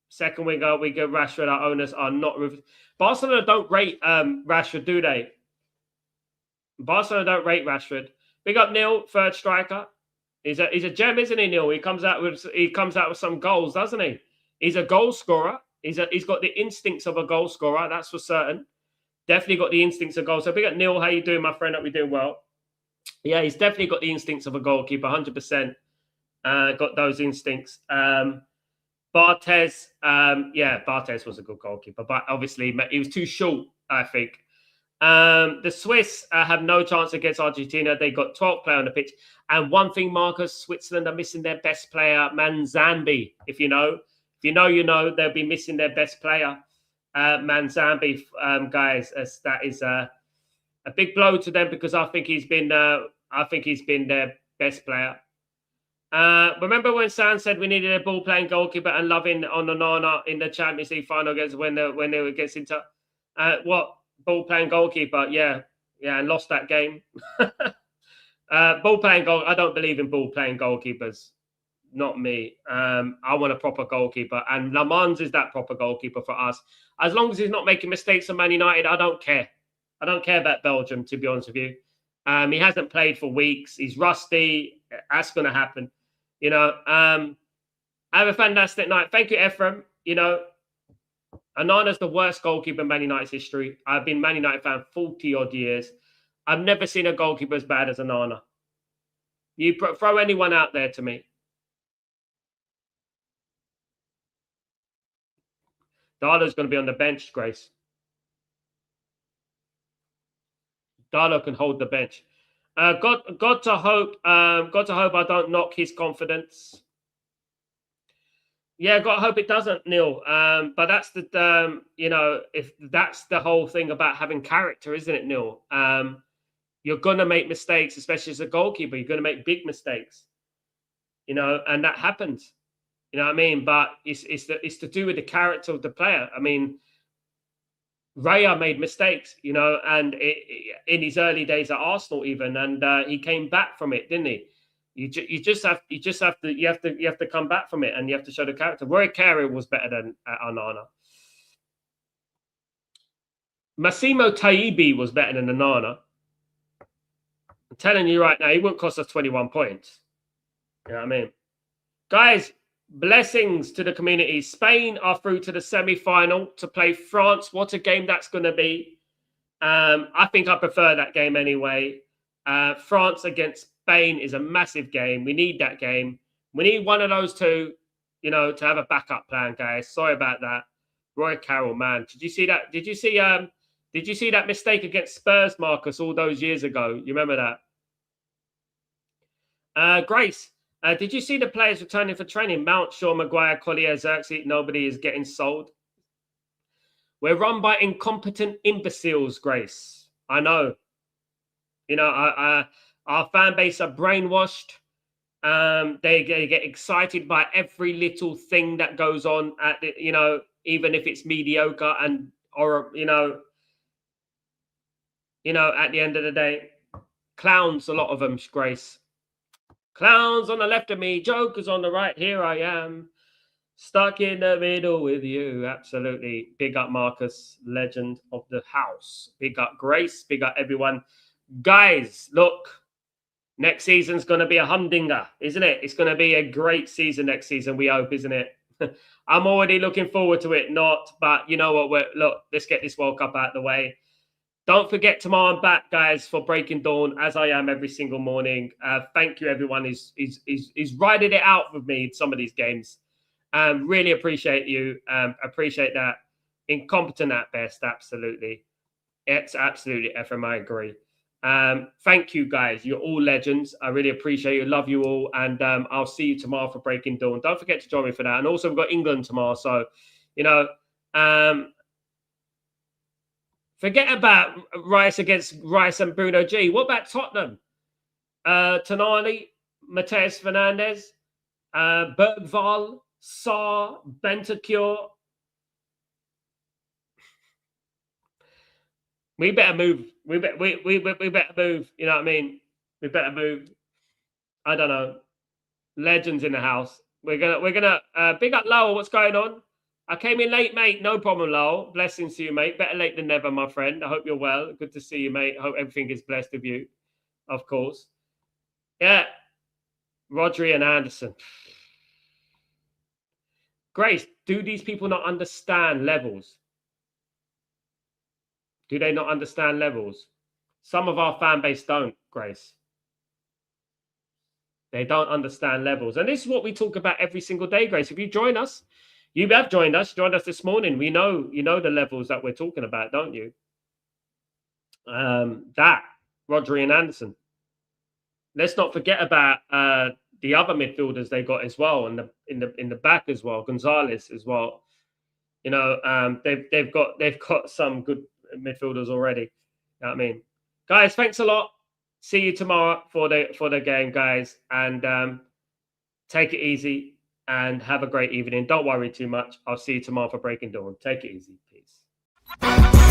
Second winger, we go Rashford. Our owners are not... Barcelona don't rate Rashford, do they? Barcelona don't rate Rashford. Big up Neil, third striker. He's a gem, isn't he, Neil? He comes out with some goals, doesn't he? He's a goal scorer. He's got the instincts of a goal scorer. That's for certain. Definitely got the instincts of goal. So big up Neil. How you doing, my friend? Hope you're doing well. Yeah, he's definitely got the instincts of a goalkeeper. 100%. Got those instincts. Barthez. Barthez was a good goalkeeper, but obviously he was too short, I think. The Swiss have no chance against Argentina. They got 12th player on the pitch. And one thing, Marcus, Switzerland are missing their best player, Manzambi. If you know, you know, they'll be missing their best player, Manzambi, guys. That is a big blow to them because I think he's been their best player. Remember when San said we needed a ball playing goalkeeper and Loving on Onana in the Champions League final against when they were against Inter? What ball playing goalkeeper? Yeah, and lost that game. Ball playing goal. I don't believe in ball playing goalkeepers. Not me. I want a proper goalkeeper, and Lamans is that proper goalkeeper for us. As long as he's not making mistakes on Man United, I don't care. I don't care about Belgium, to be honest with you. He hasn't played for weeks. He's rusty. That's going to happen. Have a fantastic night. Thank you, Ephraim. Anana's the worst goalkeeper in Man United's history. I've been Man United fan 40 odd years. I've never seen a goalkeeper as bad as Anana. You throw anyone out there to me. Darlow's going to be on the bench, Grace. Darlow can hold the bench. God to hope I don't knock his confidence. Yeah, God, I hope it doesn't, Neil. But that's the if that's the whole thing about having character, isn't it, Neil? You're gonna make mistakes, especially as a goalkeeper. You're gonna make big mistakes, and that happens. You know what I mean? But it's to do with the character of the player. I mean, Raya made mistakes, and in his early days at Arsenal, even, and he came back from it, didn't he? You have to come back from it, and you have to show the character. Roy Carey was better than Onana. Massimo Taibi was better than Onana. I'm telling you right now, he wouldn't cost us 21 points. You know what I mean? Guys, blessings to the community. Spain are through to the semi-final to play France. What a game that's going to be. I think I prefer that game anyway. France against Spain is a massive game. We need that game. We need one of those two, to have a backup plan, guys. Sorry about that. Roy Carroll, man. Did you see that? Did you see that mistake against Spurs, Marcus, all those years ago? You remember that? Grace, did you see the players returning for training? Mount, Shaw, Maguire, Collier, Xerxes. Nobody is getting sold. We're run by incompetent imbeciles, Grace. I know. Our fan base are brainwashed. They get excited by every little thing that goes on at even if it's mediocre at the end of the day, clowns, a lot of them, Grace. Clowns on the left of me, jokers on the right. Here I am, stuck in the middle with you. Absolutely. Big up Marcus, legend of the house. Big up Grace. Big up everyone. Guys, look, next season's going to be a humdinger, isn't it? It's going to be a great season next season, we hope, isn't it? I'm already looking forward to it. But you know what? Look, let's get this World Cup out of the way. Don't forget, tomorrow I'm back, guys, for Breaking Dawn, as I am every single morning. Thank you, everyone. He's riding it out with me in some of these games. Really appreciate you. Appreciate that. Incompetent at best, absolutely. It's absolutely Ephraim, I agree. Thank you, guys. You're all legends. I really appreciate you. Love you all. And I'll see you tomorrow for Breaking Dawn. Don't forget to join me for that. And also, we've got England tomorrow. So, forget about Rice against Rice and Bruno G. What about Tottenham? Tonali, Mateus Fernandez, Bergval, Sarr, Bentancur. We better move. We better move. You know what I mean? We better move. I don't know. Legends in the house. We're gonna big up Lowell. What's going on? I came in late, mate. No problem, Lowell. Blessings to you, mate. Better late than never, my friend. I hope you're well. Good to see you, mate. I hope everything is blessed with you, of course. Yeah. Rodri and Anderson. Grace, do these people not understand levels? Do they not understand levels? Some of our fan base don't, Grace. They don't understand levels. And this is what we talk about every single day, Grace. If you join us, you have joined us this morning. We know, the levels that we're talking about, don't you? That, Rodri and Anderson. Let's not forget about the other midfielders they got as well, and in the back as well, Gonzalez as well. They've got some good midfielders already. You know what I mean? Guys, thanks a lot. See you tomorrow for the game, guys. And Take it easy and have a great evening. Don't worry too much. I'll see you tomorrow for Breaking Dawn. Take it easy. Peace.